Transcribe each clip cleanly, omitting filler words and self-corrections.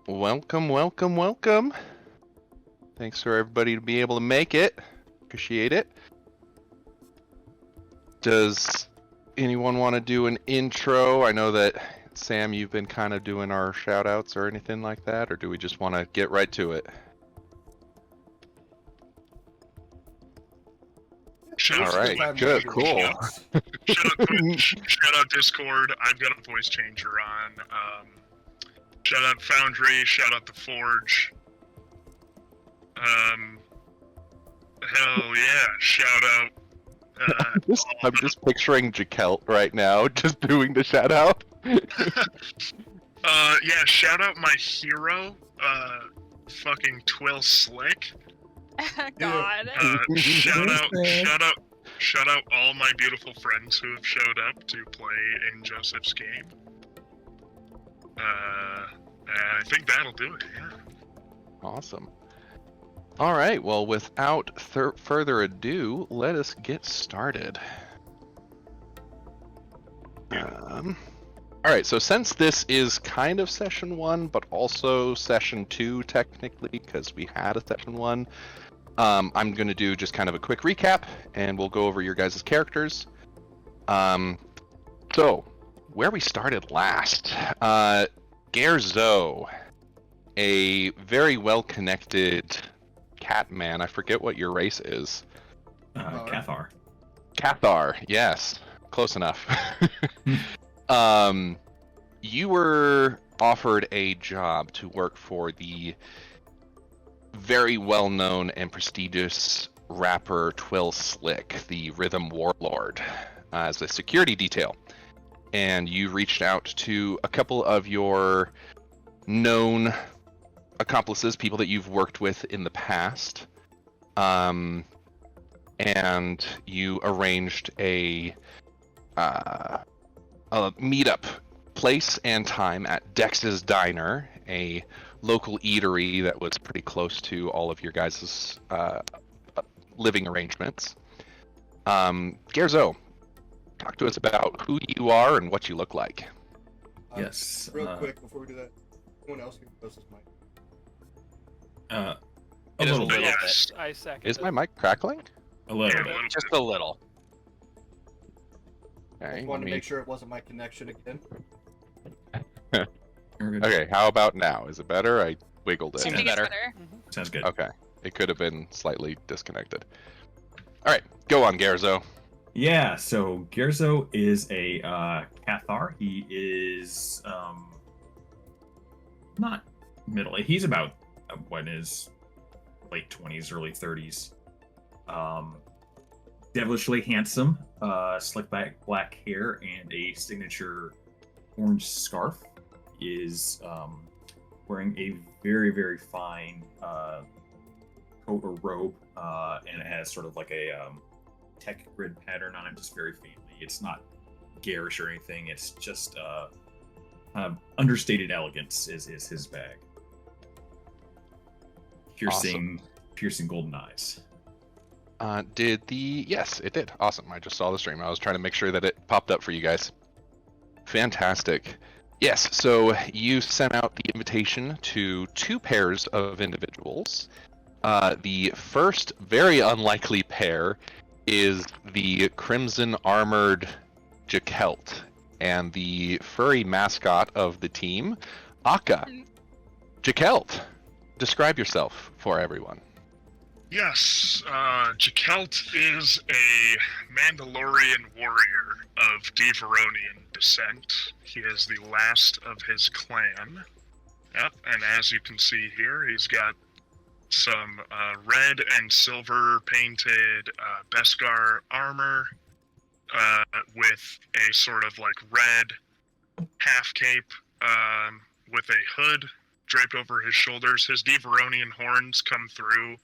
Welcome, welcome, welcome. Thanks for everybody to be able to make it. Appreciate it. Does anyone want to do an intro? I know that, Sam, you've been kind of doing our shout-outs or anything like that, or do we just want to get right to it? Alright, good, cool. Shout out Twitch, shout out Discord, I've got a voice changer on. Shout out Foundry, shout out The Forge. Hell yeah, shout out. I'm just picturing Jakelt right now, just doing the shout-out. Yeah, shout out my hero, fucking Twill Slick. God. Shout out all my beautiful friends who have showed up to play in Joseph's game. I think that'll do it, yeah. Awesome. Alright, well, without further ado, let us get started. Alright, so since this is kind of session 1, but also session 2 technically, because we had a session 1, I'm going to do just kind of a quick recap, and we'll go over your guys' characters. So, where we started last, Gerzo, a very well-connected cat man. I forget what your race is. Cathar. Cathar, yes. Close enough. You were offered a job to work for the very well-known and prestigious rapper Twill Slick, the Rhythm Warlord, as a security detail. And you reached out to a couple of your known accomplices, people that you've worked with in the past, and you arranged a meetup place and time at Dex's Diner, a local eatery that was pretty close to all of your guys' living arrangements. Gerzo, talk to us about who you are and what you look like. Yes. Real quick before we do that, anyone else can close this mic? A It is little a little bit. Yes. bit. I second. Is my mic crackling? A little Yeah, bit. Just a little. Okay, Just wanted to make sure it wasn't my connection again. You're good. Okay, how about now? Is it better? I wiggled it. I Seems think it's better. better. Sounds good. Okay, it could have been slightly disconnected. All right, go on, Gerzo. Yeah, so Gerzo is a Cathar. He is not middle. He's about what is late 20s, early 30s. Devilishly handsome, slick back black hair, and a signature orange scarf. Is wearing a very, very fine coat or robe, and it has sort of like a tech grid pattern on it, just very faintly. It's not garish or anything. It's just understated elegance is his bag. Piercing golden eyes. Yes, it did. Awesome. I just saw the stream. I was trying to make sure that it popped up for you guys. Fantastic. Yes, so you sent out the invitation to 2 pairs of individuals. The first very unlikely pair is the crimson armored Jakelt and the furry mascot of the team, Akka. Jakelt, describe yourself for everyone. Yes, Jakelt is a Mandalorian warrior of Deveronian descent. He is the last of his clan. Yep, and as you can see here, he's got some red and silver painted Beskar armor with a sort of like red half cape with a hood draped over his shoulders. His Deveronian horns come through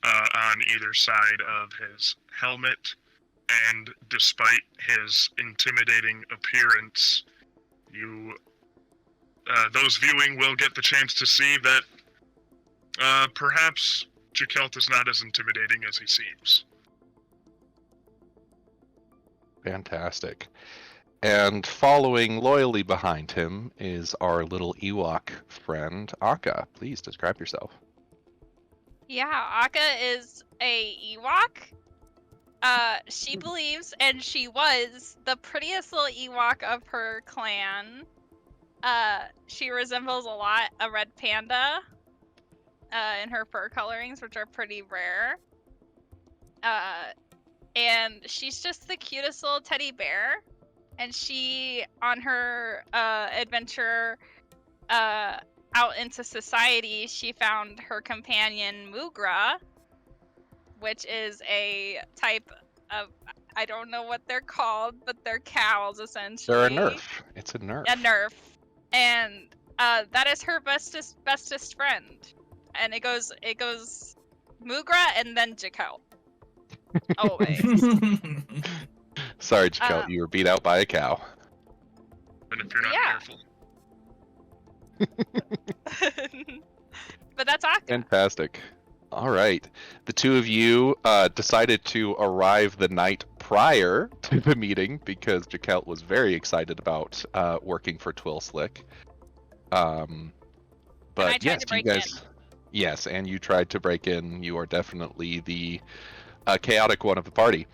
on either side of his helmet, and despite his intimidating appearance, those viewing will get the chance to see that perhaps Jakelt is not as intimidating as he seems. Fantastic. And following loyally behind him is our little Ewok friend, Akka. Please describe yourself. Yeah, Akka is a Ewok. She believes, and she was, the prettiest little Ewok of her clan. She resembles a lot a red panda in her fur colorings, which are pretty rare. And she's just the cutest little teddy bear. And she, on her adventure out into society, she found her companion Mugra, which is a type of, I don't know what they're called, but they're cows essentially. They're a nerf. It's a nerf. A nerf. And that is her bestest friend. And it goes Mugra and then Jakel. Always. Sorry, Jakel, you were beat out by a cow. And if you're not careful. But that's Akka. Fantastic. All right. The two of you decided to arrive the night prior to the meeting because Jakel was very excited about working for Twillslick. But yes, you guys. Yes, and you tried to break in. You are definitely the chaotic one of the party.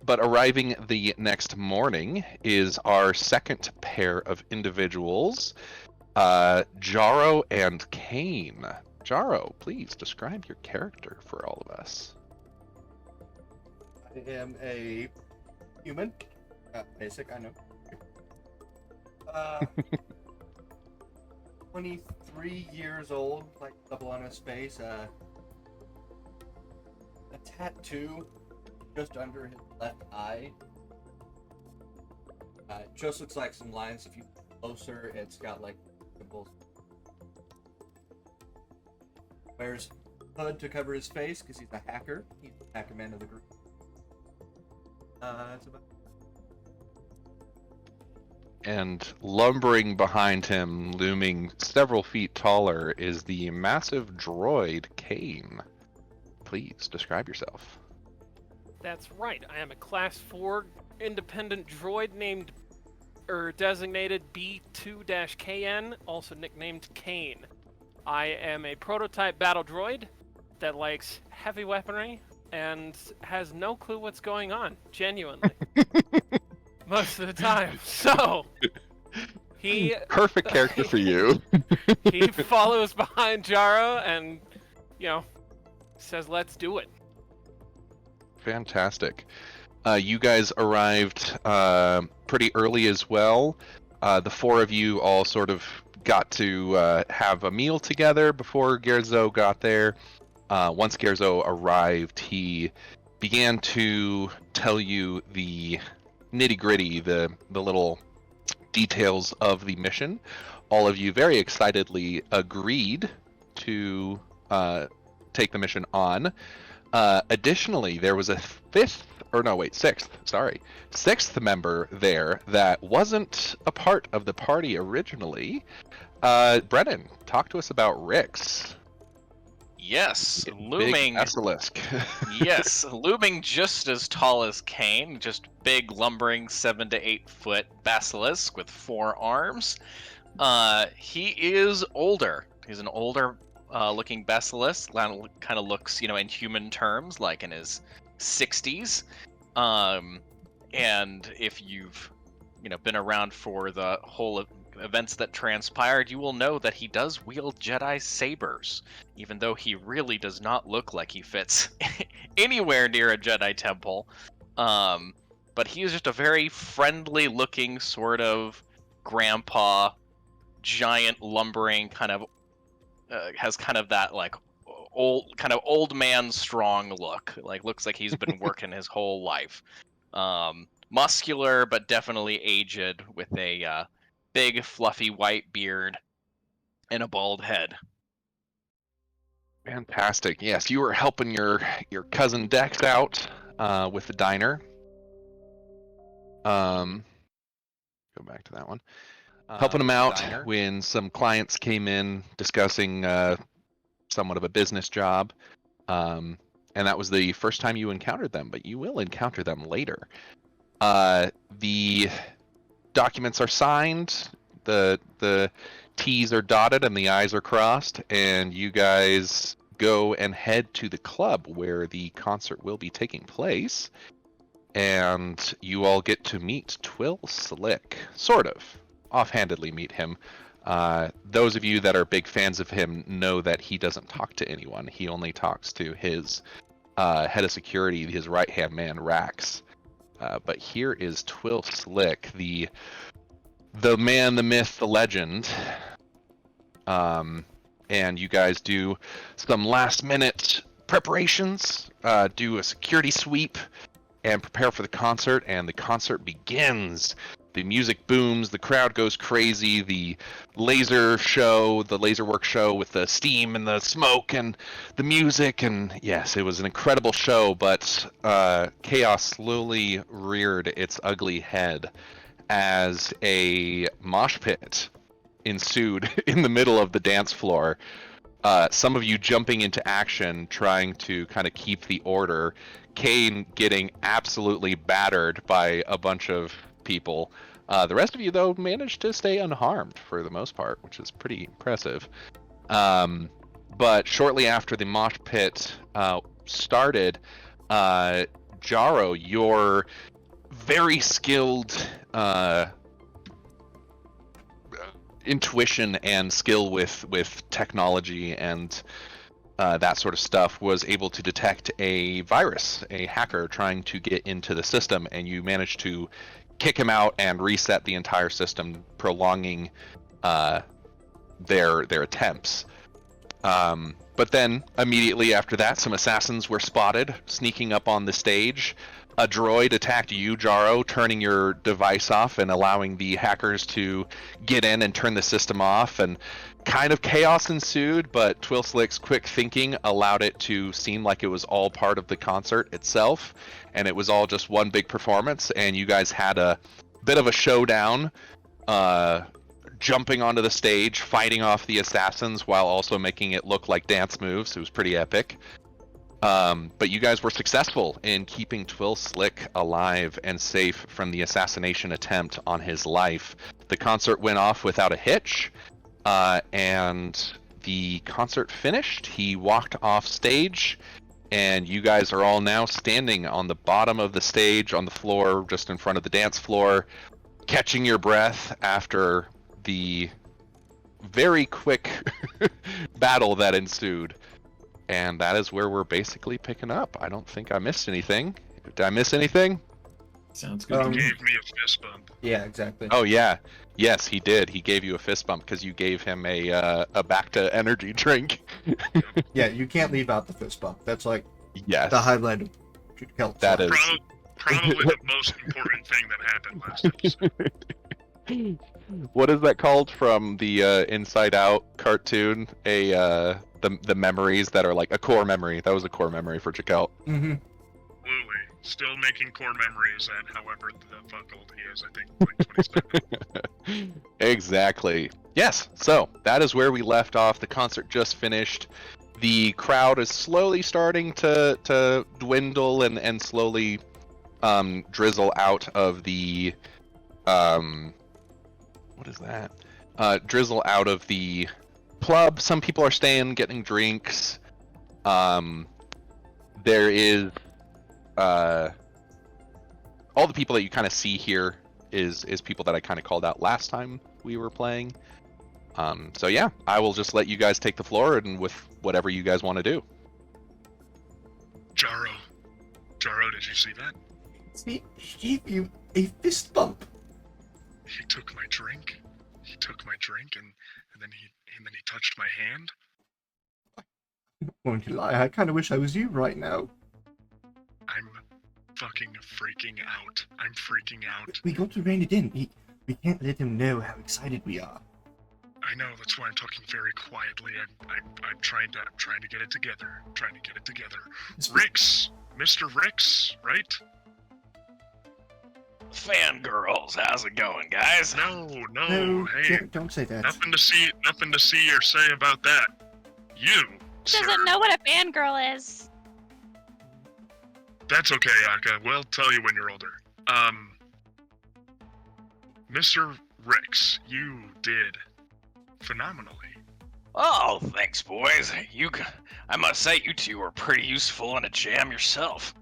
But arriving the next morning is our second pair of individuals, Jaro and Kane. Jaro, please describe your character for all of us. I am a human. Basic, I know. 23 years old, like double on his face. A tattoo just under his left eye. It just looks like some lines. If you look closer, it's got like symbols. Wears hood to cover his face because he's a hacker. He's the hacker man of the group. That's about. And lumbering behind him, looming several feet taller, is the massive droid Kane. Please describe yourself. That's right. I am a Class 4 independent droid named, designated B2-KN, also nicknamed Kane. I am a prototype battle droid that likes heavy weaponry and has no clue what's going on, genuinely. Most of the time. So, he... Perfect character for you. He follows behind Jaro and, says, let's do it. Fantastic. You guys arrived pretty early as well. The four of you all sort of got to have a meal together before Gerzo got there. Once Gerzo arrived, he began to tell you the nitty-gritty, the little details of the mission. All of you very excitedly agreed to take the mission on. Additionally, there was a sixth member there that wasn't a part of the party originally. Brennan, talk to us about Rix. Yes, Big looming. basilisk. Yes, looming just as tall as Kane, just big, lumbering 7 to 8 foot basilisk with 4 arms. He is older. He's an older looking basilisk. Kind of looks, in human terms, like in his 60s. And if you've, been around for the whole events that transpired, you will know that he does wield Jedi sabers, even though he really does not look like he fits anywhere near a Jedi temple. But he is just a very friendly looking sort of grandpa, giant lumbering kind of, has kind of that like old man strong look. Like looks like he's been working his whole life. Muscular, but definitely aged with a big fluffy white beard and a bald head. Fantastic. Yes, you were helping your cousin Dex out with the diner. Go back to that one. Helping him out when some clients came in discussing somewhat of a business job. And that was the first time you encountered them, but you will encounter them later. The documents are signed, the T's are dotted, and the I's are crossed, and you guys go and head to the club where the concert will be taking place. And you all get to meet Twill Slick, sort of offhandedly meet him. Those of you that are big fans of him know that he doesn't talk to anyone. He only talks to his head of security, his right-hand man, Rax. But here is Twill Slick, the man, the myth, the legend. And you guys do some last-minute preparations, do a security sweep, and prepare for the concert, and the concert begins. The music booms, the crowd goes crazy, the laser work show with the steam and the smoke and the music, and yes, it was an incredible show, but chaos slowly reared its ugly head as a mosh pit ensued in the middle of the dance floor. Some of you jumping into action, trying to kind of keep the order. Kane getting absolutely battered by a bunch of people. The rest of you, though, managed to stay unharmed for the most part, which is pretty impressive. But shortly after the mosh pit started, Jaro, your very skilled intuition and skill with technology and that sort of stuff was able to detect a virus, a hacker trying to get into the system, and you managed to kick him out and reset the entire system, prolonging their attempts. But then immediately after that, some assassins were spotted sneaking up on the stage. A droid attacked you, Jaro, turning your device off and allowing the hackers to get in and turn the system off, and kind of chaos ensued, but Twill Slick's quick thinking allowed it to seem like it was all part of the concert itself, and it was all just one big performance, and you guys had a bit of a showdown, jumping onto the stage, fighting off the assassins while also making it look like dance moves. It was pretty epic. But you guys were successful in keeping Twill Slick alive and safe from the assassination attempt on his life. The concert went off without a hitch, and the concert finished. He walked off stage, and you guys are all now standing on the bottom of the stage, on the floor, just in front of the dance floor, catching your breath after the very quick battle that ensued. And that is where we're basically picking up. I don't think I missed anything. Did I miss anything? Sounds good. He gave me a fist bump. Yeah, exactly. Oh yeah, yes he did. He gave you a fist bump because you gave him a back to energy drink. Yeah, you can't leave out the fist bump. That's like Yes, the highlight of Kelp. that is. Probably the most important thing that happened last episode. What is that called from the Inside Out cartoon? The memories that are like a core memory. That was a core memory for Jakel. Mm-hmm. Absolutely. Still making core memories at however the fuck old he is, I think, like 27. Exactly. Yes, so that is where we left off. The concert just finished. The crowd is slowly starting to dwindle and slowly drizzle out of the what is that? Drizzle out of the club. Some people are staying, getting drinks. There is all the people that you kind of see here is people that I kind of called out last time we were playing. So yeah, I will just let you guys take the floor and with whatever you guys want to do. Jaro, did you see that? He gave you a fist bump. He took my drink. And then he touched my hand. Won't you lie? I kind of wish I was you right now. I'm fucking freaking out. I'm freaking out. We got to rein it in. We can't let him know how excited we are. I know, that's why I'm talking very quietly. I'm trying to get it together. Rix, Mr. Rix, right? Fangirls, how's it going, guys? No, hey, Don't say that. nothing to see or say about that. You, sir. Doesn't know what a fangirl is. That's okay, Aka. We'll tell you when you're older. Mr. Rex, you did phenomenally. Oh, thanks, boys. I must say, you two were pretty useful in a jam yourself.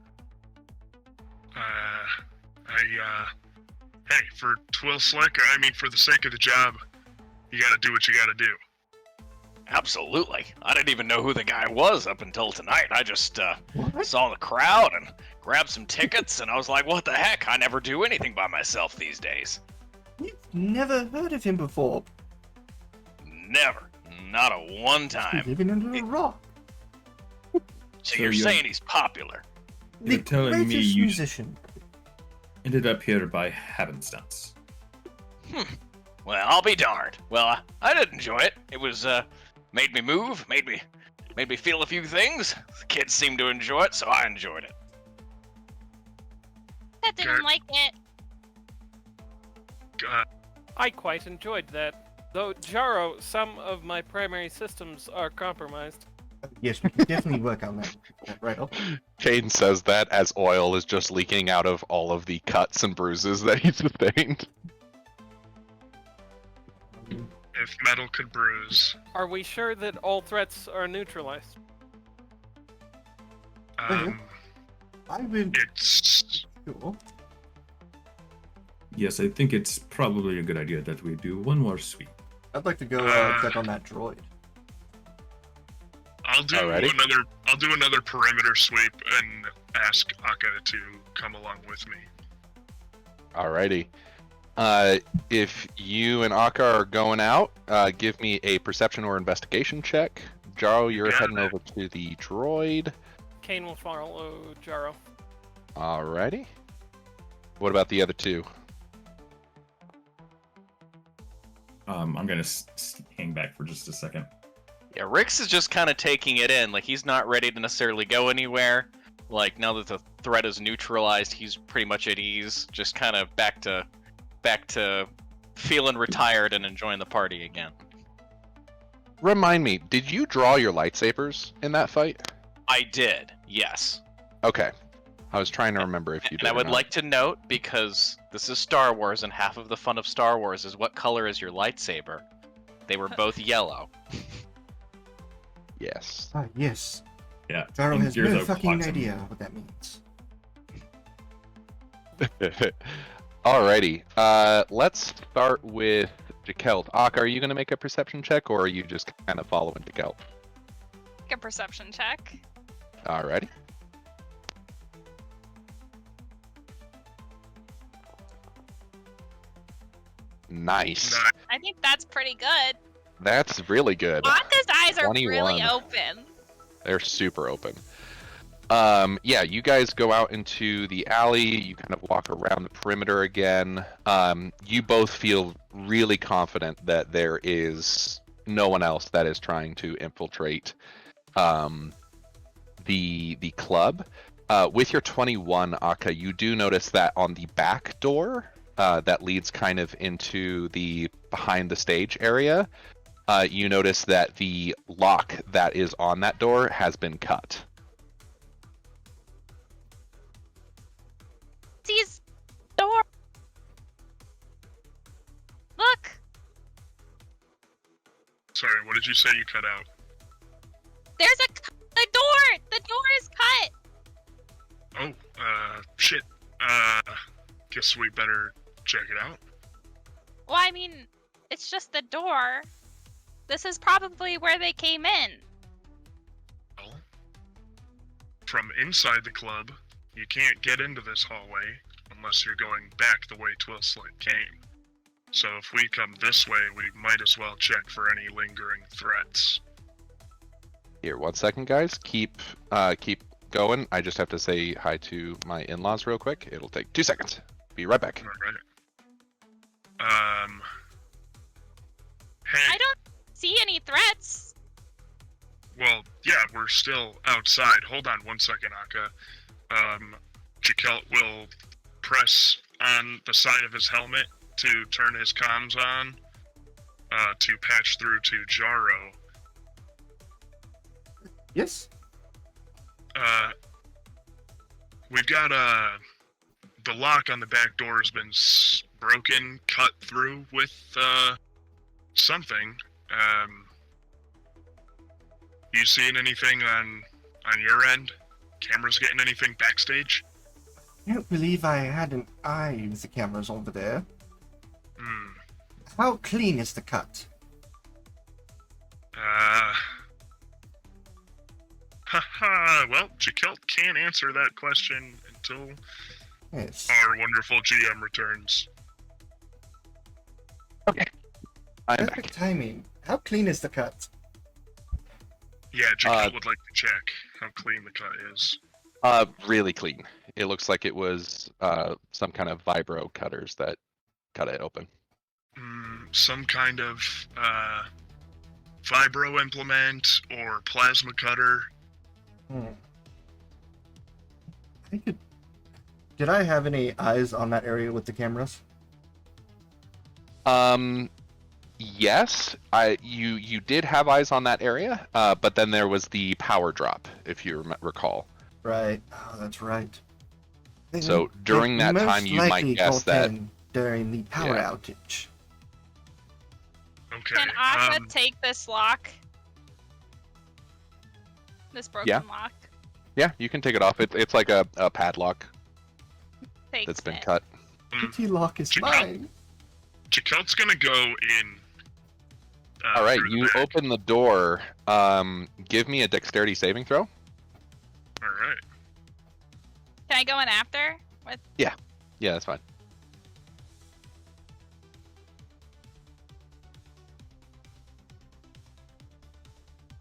Hey, for Twill Slick, for the sake of the job, you gotta do what you gotta do. Absolutely. I didn't even know who the guy was up until tonight. I just saw the crowd and grabbed some tickets, and I was like, what the heck? I never do anything by myself these days. You've never heard of him before. Never. Not a one time. Living under a rock. So you're saying he's popular? You're The telling me greatest you musician. ended up here by happenstance. Well, I'll be darned. Well, I did enjoy it. It was, made me move, made me feel a few things. The kids seemed to enjoy it, so I enjoyed it. That didn't like it. I quite enjoyed that. Though, Jaro, some of my primary systems are compromised. Yes, we can definitely work on that right up. Caden says that as oil is just leaking out of all of the cuts and bruises that he sustained. If metal could bruise. Are we sure that all threats are neutralized? I would. It's... Sure. Yes, I think it's probably a good idea that we do one more sweep. I'd like to go check on that droid. I'll do another perimeter sweep and ask Akka to come along with me. Alrighty. If you and Akka are going out, give me a perception or investigation check. Jaro, you're heading over to the droid. Kane will follow Jaro. Alrighty. What about the other two? I'm gonna hang back for just a second. Yeah, Rix is just kind of taking it in. Like, he's not ready to necessarily go anywhere. Like, now that the threat is neutralized, he's pretty much at ease. Just kind of back to feeling retired and enjoying the party again. Remind me, did you draw your lightsabers in that fight? I did, yes. Okay. I was trying to remember if you did. And I would or not. like to note, because this is Star Wars, and half of the fun of Star Wars is what color is your lightsaber. They were both yellow. Yes. Ah, yes. Yeah. Jaro and has here's no a fucking quantum. idea what that means. Alrighty. Let's start with Jakelt. Ak, are you going to make a perception check, or are you just kind of following Jakelt? Make a perception check. Alrighty. Nice. I think that's pretty good. That's really good. Akka's eyes are 21. really open. They're super open. Yeah, you guys go out into the alley. You kind of walk around the perimeter again. You both feel really confident that there is no one else that is trying to infiltrate the club. With your 21, Akka, you do notice that on the back door that leads kind of into the behind the stage area, you notice that the lock that is on that door has been cut. These door. Look. Sorry, what did you say you cut out? There's the door. The door is cut. Oh, shit. Guess we better check it out. Well, I mean, it's just the door. This is probably where they came in. Well, from inside the club, you can't get into this hallway unless you're going back the way Twillslit came. So if we come this way, we might as well check for any lingering threats. Here, 1 second, guys. Keep going. I just have to say hi to my in-laws real quick. It'll take 2 seconds. Be right back. Alright. Hey. I don't see any threats. Well, yeah, we're still outside. Hold on 1 second, Akka. Jakelt will press on the side of his helmet to turn his comms on, to patch through to Jaro. Yes? We've got, the lock on the back door has been broken, cut through with something. You seeing anything on your end? Cameras getting anything backstage? I don't believe I had an eye with the cameras over there. Hmm. How clean is the cut? Well, Jakelt can't answer that question until Yes. our wonderful GM returns. Okay. I'm Perfect back. timing. How clean is the cut? Yeah, Jakelt would like to check how clean the cut is. Really clean. It looks like it was some kind of vibro cutters that cut it open. Some kind of vibro implement or plasma cutter. Did I have any eyes on that area with the cameras? Yes, you did have eyes on that area, but then there was the power drop, if you recall. Right. Oh, that's right. So during They that most time, you might likely guess got that. in during the power Yeah. outage. Okay. Can Aka take this lock? This broken lock? Yeah, you can take it off. It's like a padlock Takes that's been it. cut. Kitty lock is Jakelt- mine. Jakelt's gonna go in. All right, through the you back. open the door. Give me a dexterity saving throw. All right. Can I go in after? With Yeah, that's fine.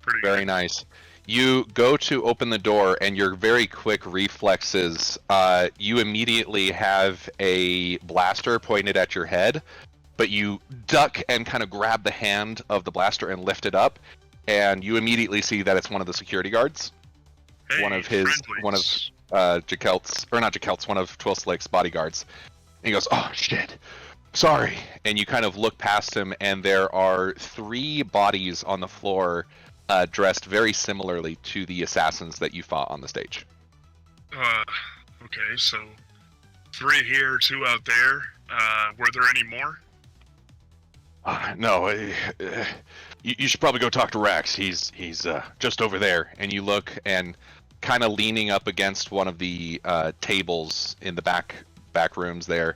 Pretty Very good. nice. You go to open the door, and your very quick reflexes, you immediately have a blaster pointed at your head, but you duck and kind of grab the hand of the blaster and lift it up, and you immediately see that it's one of the security guards. Hey, one of friendlies. Jakelt's, or not Jakelt's, one of Twilslick's bodyguards. And he goes, "Oh shit, sorry." And you kind of look past him, and there are 3 bodies on the floor, dressed very similarly to the assassins that you fought on the stage. Okay, so 3 here, 2 out there. Were there any more? No, you should probably go talk to Rax. He's just over there. And you look, and kind of leaning up against one of the tables in the back rooms there.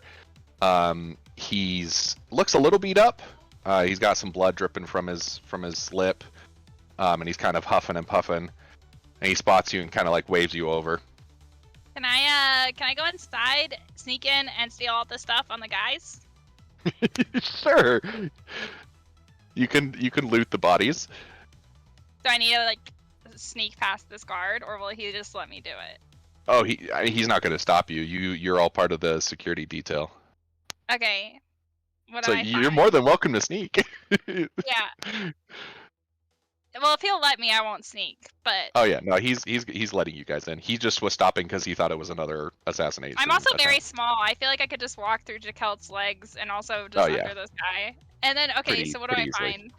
He's looks a little beat up. He's got some blood dripping from his lip, and he's kind of huffing and puffing. And he spots you and kind of like waves you over. Can I go inside, sneak in, and steal all the stuff on the guys? Sure. You can loot the bodies. Do I need to like sneak past this guard, or will he just let me do it? Oh, he's not going to stop you. You're all part of the security detail. Okay. What So do I you're find? more than welcome to sneak. Yeah. Well, if he'll let me, I won't sneak. But Oh yeah, no, he's letting you guys in. He just was stopping because he thought it was another assassination. I'm also very attempt. small. I feel like I could just walk through Jakelt's legs and also just Oh, yeah. under this guy. And then, okay, Pretty- so what do I pretty easily.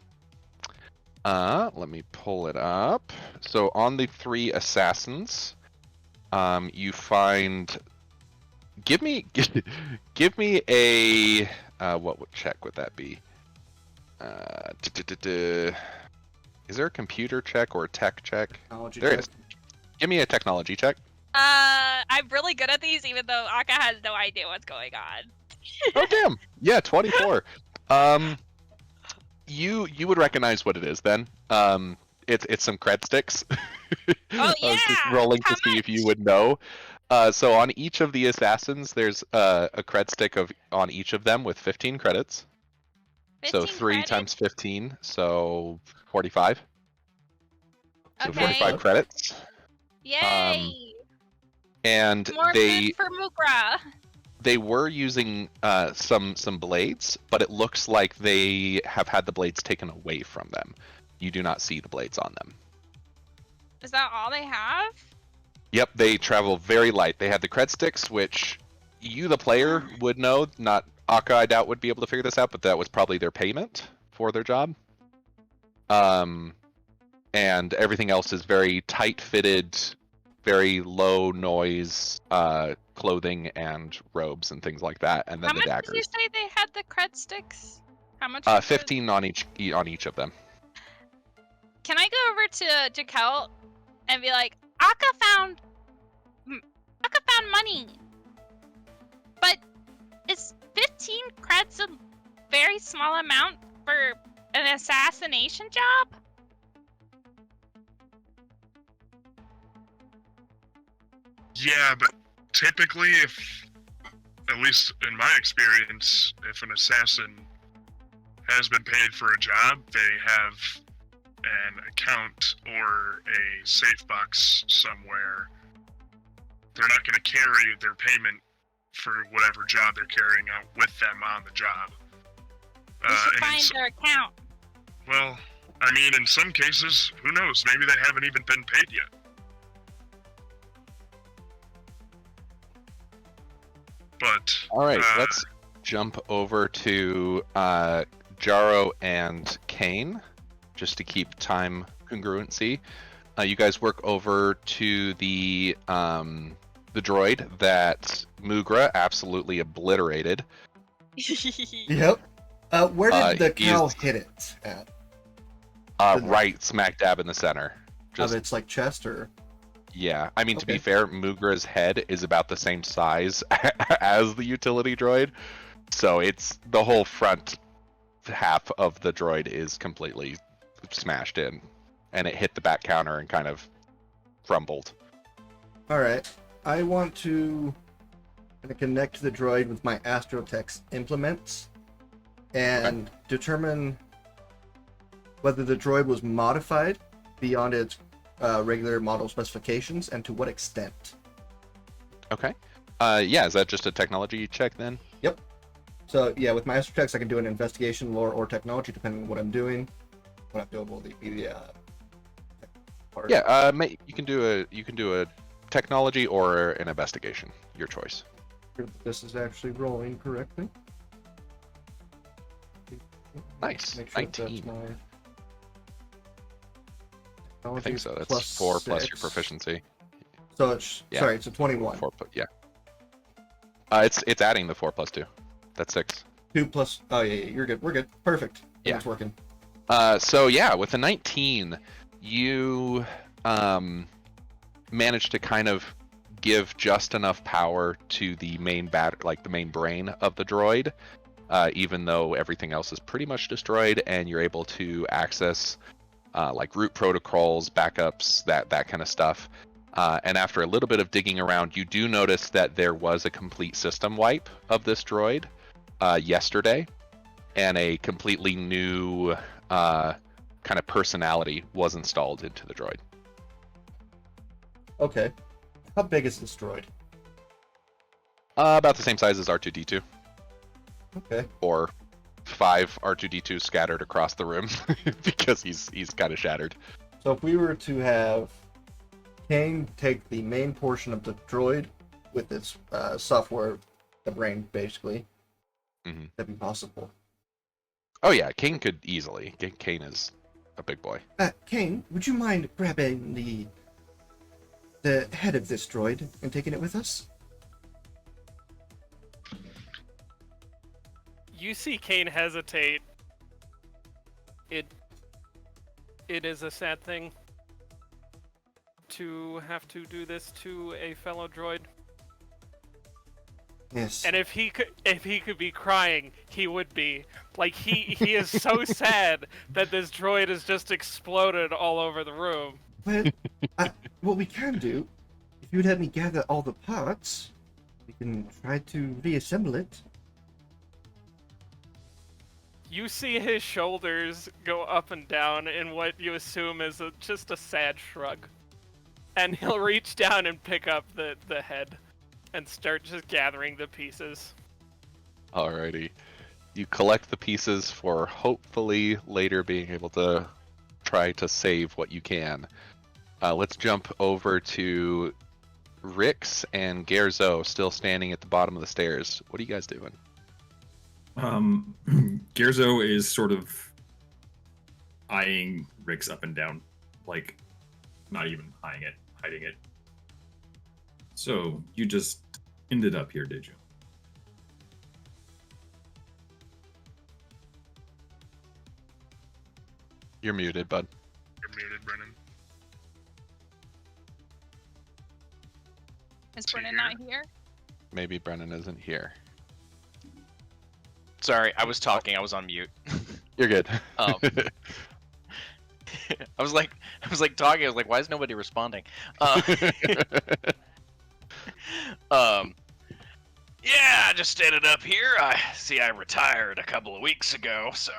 find? Let me pull it up. So on the 3 assassins, you find. Give me a what check would that be? Is there a computer check or a tech check? Technology There check. it is. Give me a technology check. I'm really good at these, even though Aka has no idea what's going on. Oh damn! Yeah, 24. You would recognize what it is then. It's some cred sticks. Oh, I was just yeah! rolling How to see if you much? would know. So on each of the assassins, there's a cred stick on each of them with 15 credits. So 15 3 credits? times 15, so 45. So Okay. 45 credits. Yay! And More food for Mukra. they were using some blades, but it looks like they have had the blades taken away from them. You do not see the blades on them. Is that all they have? Yep, they travel very light. They had the cred sticks, which you, the player, would know. Not Aka, I doubt, would be able to figure this out, but that was probably their payment for their job. And everything else is very tight-fitted, very low noise clothing and robes and things like that, and then How the much daggers. did you say they had the cred sticks? How much? was it? 15 on each of them. Can I go over to Jakel and be like, Akka found money, but is 15 creds a very small amount for an assassination job? Yeah, but typically, if, at least in my experience, if an assassin has been paid for a job, they have an account or a safe box somewhere. They're not going to carry their payment for whatever job they're carrying out with them on the job. We should and in find their account. Well, I mean, in some cases, who knows? Maybe they haven't even been paid yet. But All right, let's jump over to Jaro and Kane, just to keep time congruency. You guys work over to the droid that Mugra absolutely obliterated. Yep. Where did the cow hit it at? Right smack dab in the center. Of its like chest or? Yeah, I mean, to be Okay. fair, Mugra's head is about the same size as the utility droid, so it's the whole front half of the droid is completely smashed in, and it hit the back counter and kind of crumbled. All right. I want to connect the droid with my Astrotex implements and determine whether the droid was modified beyond its regular model specifications and to what extent. Okay. Yeah, is that just a technology check then? Yep. So yeah, with my Astrotex, I can do an investigation, lore, or technology depending on what I'm doing. When I'm doing will be the part. Yeah, you can do a technology or an investigation, your choice. This is actually rolling correctly. Nice. Make sure 19. that's my I think so. That's plus 4 plus your 6. proficiency. So it's Yeah. sorry, it's a 21. 4 yeah. It's adding the 4 plus 2. That's 6. 2 plus. Oh yeah, you're good. We're good. Perfect. Yeah. It's working. So yeah, with a 19, you managed to kind of give just enough power to the main the main brain of the droid, even though everything else is pretty much destroyed, and you're able to access like root protocols, backups, that kind of stuff. And after a little bit of digging around, you do notice that there was a complete system wipe of this droid yesterday, and a completely new kind of personality was installed into the droid. Okay. How big is this droid? About the same size as R2-D2, Okay. or 5 R2-D2 scattered across the room because he's kind of shattered. So if we were to have Kane take the main portion of the droid with its software, the brain basically, Mhm. that'd be possible. Oh yeah, Kane could easily. Kane is a big boy. Kane, would you mind grabbing the head of this droid and taking it with us? You see Kane hesitate. It is a sad thing to have to do this to a fellow droid. Yes. And if he could be crying, he would be. Like he is so sad that this droid has just exploded all over the room. But what we can do, if you'd have me gather all the parts, we can try to reassemble it. You see his shoulders go up and down in what you assume is just a sad shrug. And he'll reach down and pick up the head and start just gathering the pieces. Alrighty. You collect the pieces for hopefully later being able to try to save what you can. Let's jump over to Rix and Gerzo still standing at the bottom of the stairs. What are you guys doing? Gerzo is sort of eyeing Rix up and down, like not even hiding it. So you just ended up here, did you? You're muted, bud. You're muted, Brennan. Is Is he Brennan not here? Maybe Brennan isn't here. Sorry, I was talking. I was on mute. You're good. Um, I was like talking. I was like, why is nobody responding? Yeah, I just ended up here. I retired a couple of weeks ago, so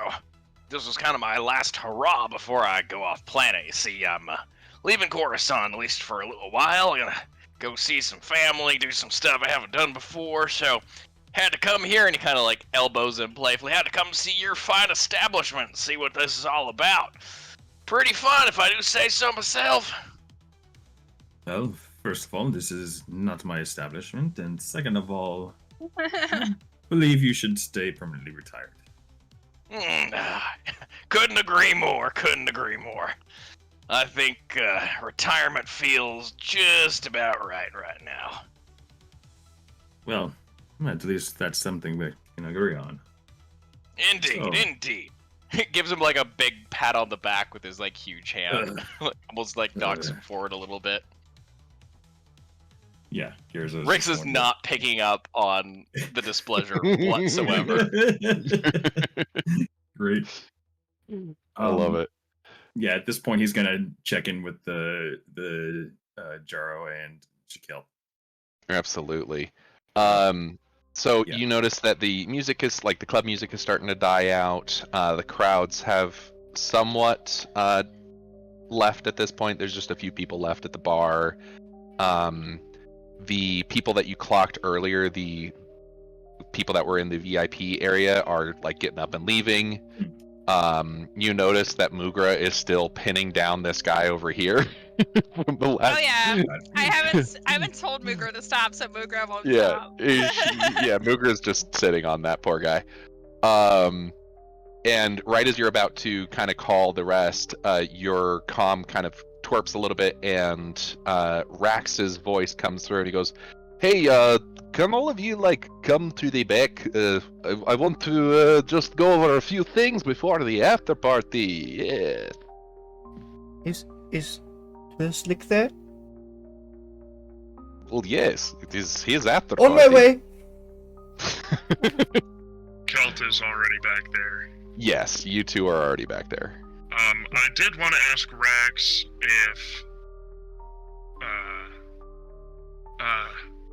this was kind of my last hurrah before I go off planet. You see, I'm leaving Coruscant at least for a little while. I'm gonna go see some family, do some stuff I haven't done before, so had to come here, and he kind of like elbows him playfully. Had to come see your fine establishment and see what this is all about. Pretty fun, if I do say so myself. Well, first of all, this is not my establishment, and second of all, I believe you should stay permanently retired. Couldn't agree more. Couldn't agree more. I think retirement feels just about right now. Well, at least that's something we can agree on. Indeed. Gives him like a big pat on the back with his like huge hand, almost like knocks him forward a little bit. Yeah, here's a. Rix is not picking up on the displeasure whatsoever. Great. I love it. Yeah, at this point, he's gonna check in with the Jaro and Shaquille. Absolutely. Yeah. You notice that the music is like the club music is starting to die out. The crowds have somewhat left at this point. There's just a few people left at the bar. The people that you clocked earlier, the people that were in the VIP area, are like getting up and leaving. You notice that Mugra is still pinning down this guy over here. From the last... Oh yeah, I haven't told Mugra to stop, so Mugra won't stop. Yeah, Mugra's just sitting on that poor guy. And right as you're about to kind of call the rest, your comm kind of twerps a little bit, and Rax's voice comes through, and he goes, "Hey, can all of you like come to the back? I want to just go over a few things before the after party." Yeah. Is Slick there? Well, yes, it is his after On party. my way. Kelt is already back there. Yes, you two are already back there. I did want to ask Rax if,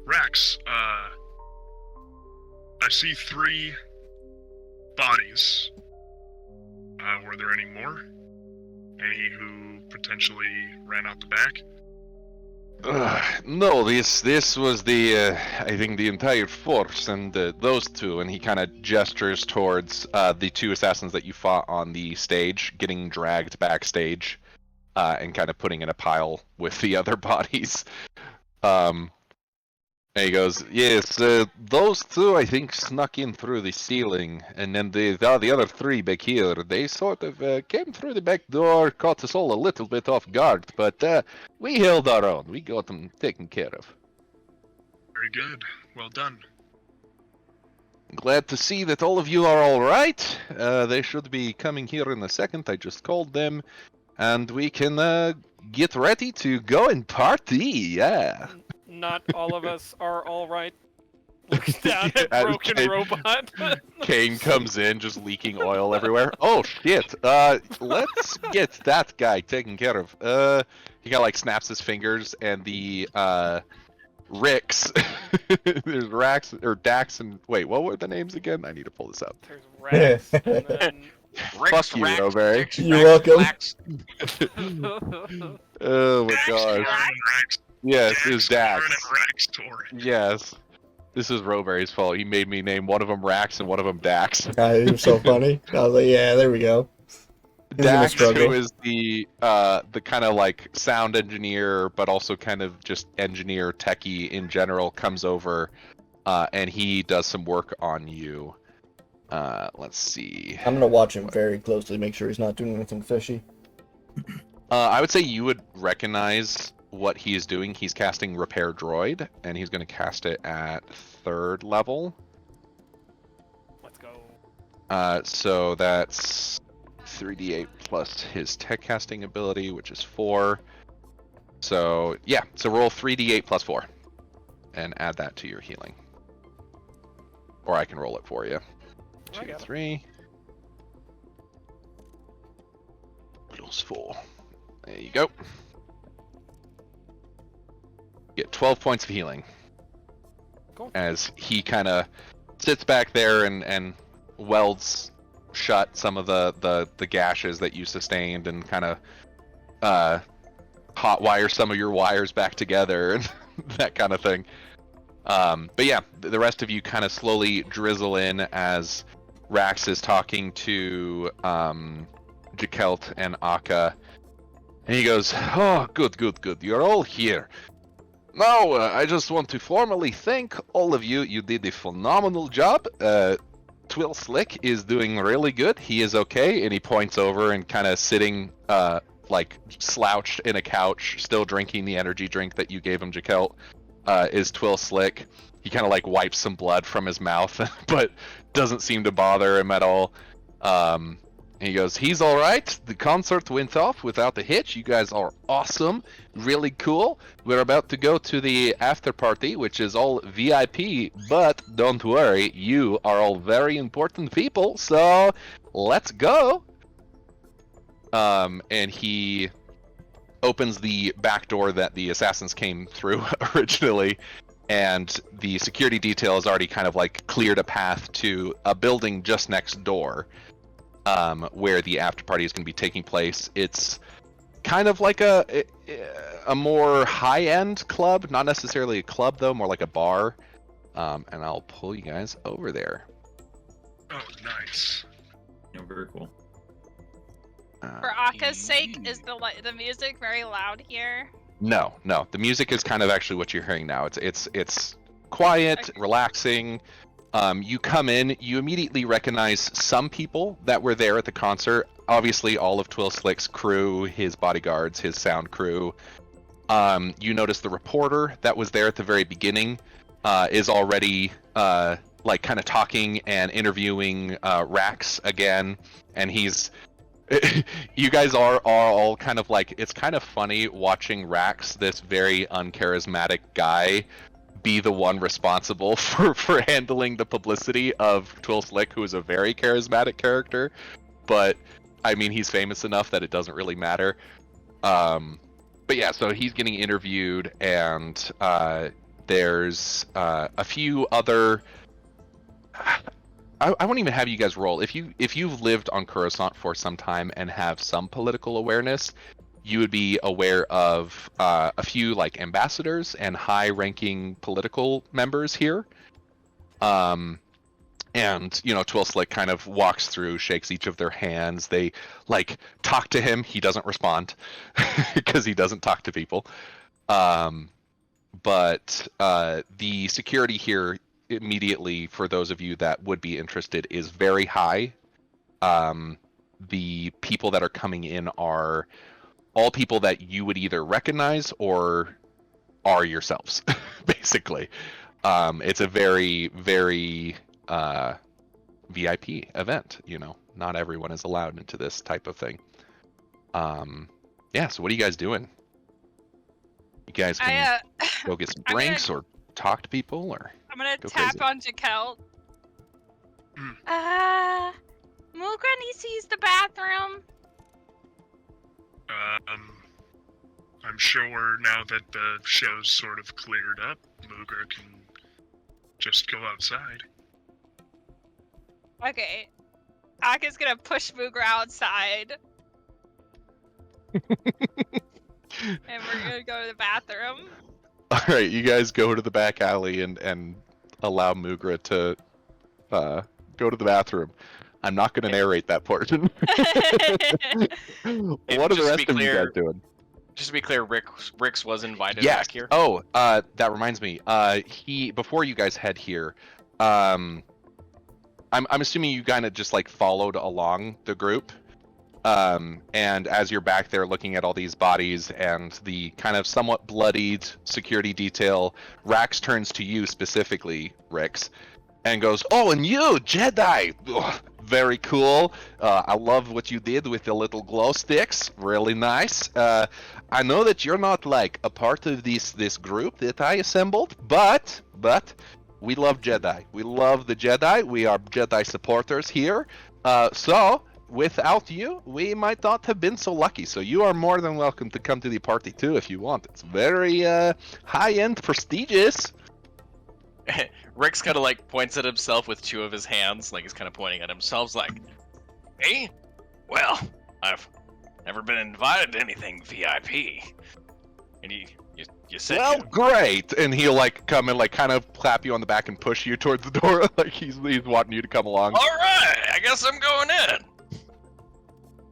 Rax, I see 3 bodies. Were there any more? Any who potentially ran out the back? No, this was the I think the entire force, and those two, and he kind of gestures towards the 2 assassins that you fought on the stage, getting dragged backstage, and kind of putting in a pile with the other bodies. And he goes, "Yes, those 2 I think snuck in through the ceiling, and then the other 3 back here, they sort of came through the back door, caught us all a little bit off guard, but we held our own. We got them taken care of." Very good. Well done. Glad to see that all of you are all right. They should be coming here in a second. I just called them, and we can get ready to go and party. Yeah. Not all of us are all right. Looks down at As Broken Kane- Robot. Kane comes in, just leaking oil everywhere. Oh shit! Let's get that guy taken care of. He kind of like snaps his fingers, and the Ricks. There's Rax or Dax and wait, what were the names again? I need to pull this up. There's Rax, and then... Fuck you, Robert. You're welcome. Oh my gosh. Rax. Yes, it is Dax. Rax Torrent. Yes. This is Roberry's fault. He made me name one of them Rax and one of them Dax. It was so funny. I was like, yeah, there we go. He's gonna Dax, struggle. who is the kind of like sound engineer, but also kind of just engineer techie in general, comes over, and he does some work on you. Let's see. I'm gonna watch him very closely, make sure he's not doing anything fishy. I would say you would recognize what he is doing, he's casting Repair Droid, and he's going to cast it at 3rd level. Let's go. So that's 3d8 plus his tech casting ability, which is 4. So yeah, so roll 3d8 plus 4, and add that to your healing. Or I can roll it for you. I 2, got it. 3. Plus 4. There you go. Get 12 points of healing. Cool. As he kind of sits back there and welds shut some of the gashes that you sustained, and kind of hot wire some of your wires back together and that kind of thing. But yeah, the rest of you kind of slowly drizzle in as Rax is talking to Jakelt and Akka, and he goes, "Oh, good. You're all here. Now, I just want to formally thank all of you. You did a phenomenal job. Twill Slick is doing really good. He is okay," and he points over and kind of sitting, like slouched in a couch, still drinking the energy drink that you gave him, Jakelt, is Twill Slick. He kind of like wipes some blood from his mouth, but doesn't seem to bother him at all. He goes, "He's all right. The concert went off without a hitch. You guys are awesome. Really cool. We're about to go to the after party, which is all VIP, but don't worry, you are all very important people, so let's go." And he opens the back door that the assassins came through originally, and the security detail has already kind of like cleared a path to a building just next door, where the after party is going to be taking place. It's kind of like a more high-end club, not necessarily a club though, more like a bar. And I'll pull you guys over there. Oh, nice. Yeah, very cool. For Akka's sake, is the music very loud here? No. The music is kind of actually what you're hearing now. It's quiet, Okay. relaxing. You come in, you immediately recognize some people that were there at the concert. Obviously, all of Twill Slick's crew, his bodyguards, his sound crew. You notice the reporter that was there at the very beginning is already like kind of talking and interviewing Rax again, and he's. You guys are all kind of like, it's kind of funny watching Rax, this very uncharismatic guy, be the one responsible for handling the publicity of Twill Slick, who is a very charismatic character. But I mean, he's famous enough that it doesn't really matter. But yeah, so he's getting interviewed, and there's a few other. I won't even have you guys roll. If you've lived on Coruscant for some time and have some political awareness, you would be aware of a few like ambassadors and high-ranking political members here. And Twill Slick kind of walks through, shakes each of their hands. They like talk to him. He doesn't respond because he doesn't talk to people. But the security here, immediately, for those of you that would be interested, is very high. The people that are coming in are all people that you would either recognize or are yourselves, basically. It's a very, very VIP event. Not everyone is allowed into this type of thing. Yeah, so what are you guys doing? You guys can go get some drinks or talk to people, or I'm gonna go tap crazy. on Jakelt. Mugra needs to use the bathroom. I'm sure now that the show's sort of cleared up, Mooger can just go outside. Okay. Akka's gonna push Mugra outside. And we're gonna go to the bathroom. All right, you guys go to the back alley and allow Mugra to go to the bathroom. I'm not going to narrate that portion. What are the rest of you guys doing? Just to be clear, Rix was invited Yes. back here. Oh, that reminds me. Before you guys head here, I'm assuming you kind of just like followed along the group. And as you're back there looking at all these bodies and the kind of somewhat bloodied security detail, Rax turns to you specifically, Rix, and goes, "Oh, and you, Jedi! Ugh, very cool. I love what you did with the little glow sticks. Really nice. I know that you're not like a part of this group that I assembled, but we love Jedi. We love the Jedi. We are Jedi supporters here. So without you, we might not have been so lucky. So you are more than welcome to come to the party too if you want. It's very high-end, prestigious." Rex kind of like points at himself with two of his hands, like he's kind of pointing at himself, like, "Me? Well, I've never been invited to anything VIP." And you said, "Well, great." And he'll like come and like kind of clap you on the back and push you towards the door, like he's wanting you to come along. "All right, I guess I'm going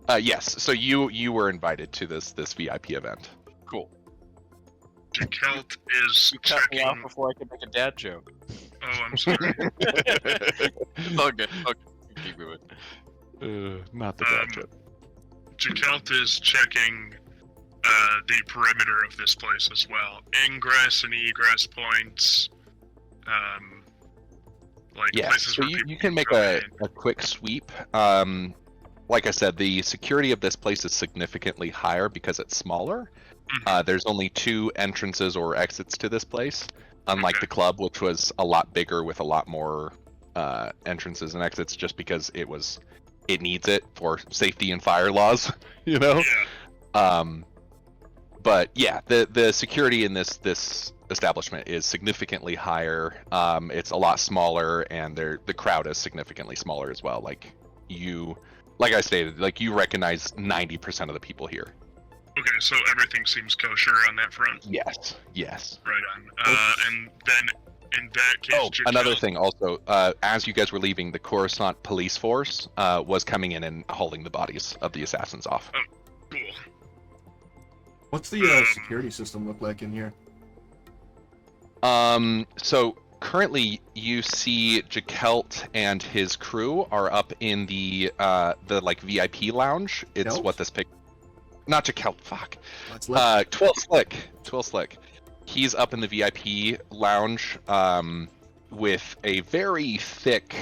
in." Yes. So you were invited to this VIP event. Cool. Jakelt is You cut me off checking. before I could make a dad joke. Oh, I'm sorry. It's all good. Okay, keep moving. Not the dad Um, joke. Jakelt is checking the perimeter of this place as well. Ingress and egress points. Like Yeah, places so where you people can make go a in. quick sweep. Like I said, the security of this place is significantly higher because it's smaller. There's only 2 entrances or exits to this place, unlike Okay. the club, which was a lot bigger with a lot more entrances and exits, just because it needs it for safety and fire laws, you know. Yeah. But yeah, the security in this establishment is significantly higher. It's a lot smaller, and the crowd is significantly smaller as well. Like I stated, like you recognize 90% of the people here. Okay, so everything seems kosher on that front. Yes. Right on. And then in that case, Oh, another Jakelt- thing also, as you guys were leaving, the Coruscant police force was coming in and hauling the bodies of the assassins off. Cool. What's the security system look like in here? So currently you see Jakelt and his crew are up in the like VIP lounge. It's Jakelt? what this pic. Not Jakelt. Fuck. That's left. Twill Slick. He's up in the VIP lounge with a very thick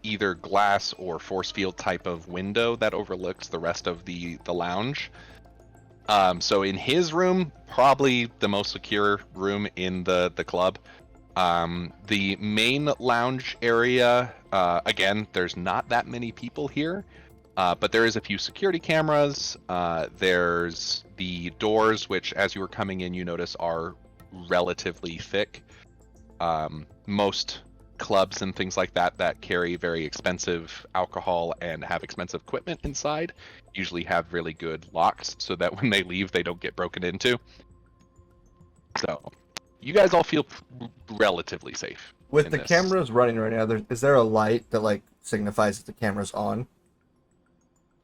either glass or force field type of window that overlooks the rest of the lounge. So in his room, probably the most secure room in the club. The main lounge area, again, there's not that many people here. But there is a few security cameras. There's the doors, which as you were coming in, you notice are relatively thick. Most clubs and things like that carry very expensive alcohol and have expensive equipment inside usually have really good locks so that when they leave, they don't get broken into. So you guys all feel relatively safe. With in the this. cameras running right now, is there a light that like signifies that the camera's on?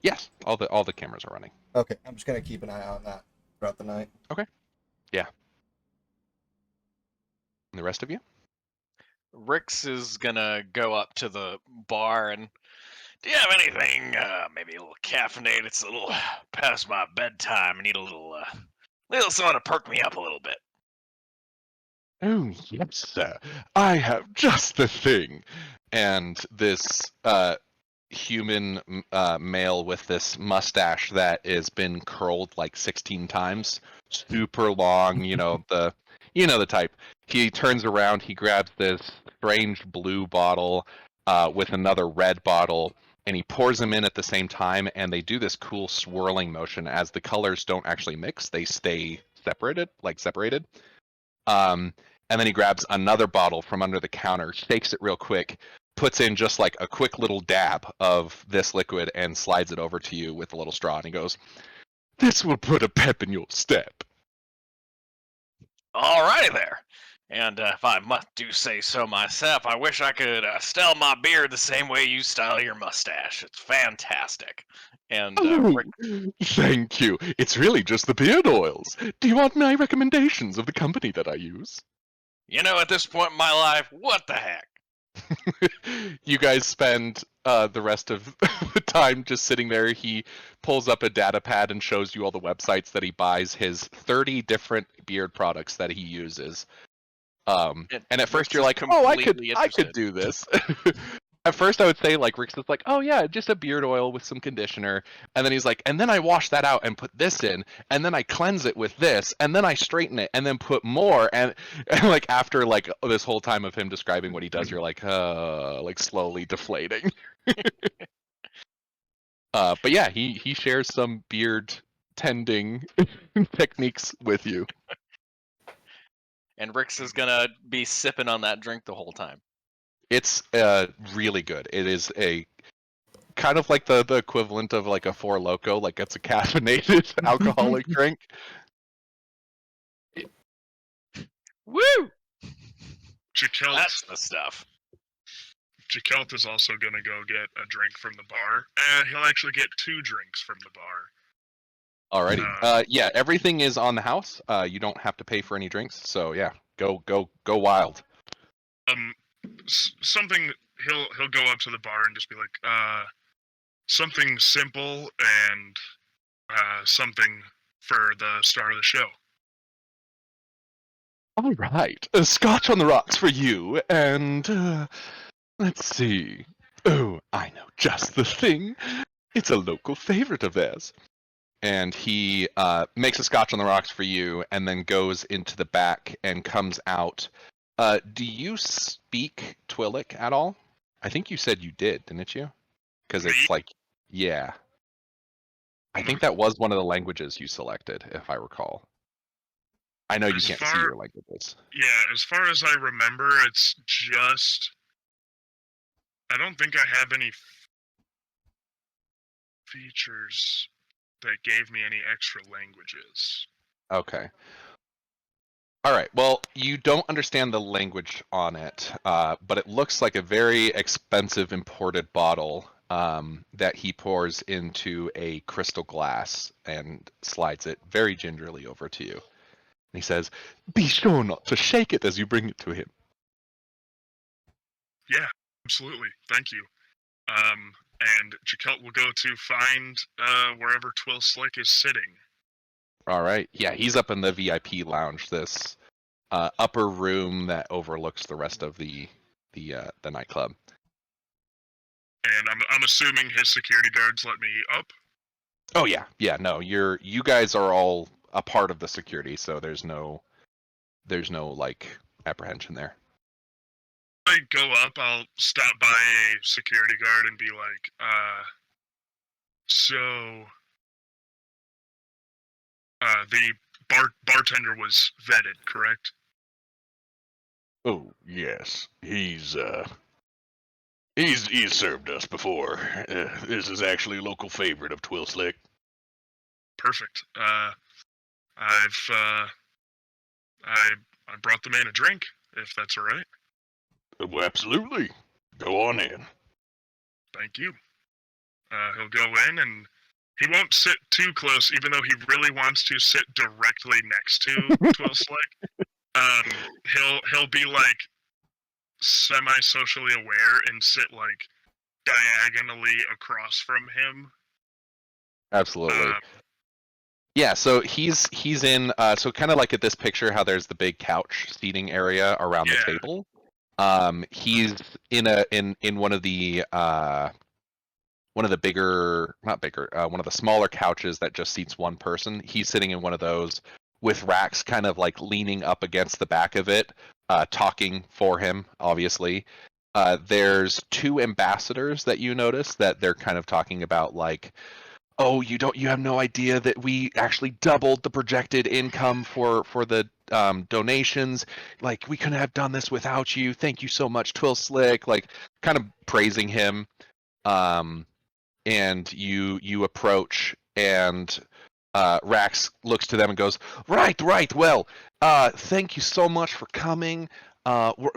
Yes, all the cameras are running. Okay, I'm just gonna keep an eye on that throughout the night. And the rest of you? Rix is gonna go up to the bar and, "Do you have anything, maybe a little caffeinated? It's a little past my bedtime. I need a little something to perk me up a little bit." Oh, yes, sir. I have just the thing. And this human male with this mustache that has been curled like 16 times, super long, the type. He turns around, he grabs this strange blue bottle with another red bottle, and he pours them in at the same time, and they do this cool swirling motion as the colors don't actually mix, they stay separated. And then he grabs another bottle from under the counter, shakes it real quick, puts in just like a quick little dab of this liquid and slides it over to you with a little straw, and he goes, "This will put a pep in your step." Alrighty there. And if I do say so myself, I wish I could style my beard the same way you style your mustache. It's fantastic. And Rick, Thank you. It's really just the beard oils. Do you want my recommendations of the company that I use? at this point in my life, what the heck? You guys spend the rest of the time just sitting there. He pulls up a data pad and shows you all the websites that he buys his 30 different beard products that he uses. And at first Rex you're is like, oh, I could completely do this. At first I would say, like, Rick's just like, oh yeah, just a beard oil with some conditioner. And then he's like, and then I wash that out and put this in, and then I cleanse it with this, and then I straighten it, and then put more. And like after like this whole time of him describing what he does, you're like slowly deflating. But yeah, he shares some beard tending techniques with you. And Rix is gonna be sipping on that drink the whole time. It's really good. It is a kind of like the equivalent of like a Four Loko, like it's a caffeinated alcoholic drink. Woo! Jakelt, That's the stuff. Jakelt is also gonna go get a drink from the bar. He'll actually get 2 drinks from the bar. Alrighty. Yeah, everything is on the house. You don't have to pay for any drinks. So yeah, go wild. Something he'll go up to the bar and just be like, something simple and something for the star of the show. All right, a scotch on the rocks for you, and let's see. Oh, I know just the thing. It's a local favorite of theirs. And he makes a scotch on the rocks for you, and then goes into the back and comes out. Do you speak Twilight at all? I think you said you did, didn't you? Because it's like, yeah. I think that was one of the languages you selected, if I recall. I know you can't see your languages. Yeah, as far as I remember, it's just... I don't think I have any features that gave me any extra languages. Okay. All right. Well, you don't understand the language on it, but it looks like a very expensive imported bottle that he pours into a crystal glass and slides it very gingerly over to you. And he says, "Be sure not to shake it as you bring it to him." Yeah, absolutely. Thank you. And Jakelt will go to find wherever Twill Slick is sitting. All right. Yeah, he's up in the VIP lounge, this upper room that overlooks the rest of the nightclub. And I'm assuming his security guards let me up. Oh yeah, yeah. No, you guys are all a part of the security, so there's no like apprehension there. I go up, I'll stop by a security guard and be like, so the bartender was vetted, correct? Oh yes, he's served us before. This is actually a local favorite of Twill Slick. Perfect. I brought the man a drink, if that's all right. Well, absolutely. Go on in. Thank you. He'll go in and he won't sit too close, even though he really wants to sit directly next to Twill Slick. He'll be like semi-socially aware and sit like diagonally across from him. Absolutely. Yeah, so he's in so kind of like at this picture how there's the big couch seating area around the table. He's in one of the bigger, not bigger, one of the smaller couches that just seats one person. He's sitting in one of those with Rax kind of like leaning up against the back of it, talking for him, obviously. There's 2 ambassadors that you notice that they're kind of talking about like, oh, you have no idea that we actually doubled the projected income for the donations. Like, we couldn't have done this without you. Thank you so much, Twill Slick. Like, kind of praising him. And you approach, and Rax looks to them and goes, right, well, thank you so much for coming.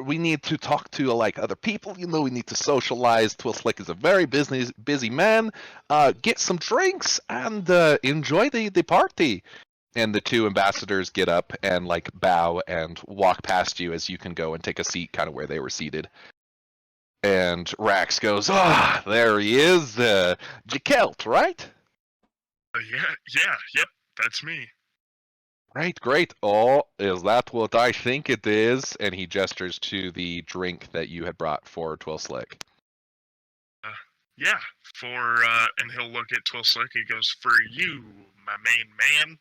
We need to talk to like other people, we need to socialize. Twill Slick is a very busy man. Get some drinks and enjoy the party. And the 2 ambassadors get up and like bow and walk past you as you can go and take a seat kind of where they were seated. And Rax goes, "Ah, there he is, Jakelt, right? Yep, that's me. Right, great. Oh, is that what I think it is?" And he gestures to the drink that you had brought for Twill Slick. Yeah, and he'll look at Twill Slick. He goes, "For you, my main man."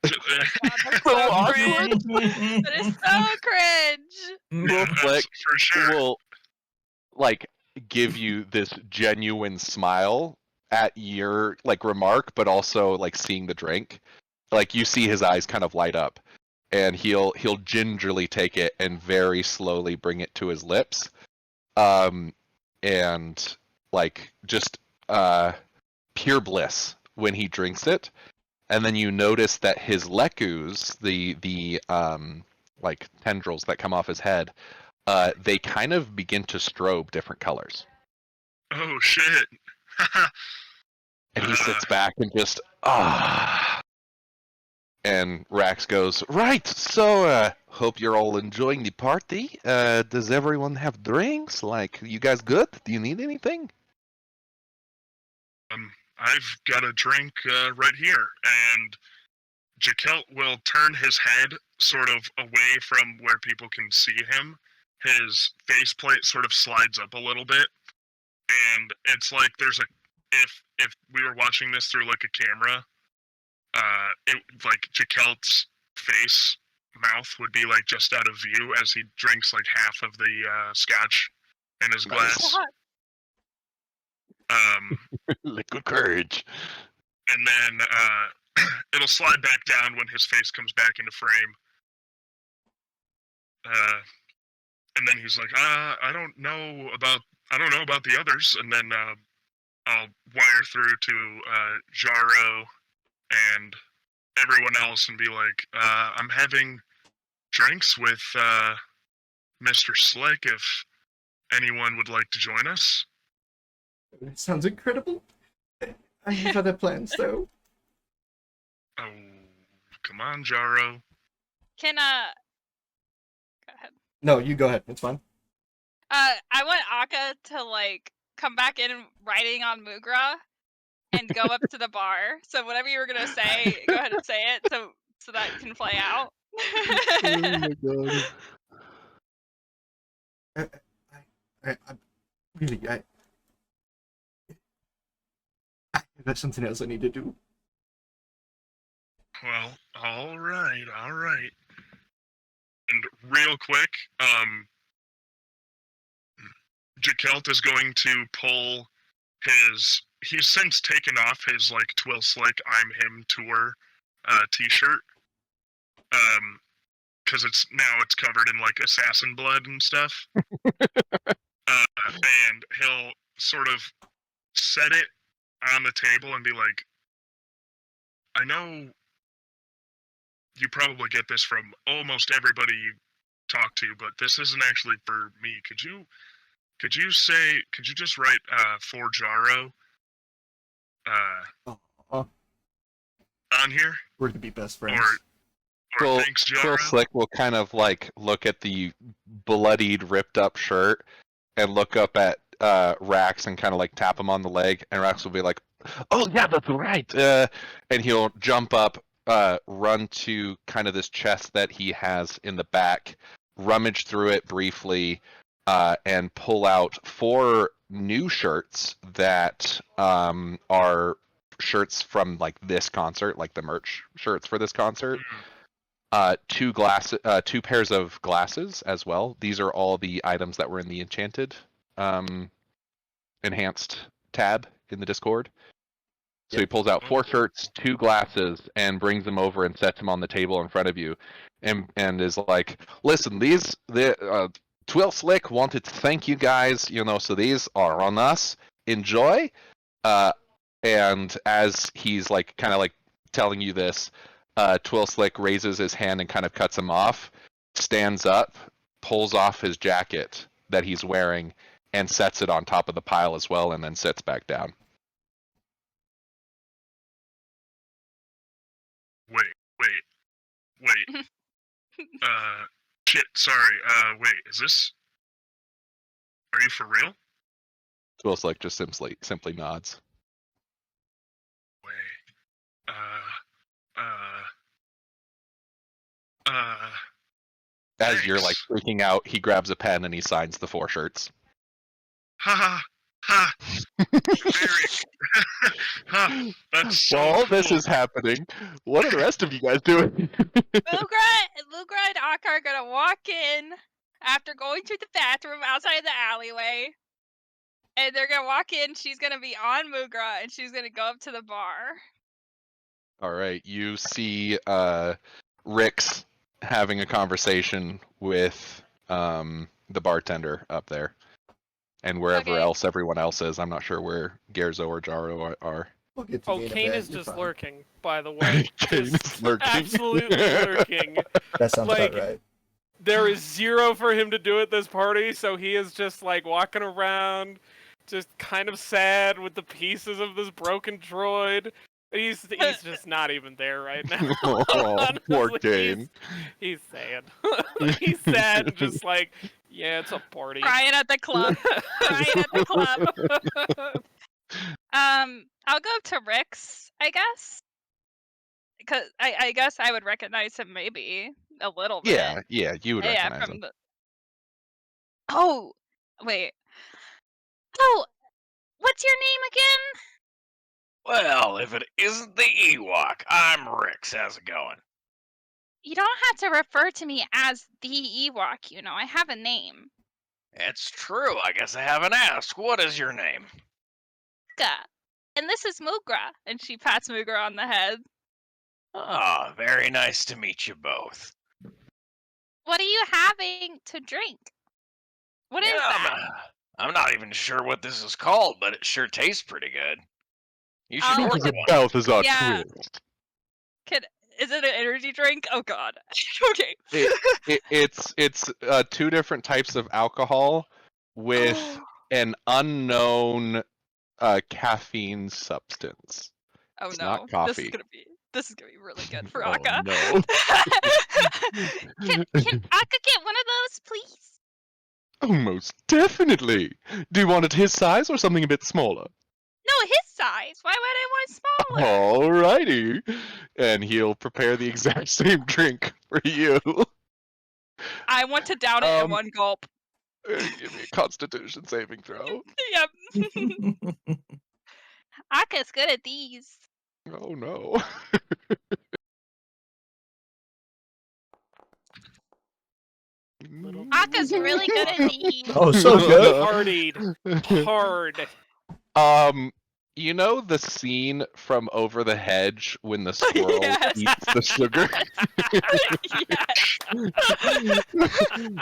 God, that's so cringe. That is so cringe. Twill Slick for sure. will like give you this genuine smile at your like remark, but also like seeing the drink. Like you see his eyes kind of light up, and he'll gingerly take it and very slowly bring it to his lips, and like just pure bliss when he drinks it. And then you notice that his lecus, the like tendrils that come off his head, they kind of begin to strobe different colors. Oh shit! And he sits back and just And Rax goes, "Right, so hope you're all enjoying the party. Does everyone have drinks? Like, you guys good? Do you need anything?" I've got a drink right here, and Jakelt will turn his head sort of away from where people can see him. His faceplate sort of slides up a little bit, and it's like there's a if we were watching this through like a camera, it like Jakelt's face mouth would be like just out of view as he drinks like half of the scotch in his glass. Liquid courage. And then it'll slide back down when his face comes back into frame. And then he's like, I don't know about the others. And then I'll wire through to Jaro and everyone else and be like, I'm having drinks with Mr. Slick if anyone would like to join us. It sounds incredible. I have other plans, though. Oh, come on, Jaro. Can go ahead. No, you go ahead. It's fine. I want Akka to like come back in riding on Mugra and go up to the bar. So whatever you were gonna say, go ahead and say it so that can play out. Oh my god. I really, that's something else I need to do. Well, all right. And real quick, Jakelt is going to pull he's since taken off his like Twill Slick I'm Him tour t-shirt. Because it's covered in like assassin blood and stuff. And he'll sort of set it on the table and be like, I know you probably get this from almost everybody you talk to, but this isn't actually for me. Could you just write for Jaro on here? We're gonna be best friends. Or thanks, Jaro. Twill Slick will kind of like look at the bloodied, ripped up shirt and look up at Rax and kind of like tap him on the leg, and Rax will be like, "Oh yeah, that's right." And he'll jump up, run to kind of this chest that he has in the back, rummage through it briefly, and pull out 4 new shirts that are shirts from like this concert, like the merch shirts for this concert. 2 pairs of glasses as well. These are all the items that were in the enchanted enhanced tab in the Discord. So he pulls out 4 shirts, 2 glasses, and brings them over and sets them on the table in front of you, and is like, "Listen, Twill Slick wanted to thank you guys, so these are on us. Enjoy." And as he's like kind of like telling you this, Twill Slick raises his hand and kind of cuts him off, stands up, pulls off his jacket that he's wearing, and sets it on top of the pile as well, and then sits back down. Wait. Shit, sorry. Wait, is this... Are you for real? Twilslick just simply nods. Wait. Uh. As you're like Thanks. freaking out, he grabs a pen and he signs the 4 shirts. Ha ha. Very. Ha. That's so While all cool. this is happening, what are the rest of you guys doing? Mugra and Akka are gonna walk in after going to the bathroom outside the alleyway. And they're gonna walk in, she's gonna be on Mugra, and she's gonna go up to the bar. All right, you see Rix having a conversation with the bartender up there. And wherever Okay. else everyone else is, I'm not sure where Gerzo or Jaro are. We'll get to Oh, Kane in a Kane bit, is you're just fine. lurking, by the way. Kane is Just lurking. absolutely lurking. That sounds Like, about right. There is 0 for him to do at this party, so he is just like walking around, just kind of sad with the pieces of this broken droid. He's just not even there right now. Oh, poor Honestly, Kane. He's sad. He's sad and just like, yeah, it's a party. Crying at the club. Crying at the club. I'll go to Rix, I guess. Because I guess I would recognize him maybe a little bit. Yeah, you would recognize him. Oh, wait. Oh, what's your name again? Well, if it isn't the Ewok, I'm Rix. How's it going? You don't have to refer to me as the Ewok, you know. I have a name. It's true. I guess I haven't asked. What is your name? Mugra. And this is Mugra. And she pats Mugra on the head. Ah, very nice to meet you both. What are you having to drink? What is that? I'm not even sure what this is called, but it sure tastes pretty good. You should I'll order look at one. Balthazar Yeah. Twist. Is it an energy drink? Oh god. Okay. It's 2 different types of alcohol with an unknown caffeine substance. Oh It's no. not coffee. This is gonna be really good for Oh, Akka. no. Can Akka get one of those, please? Oh, most definitely. Do you want it his size or something a bit smaller? No, his size. Why would I want smaller? Alrighty. And he'll prepare the exact same drink for you. I want to down it in one gulp. Give me a constitution saving throw. Yep. Akka's good at these. Oh no. Akka's really good at these. Oh, so good. Partied hard. You know the scene from Over the Hedge when the squirrel Yes. eats the sugar? Yes.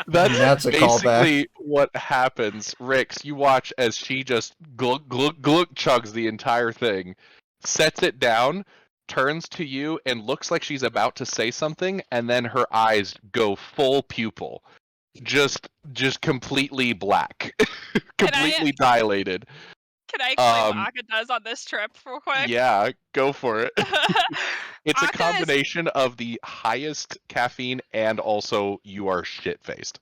That's a callback. basically what happens. Rix, you watch as she just glug glug glug chugs the entire thing, sets it down, turns to you and looks like she's about to say something, and then her eyes go full pupil. Just completely black. Completely dilated. Can I explain what Akka does on this trip real quick? Yeah, go for it. It's a Akka combination of the highest caffeine and also you are shit-faced.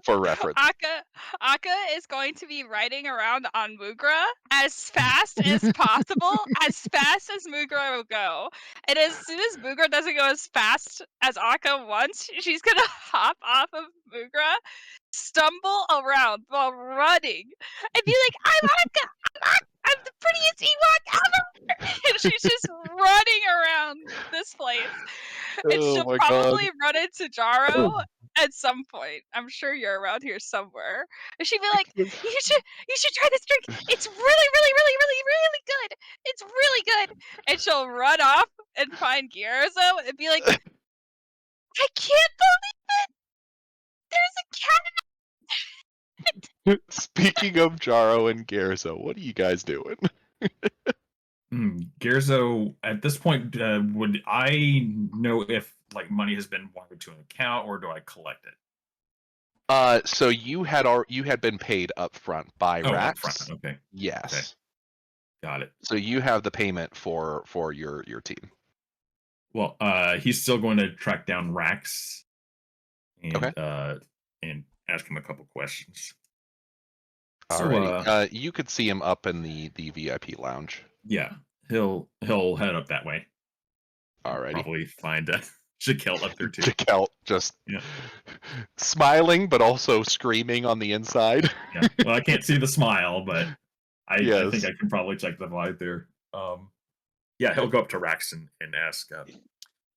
For reference. Akka is going to be riding around on Mugra as fast as possible, as fast as Mugra will go. And as soon as Mugra doesn't go as fast as Akka wants, she's gonna hop off of Mugra, stumble around while running, and be like, I'm Akka! I'm the prettiest Ewok ever! And she's just running around this place. And Oh she'll my probably run into Jaro at some point. I'm sure you're around here somewhere. And she'd be like, you should try this drink. It's really, really, really, really, really good. It's really good. And she'll run off and find Gyarazo and be like, I can't believe it. There's a cat. Speaking of Jaro and Gerzo, what are you guys doing? Gerzo, at this point, would I know if like money has been wired to an account, or do I collect it? So you had been paid up front by Rax. Upfront. Okay, Yes. Okay. Got it. So you have the payment for your team. Well, he's still going to track down Rax and Okay. And ask him a couple questions. Alrighty. You could see him up in the VIP lounge. Yeah, he'll head up that way. Alrighty. Probably find Jaquel up there too. Jaquel just Yeah. smiling, but also screaming on the inside. Yeah. Well, I can't see the smile, but I Yes. think I can probably check the vibe there. Yeah, he'll go up to Rax and ask.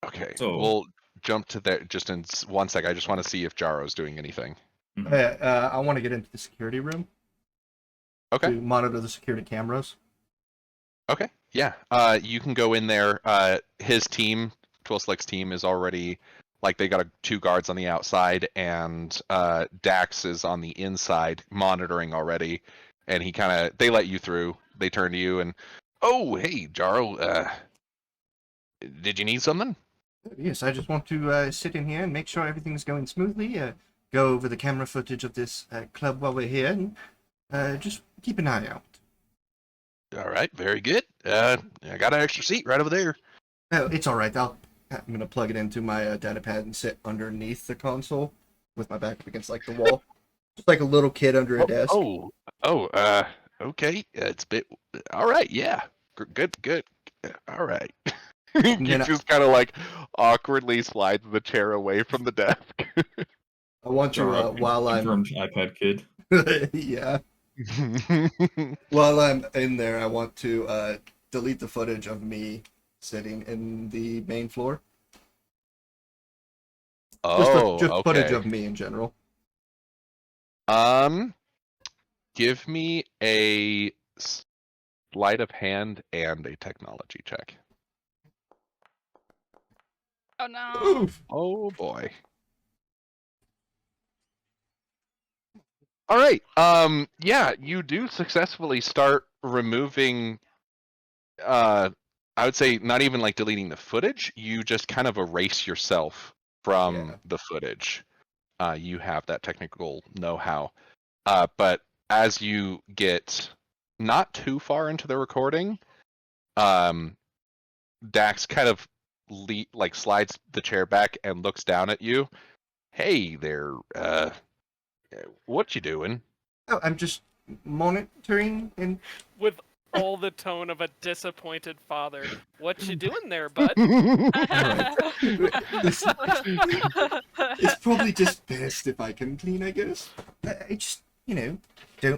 Okay. So- We'll jump to that just in 1 sec. I just want to see if Jaro's doing anything. I want to get into the security room. Okay. To monitor the security cameras. Okay. Yeah. You can go in there. His team, Twilslick's team, is already like they got 2 guards on the outside, and Dax is on the inside monitoring already. And they let you through. They turn to you and, oh, hey, Jaro. Did you need something? Yes, I just want to sit in here and make sure everything's going smoothly. Go over the camera footage of this club while we're here, and just keep an eye out. All right. Very good. I got an extra seat right over there. Oh, it's all right. I'm gonna plug it into my data pad and sit underneath the console with my back up against like the wall, just like a little kid under a desk. Okay. It's a bit. All right. Yeah. Good. All right. He then just kind of like awkwardly slides the chair away from the desk. I want to while I'm confirmed iPad kid. yeah. While I'm in there, I want to delete the footage of me sitting in the main floor. Just okay. footage of me in general. Give me a sleight of hand and a technology check. Oh no. Oof. Oh boy. All right. Yeah, you do successfully start removing I would say not even like deleting the footage, you just kind of erase yourself from the footage. You have that technical know-how. But as you get not too far into the recording, Dax kind of slides the chair back and looks down at you. Hey there, what you doing? Oh, I'm just monitoring and With all the tone of a disappointed father. What you doing there, bud? it's probably just best if I come clean, I guess. I just, don't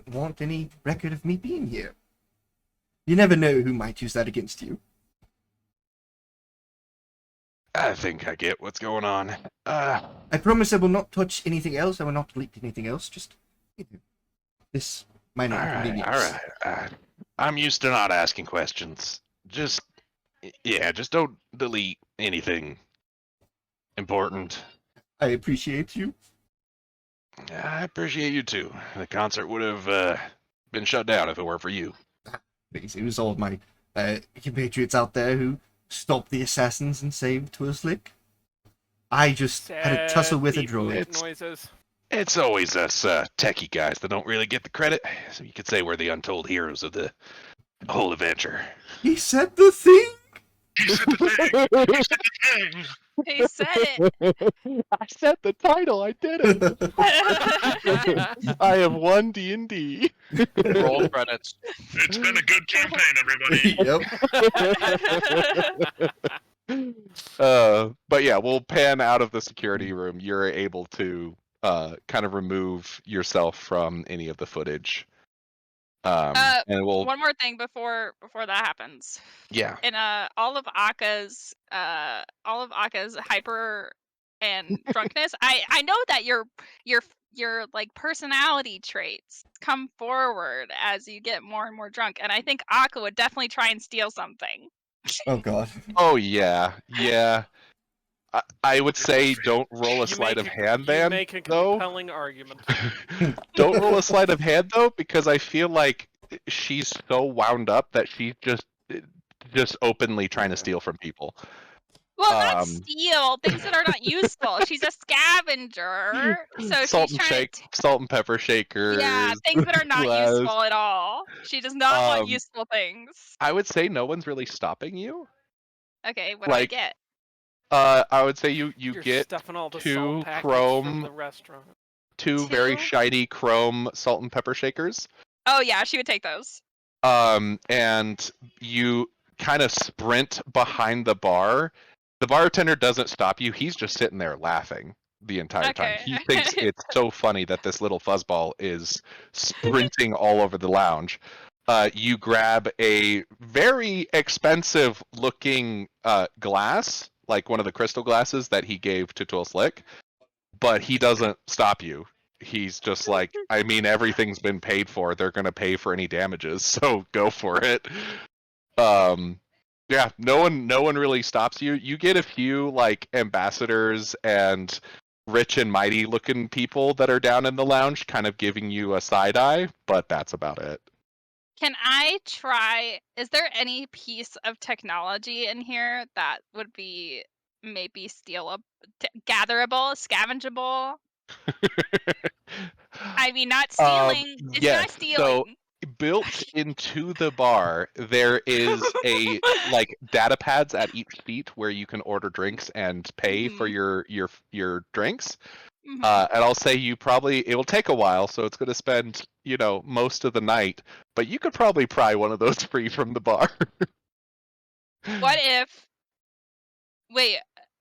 want any record of me being here. You never know who might use that against you. I think I get what's going on. I promise I will not touch anything else. I will not delete anything else. Just, this minor inconvenience. All right. I'm used to not asking questions. Just don't delete anything important. I appreciate you. I appreciate you too. The concert would have been shut down if it weren't for you. It was all my compatriots out there who stopped the assassins and saved Twilslick. I just had a tussle with a droid. Noises. It's always us techie guys that don't really get the credit. So you could say we're the untold heroes of the whole adventure. He said the thing! He said the thing. He said it. I said the title. I did it. I have won D&D. Roll credits. It's been a good campaign, everybody. Yep. But yeah, we'll pan out of the security room. You're able to kind of remove yourself from any of the footage. And we'll One more thing before that happens. yeah. In all of Akka's hyper and drunkenness, I know that your like personality traits come forward as you get more and more drunk, and I think Akka would definitely try and steal something. Oh god. Oh yeah. I would say don't roll a sleight of hand You then, make a though. compelling argument. Don't roll a sleight of hand though, because I feel like she's so wound up that she's just openly trying to steal from people. Well, not steal things that are not useful. She's a scavenger, so Salt she's and trying shake, salt and pepper shakers. yeah, things that are not glass. useful at all. She does not want useful things. I would say no one's really stopping you. Okay, what do I get? I would say you You're get stuffing all the 2 salt packets chrome from the restaurant. two very Two? shiny chrome salt and pepper shakers. Oh yeah, she would take those. And you kind of sprint behind the bar. The bartender doesn't stop you. He's just sitting there laughing the entire time. Okay. He thinks it's so funny that this little fuzzball is sprinting all over the lounge. You grab a very expensive looking glass, like one of the crystal glasses that he gave to Tool Slick, but he doesn't stop you. He's just like, I mean, everything's been paid for. They're gonna pay for any damages, so go for it. Yeah, no one really stops you. You get a few like ambassadors and rich and mighty looking people that are down in the lounge, kind of giving you a side eye, but that's about it. Can I try? Is there any piece of technology in here that would be maybe gatherable, scavengeable? I mean, not stealing. It's yes, not stealing. So built into the bar, there is a like data pads at each seat where you can order drinks and pay for your drinks. Mhm. And I'll say it will take a while, so it's going to spend most of the night. But you could probably pry one of those free from the bar. What if? Wait.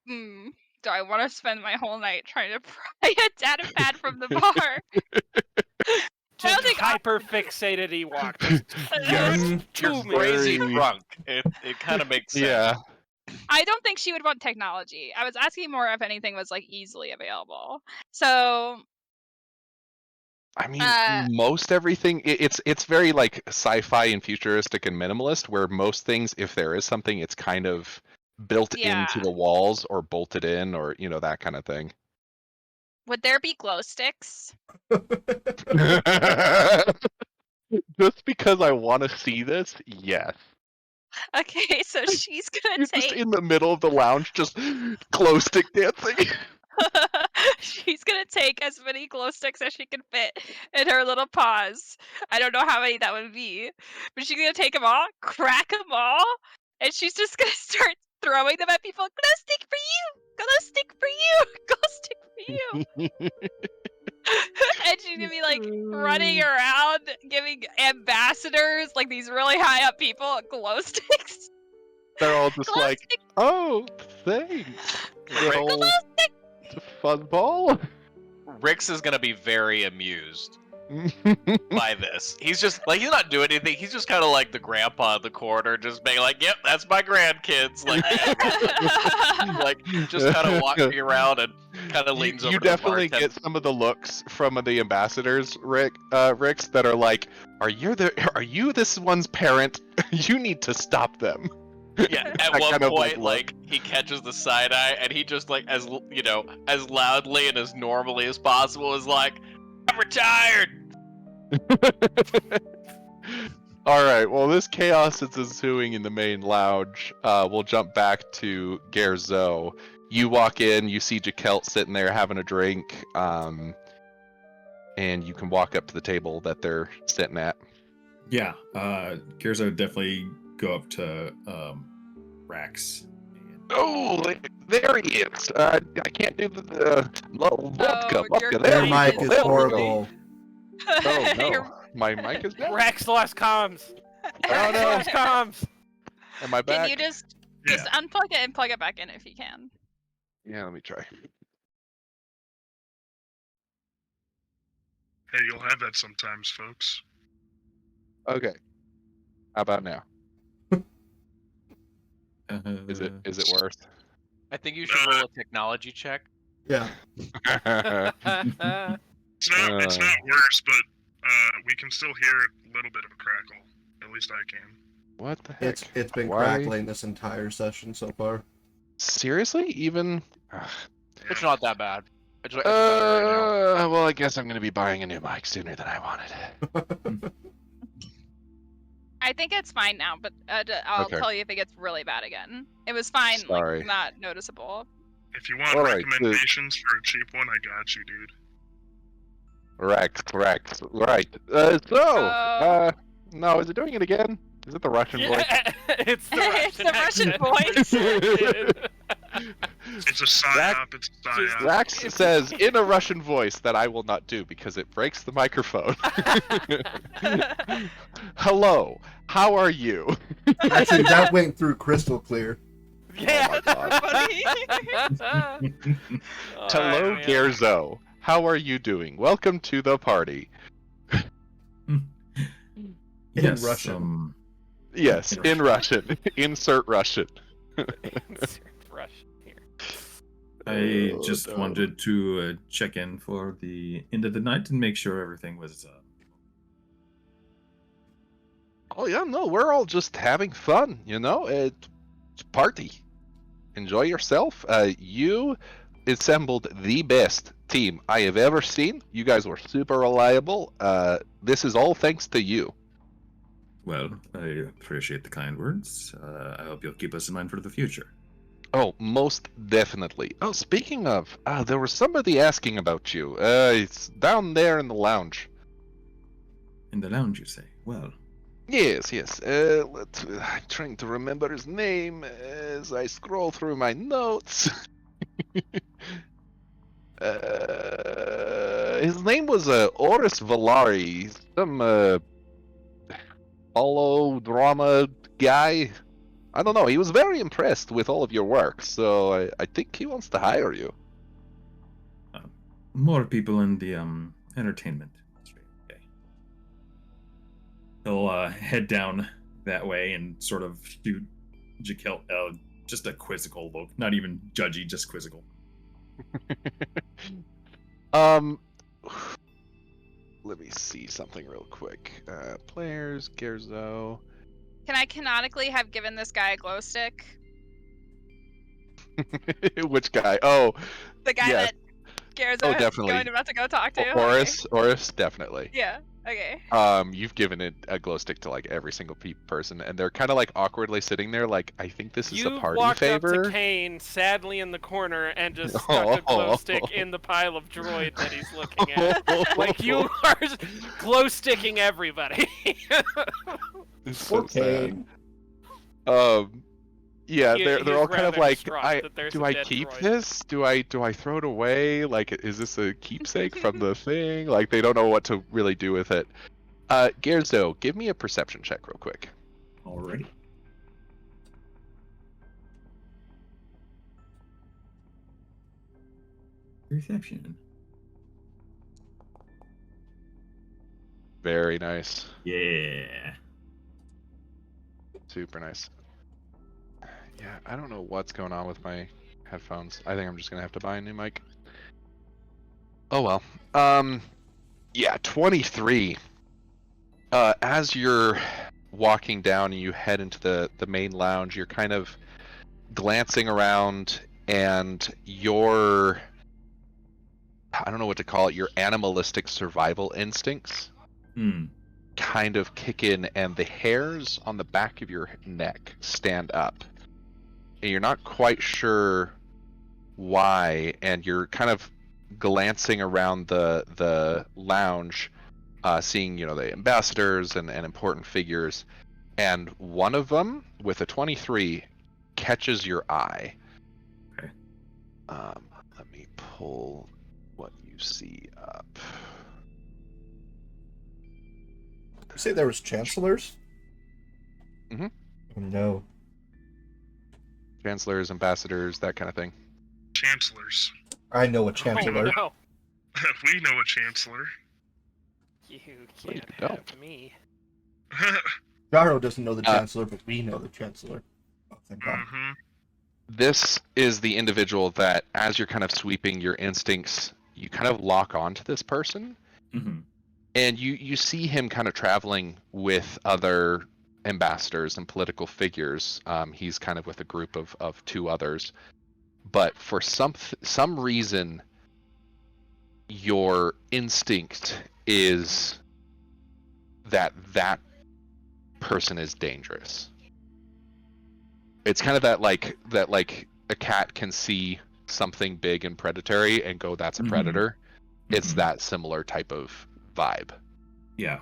Do I want to spend my whole night trying to pry a data pad from the bar? Just hyper fixated Ewok. You're crazy drunk. It kind of makes sense. Yeah. I don't think she would want technology. I was asking more if anything was like easily available. So I mean, most everything it's very like sci-fi and futuristic and minimalist, where most things, if there is something, it's kind of built into the walls or bolted in, or that kind of thing. would there be glow sticks? Just because I want to see this, yes. Okay, so she's gonna You're take. just in the middle of the lounge, just glow stick dancing. She's gonna take as many glow sticks as she can fit in her little paws. I don't know how many that would be, but she's gonna take them all, crack them all, and she's just gonna start throwing them at people. Glow stick for you! Glow stick for you! Glow stick for you! And she's gonna be like running around giving ambassadors, like these really high up people, glow sticks. They're all just Glow like, stick, oh, thanks, little glow stick. fuzzball. Rix is gonna be very amused by this. He's just like, he's not doing anything. He's just kind of like the grandpa in the corner, just being like, "Yep, that's my grandkids." Like, like just kind of walking around and kind of leans over. You to the definitely bartender. get some of the looks from the ambassadors, Rix, that are like, "Are you this one's parent? You need to stop them." Yeah, at That one kind of, point, like, he catches the side eye, and he just like, as loudly and as normally as possible, is like, "I'm retired." All right. Well, this chaos is ensuing in the main lounge. We'll jump back to Gerzo. You walk in, you see Jakelt sitting there having a drink, and you can walk up to the table that they're sitting at. Yeah, Gerzo definitely go up to Rax. Oh, there he is. I can't do the vodka. your Their mic mic is is horrible. Oh no, Your- my mic is down. Rex lost comms. Oh Rex no, lost comms. am I back? Can you just unplug it and plug it back in if you can? Yeah, let me try. Hey, you'll have that sometimes, folks. Okay. How about now? Is it worse? I think you should roll a technology check. Yeah. It's not worse, but we can still hear a little bit of a crackle. At least I can. What the heck? It's been Why? crackling this entire session so far. Seriously? Even? It's not that bad. It's better right now. Well, I guess I'm gonna be buying a new mic sooner than I wanted. I think it's fine now, but I'll Okay. tell you if it gets really bad again. It was fine, Sorry. like not noticeable. If you want All right, recommendations for a cheap one, I got you, dude. Rex. Right. No, is it doing it again? Is it the Russian voice? It's the It's Russian the Russian accent. voice. It's a psyop. It's a psyop. Rax says in a Russian voice that I will not do because it breaks the microphone. Hello, how are you? Actually, that went through crystal clear. Yeah. Funny. Hello, man. Gerzo. How are you doing? Welcome to the party. Yes, Russian. Yes, in Russian. Insert Russian. Insert Russian here. I Oh, just no. wanted to check in for the end of the night and make sure everything was. Oh yeah, no, we're all just having fun, you know? It's a party. Enjoy yourself. You assembled the best team I have ever seen. You guys were super reliable. This is all thanks to you. Well, I appreciate the kind words. I hope you'll keep us in mind for the future. Oh, most definitely. Oh, speaking of, there was somebody asking about you. It's down there in the lounge. In the lounge, you say? Well, Yes. I'm trying to remember his name as I scroll through my notes. His name was Oris Valari, some holodrama guy. I don't know. He was very impressed with all of your work, so I think he wants to hire you. more people in the entertainment industry. Okay. He'll head down that way and sort of shoot Jaquel just a quizzical look, not even judgy, just quizzical. Let me see something real quick. Players, Gerzo. Can I canonically have given this guy a glow stick? Which guy? Oh, The guy yeah. that Gerzo Oh, is definitely. about to go talk to? Oris, definitely. Okay. Yeah, okay. You've given it a glow stick to like every single person, and they're kind of like awkwardly sitting there, like I think this is You a party walked favor. up to Kane, sadly in the corner, and just stuck a glow stick in the pile of droid that he's looking at. Like you are glow sticking everybody. It's so Okay. sad. Yeah, He- they're he's all kind of rather like, distraught that there's do a I dead keep droid. this? Do I throw it away? Like, is this a keepsake from the thing? Like, they don't know what to really do with it. Gerzo, give me a perception check real quick. Alrighty. Reception. Very nice. Yeah. Super nice. Yeah, I don't know what's going on with my headphones. I think I'm just gonna have to buy a new mic. Oh well. Yeah, 23. As you're walking down and you head into the main lounge, you're kind of glancing around, and your, I don't know what to call it, your animalistic survival instincts kind of kick in, and the hairs on the back of your neck stand up. And you're not quite sure why, and you're kind of glancing around the lounge, seeing, you know, the ambassadors and important figures, and one of them with a 23 catches your eye. Okay. Let me pull what you see up. You say there was chancellors? Mhm. Oh, no. Chancellors, ambassadors, that kind of thing. Chancellors. I know a chancellor. Oh, no. We know a chancellor. You Well, you can't don't. have me. Jaro doesn't know the chancellor, but we know the chancellor. Oh, thank God. Mhm. This is the individual that, as you're kind of sweeping your instincts, you kind of lock onto this person, and you see him kind of traveling with other ambassadors and political figures. He's kind of with a group of two others, but for some reason, your instinct is that person is dangerous. It's kind of that like a cat can see something big and predatory and go, that's a predator. It's that similar type of vibe. Yeah.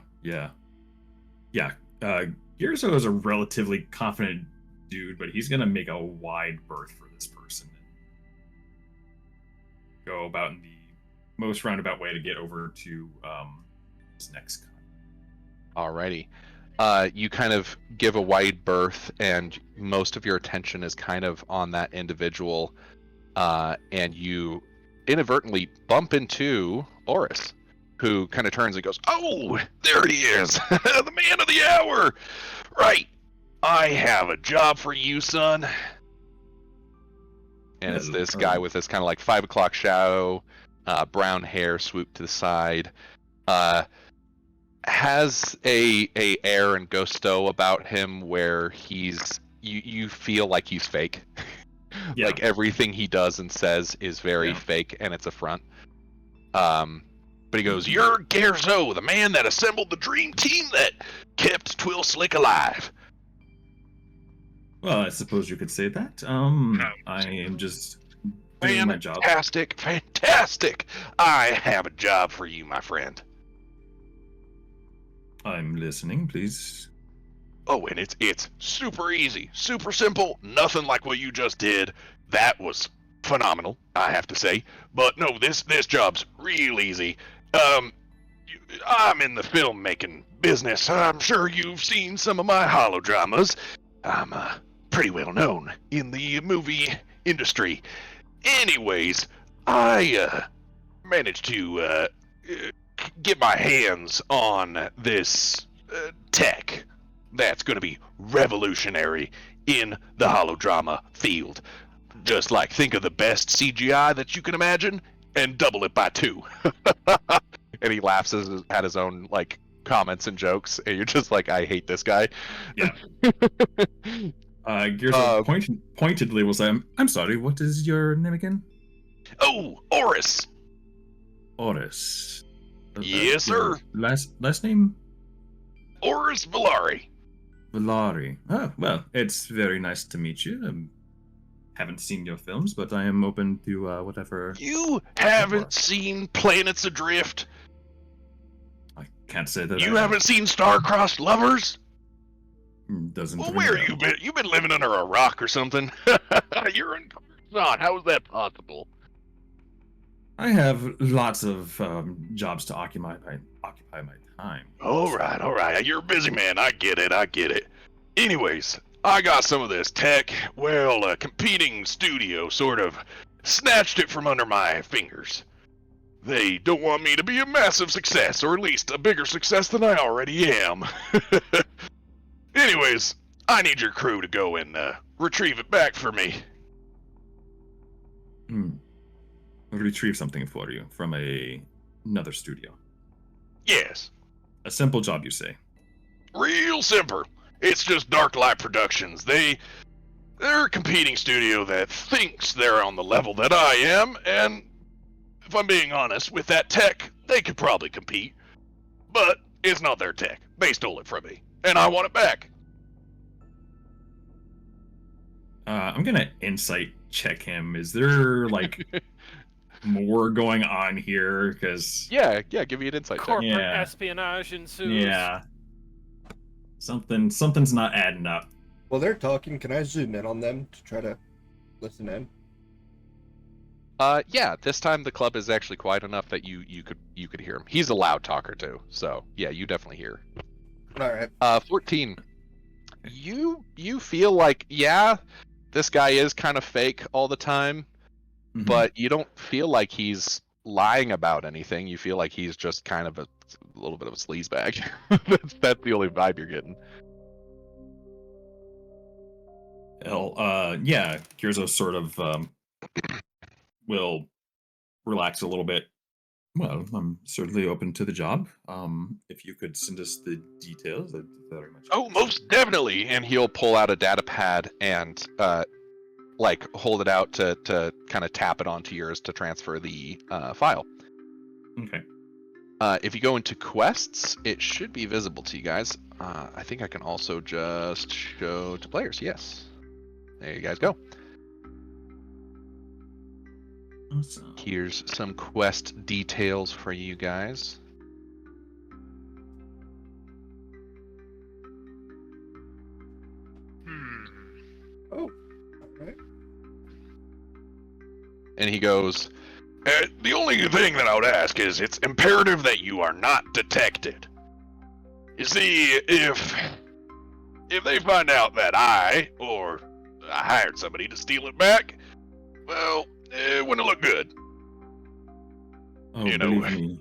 Gerzo is a relatively confident dude, but he's gonna make a wide berth for this person. go about in the most roundabout way to get over to this next con. Alrighty. You kind of give a wide berth, and most of your attention is kind of on that individual, and you inadvertently bump into Oris, who kind of turns and goes, "Oh, there he is, the man of the hour! Right, I have a job for you, son." And it's this guy with this kind of like 5 o'clock shadow, brown hair swooped to the side. Has a air and gusto about him where you feel like he's fake. Yeah. Like everything he does and says is very fake, and it's a front. But he goes, "You're Gerzo, the man that assembled the dream team that kept Twill Slick alive." Well, I suppose you could say that. I am just doing my job. Fantastic! I have a job for you, my friend. I'm listening, please. Oh, and it's super easy, super simple, nothing like what you just did. That was phenomenal, I have to say. But no, this job's real easy. I'm in the filmmaking business. I'm sure you've seen some of my holodramas. I'm pretty well known in the movie industry. Anyways, I managed to get my hands on this tech that's going to be revolutionary in the holodrama field. Just like, think of the best CGI that you can imagine and double it by 2. And he laughs at his own like comments and jokes, and you're just like, I hate this guy. Yeah. Gerzo pointedly will say, I'm sorry, what is your name again? Oh, Oris. Oris. Yes, sir. Last name? Oris Valari. Valari. Oh, well, it's very nice to meet you. Haven't seen your films, but I am open to whatever. You haven't seen Planets Adrift? I can't say that. You haven't seen Star-Crossed Lovers? Doesn't. Well, where you been? You've been living under a rock or something. You're in Coruscant. How is that possible? I have lots of jobs to occupy my time. All right. You're a busy man. I get it. Anyways, I got some of this tech. Well, a competing studio sort of snatched it from under my fingers. They don't want me to be a massive success, or at least a bigger success than I already am. Anyways, I need your crew to go and retrieve it back for me. I'll retrieve something for you from another studio. Yes. A simple job, you say? Real simple. It's just Darklight Productions. They're a competing studio that thinks they're on the level that I am, and if I'm being honest, with that tech, they could probably compete. But it's not their tech. They stole it from me, and I want it back. I'm gonna insight check him. Is there, like, more going on here? Because yeah, give me an insight check. Corporate espionage ensues. Yeah. Something's not adding up. While they're talking, can I zoom in on them to try to listen in? Yeah, this time the club is actually quiet enough that you could hear him. He's a loud talker too, so yeah, you definitely hear. All right. 14. You feel like, yeah, this guy is kind of fake all the time, but you don't feel like he's lying about anything. You feel like he's just kind of a little bit of a sleazebag. That's the only vibe you're getting. Yeah, Gerzo sort of will relax a little bit. Well, I'm certainly open to the job. If you could send us the details, I'd very much. Oh, most definitely. And he'll pull out a data pad and like hold it out to kind of tap it onto yours to transfer the file. Okay. If you go into quests, it should be visible to you guys. I think I can also just show to players. Yes. There you guys go. Awesome. Here's some quest details for you guys. Oh, all right. And he goes, The only thing that I would ask is it's imperative that you are not detected. You see, if they find out that I hired somebody to steal it back, well, it wouldn't look good. Oh, You know. believe me,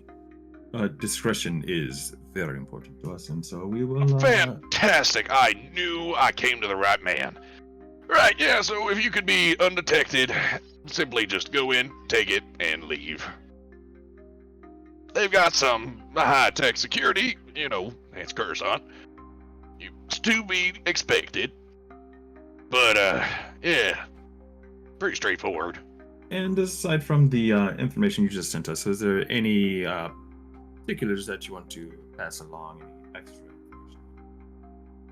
discretion is very important to us, and so we will. Fantastic! I knew I came to the right man. Right, yeah, so if you could be undetected, simply just go in, take it, and leave. They've got some high-tech security, it's Coruscant. It's to be expected. But, yeah, pretty straightforward. And aside from the information you just sent us, is there any particulars that you want to pass along? Any extra information?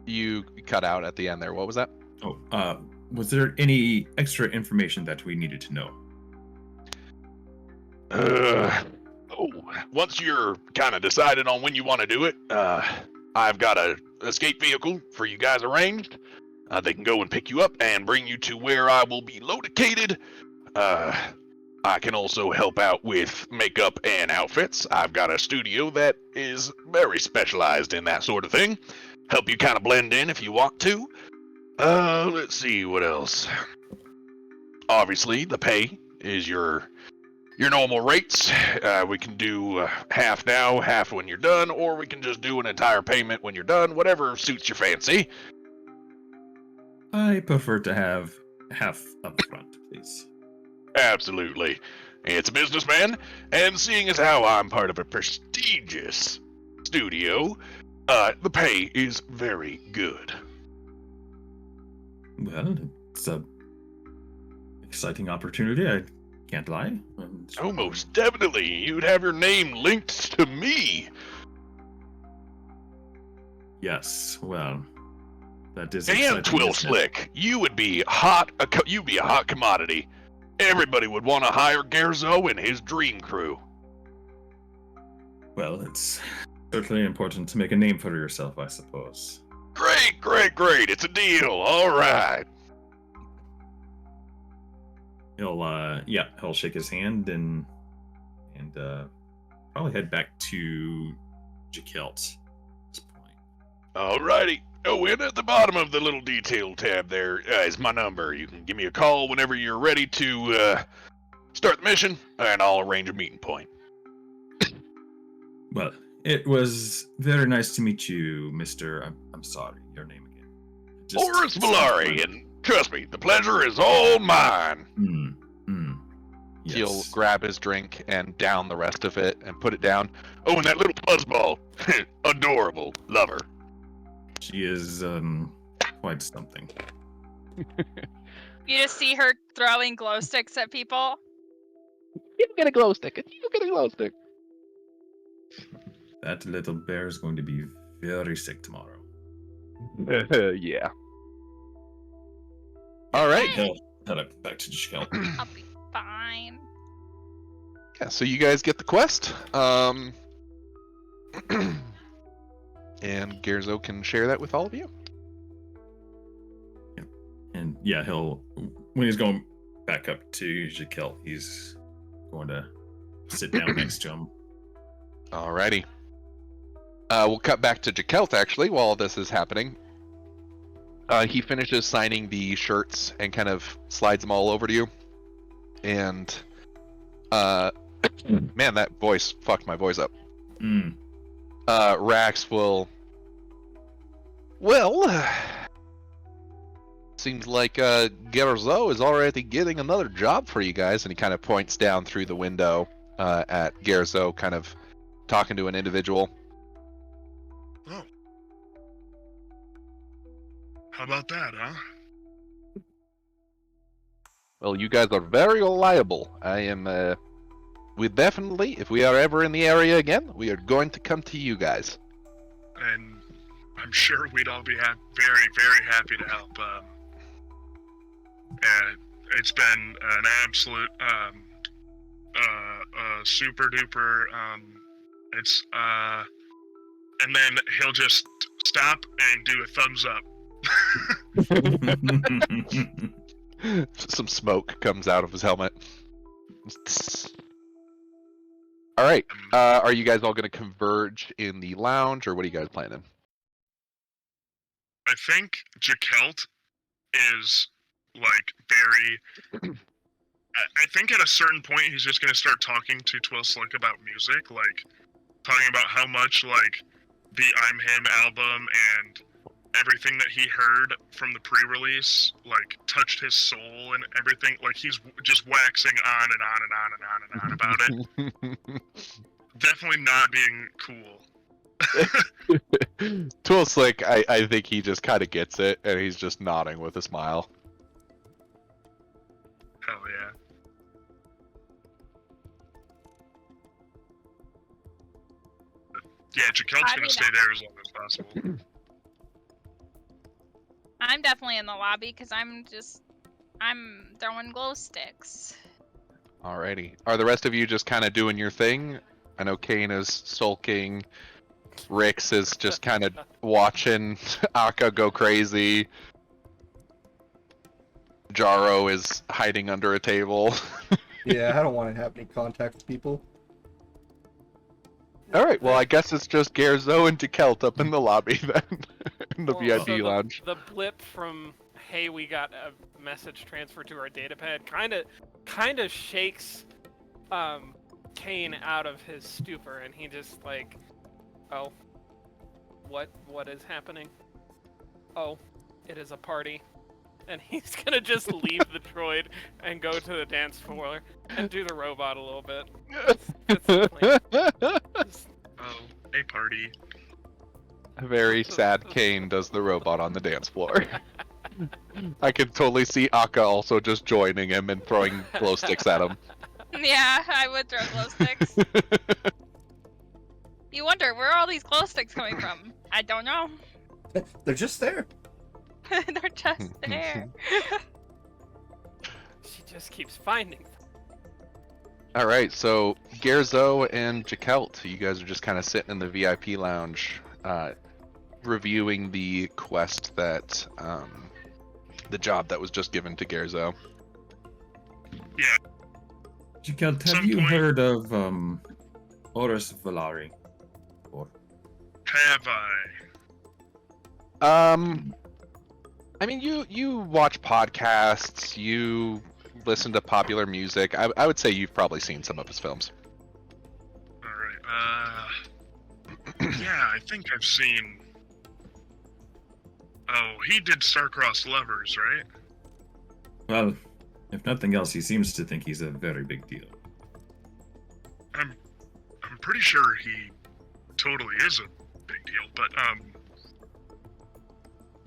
You cut out at the end there. What was that? Oh, was there any extra information that we needed to know? Once you're kind of decided on when you want to do it, I've got a escape vehicle for you guys arranged. They can go and pick you up and bring you to where I will be located. I can also help out with makeup and outfits. I've got a studio that is very specialized in that sort of thing. Help you kind of blend in if you want to. Let's see what else. Obviously, the pay is your normal rates. We can do half now, half when you're done, or we can just do an entire payment when you're done, whatever suits your fancy. I prefer to have half up front, please. Absolutely. It's a businessman, and seeing as how I'm part of a prestigious studio, the pay is very good. Well, it's a exciting opportunity, I can't lie. And, Oh, most definitely. You'd have your name linked to me. yes, well, that is And exciting, Twill isn't it? Slick, you would be hot. You'd be a hot commodity. Everybody would want to hire Gerzo and his dream crew. Well, it's certainly important to make a name for yourself, I suppose. Great, great, great. It's a deal. All right. He'll shake his hand and probably head back to Jakelt at this point. All righty. Oh, and at the bottom of the little detail tab there is my number. You can give me a call whenever you're ready to start the mission, and I'll arrange a meeting point. Well, it was very nice to meet you, Mr. I'm sorry, your name again. Horace Valari, and trust me, the pleasure is all mine. Yes. He'll grab his drink and down the rest of it and put it down. Oh, and that little fuzzball. Adorable. Love her. She is quite something. You just see her throwing glow sticks at people. You get a glow stick. You get a glow stick. That little bear is going to be very sick tomorrow. Yeah. All right. He'll head up back to Jakelt. I'll be fine. Yeah, so you guys get the quest. And Gerzo can share that with all of you. And yeah, when he's going back up to Jakelt, he's going to sit down next to him. Alrighty. We'll cut back to Jakelt, actually, while this is happening. He finishes signing the shirts and kind of slides them all over to you. And, man, that voice fucked my voice up. Rax will... Well... Seems like Gerzo is already getting another job for you guys, and he kind of points down through the window at Gerzo, kind of talking to an individual. Oh. How about that, huh? Well, you guys are very reliable. I am, we definitely, if we are ever in the area again, we are going to come to you guys. And I'm sure we'd all be very, very happy to help. It's been an absolute super duper. And then he'll just stop and do a thumbs up. Some smoke comes out of his helmet. All right. Are you guys all going to converge in the lounge, or what are you guys planning? I think Jakelt is like very. I think at a certain point he's just gonna start talking to Twill Slick about music, like talking about how much like the I'm Him album and everything that he heard from the pre-release like touched his soul and everything. Like he's just waxing on and on and on and on and on about it. Definitely not being cool. Tool Slick, I think he just kind of gets it, and he's just nodding with a smile. Hell yeah. Yeah, Jakel's gonna stay there as long as possible. I'm definitely in the lobby because I'm throwing glow sticks. Alrighty. Are the rest of you just kind of doing your thing? I know Kane is sulking. Rix is just kind of watching Akka go crazy. Jaro is hiding under a table. Yeah, I don't want to have any contact with people. Alright, well I guess it's just Gerzo and Dekelt up in the lobby then. In the Well, VIP lounge. The blip from, hey, we got a message transferred to our datapad kind of shakes Kane out of his stupor, and he just like, oh, what is happening? Oh, it is a party. And he's gonna just leave the droid and go to the dance floor and do the robot a little bit. It's Oh, a party. A very sad Kane does the robot on the dance floor. I can totally see Akka also just joining him and throwing glow sticks at him. Yeah, I would throw glow sticks. You wonder where are all these glow sticks coming from? I don't know. They're just there. They're just there. She just keeps finding them. Alright, so Gerzo and Jakelt, you guys are just kind of sitting in the VIP lounge, reviewing the quest that, the job that was just given to Gerzo. Yeah. Jakelt, have Some you point- heard of Horus Valari? Or Have I? I mean, you watch podcasts, you listen to popular music. I would say you've probably seen some of his films. Alright, yeah, I think I've seen... Oh, he did Star-Crossed Lovers, right? well, if nothing else, he seems to think he's a very big deal. I'm pretty sure he totally is a big deal, but,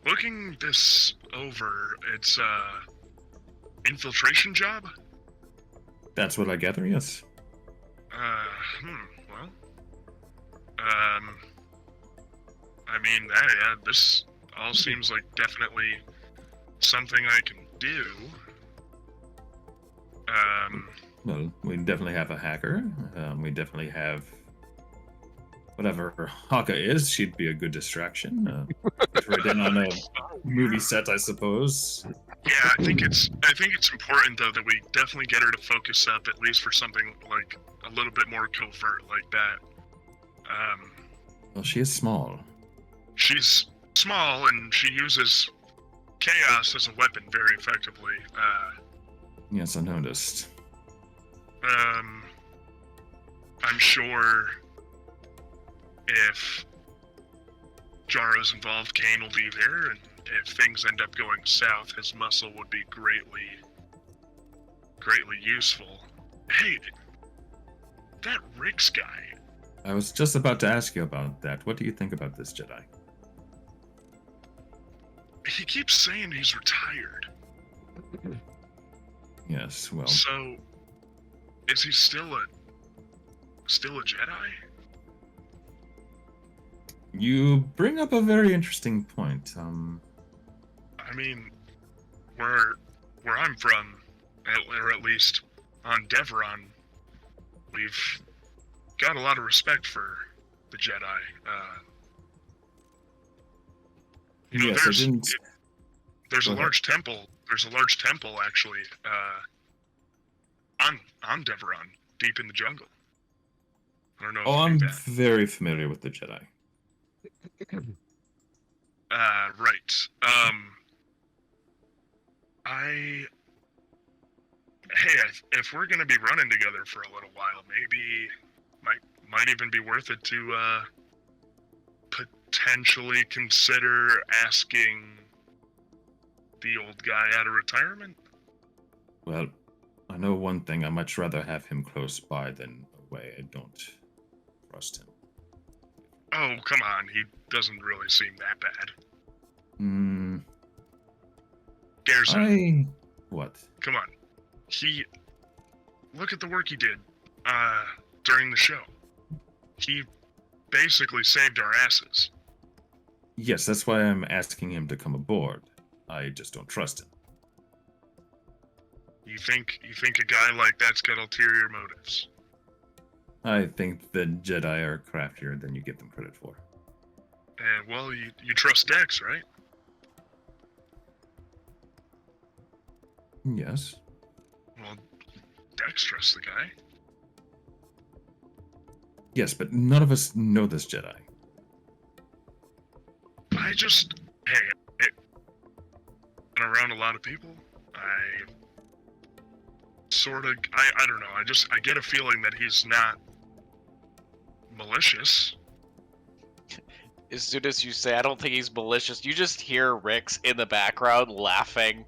looking this over, it's infiltration job? That's what I gather, yes. Well, I mean, yeah, this all seems like definitely something I can do. Well, we definitely have a hacker. We definitely have whatever Haka is. She'd be a good distraction. Put her in on a movie set, I suppose. Yeah, I think it's important though that we definitely get her to focus up at least for something like a little bit more covert like that. Well, she is small. She's small and she uses chaos as a weapon very effectively. Yes, I noticed. I'm sure if Jaro's involved, Kane will be there, and if things end up going south, his muscle would be greatly useful. Hey, that Rix guy. I was just about to ask you about that. What do you think about this Jedi? He keeps saying he's retired. Yes, well, So, is he still a Jedi? you bring up a very interesting point. I mean, where I'm from, or at least on Deveron, we've got a lot of respect for the Jedi. You know, yes, I didn't. there's a Go ahead. large temple. There's a large temple actually on Deveron, deep in the jungle. I don't know if Oh, you I'm knew that. very familiar with the Jedi. Right. Hey, if we're gonna be running together for a little while, maybe might even be worth it to potentially consider asking the old guy out of retirement. Well, I know one thing. I much rather have him close by than away. I don't trust him. Oh, come on, he doesn't really seem that bad. Gerzo, What? come on. Look at the work he did during the show. He basically saved our asses. Yes, that's why I'm asking him to come aboard. I just don't trust him. You think a guy like that's got ulterior motives? I think the Jedi are craftier than you give them credit for. Well, you trust Dex, right? Yes. Well, Dex trusts the guy. Yes, but none of us know this Jedi. I've been around a lot of people. I don't know. I get a feeling that he's not malicious. As soon as you say, I don't think he's malicious, you just hear Rix in the background laughing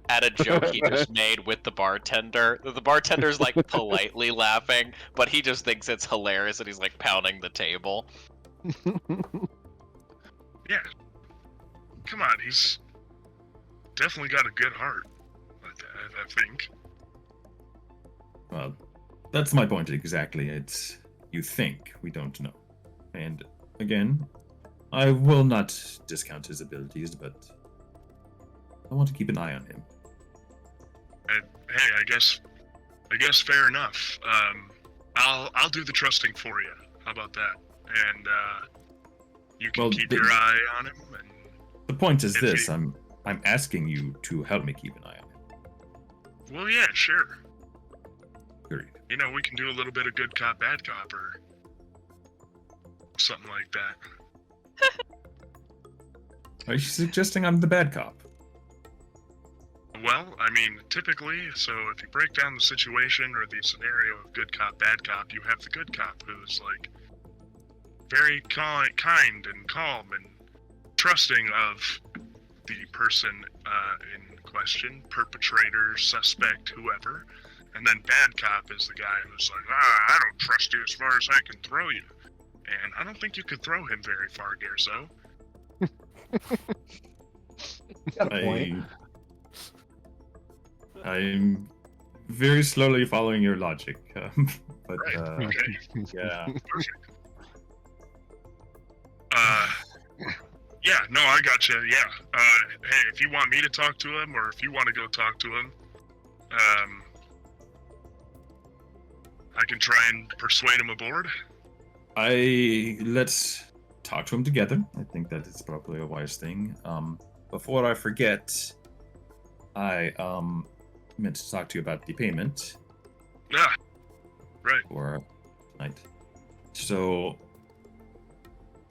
at a joke he just made with the bartender. The bartender's like politely laughing, but he just thinks it's hilarious and he's like pounding the table. Yeah. Come on, he's definitely got a good heart. I think. Well, that's my point exactly. It's you think, we don't know. And again, I will not discount his abilities, but I want to keep an eye on him. Hey, I guess fair enough. I'll do the trusting for you. How about that? And you can keep your eye on him. And the point is this: I'm asking you to help me keep an eye on him. Well, yeah, sure. Agreed. You know, we can do a little bit of good cop, bad cop, or something like that. Are you suggesting I'm the bad cop? Well, I mean, typically, so if you break down the situation or the scenario of good cop, bad cop, you have the good cop who's, like, very kind and calm and trusting of the person in question, perpetrator, suspect, whoever. And then bad cop is the guy who's like, I don't trust you as far as I can throw you. And I don't think you could throw him very far, Gerzo. Got a point. I'm very slowly following your logic, but Right, okay. yeah. Perfect. Yeah, no, I gotcha, yeah. Hey, if you want me to talk to him, or if you want to go talk to him, I can try and persuade him aboard. Let's talk to him together. I think that is probably a wise thing. Before I forget, I meant to talk to you about the payment. Yeah, right. For tonight. So,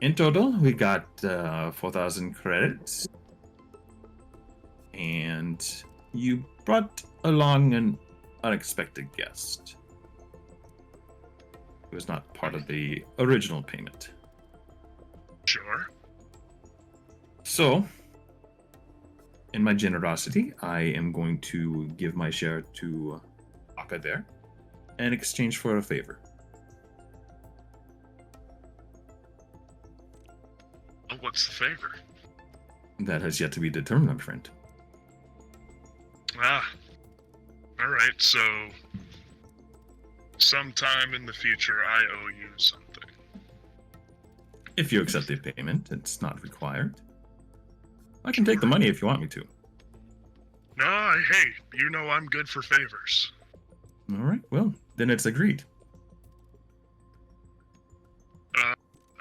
in total, we got 4,000 credits. And you brought along an unexpected guest. It was not part of the original payment. Sure. So, in my generosity, I am going to give my share to Aka there in exchange for a favor. Oh, what's the favor? That has yet to be determined, my friend. Alright, so sometime in the future I owe you something. If you accept the payment, it's not required. I can take the money if you want me to. No, hey, you know I'm good for favors. All right, well, then it's agreed.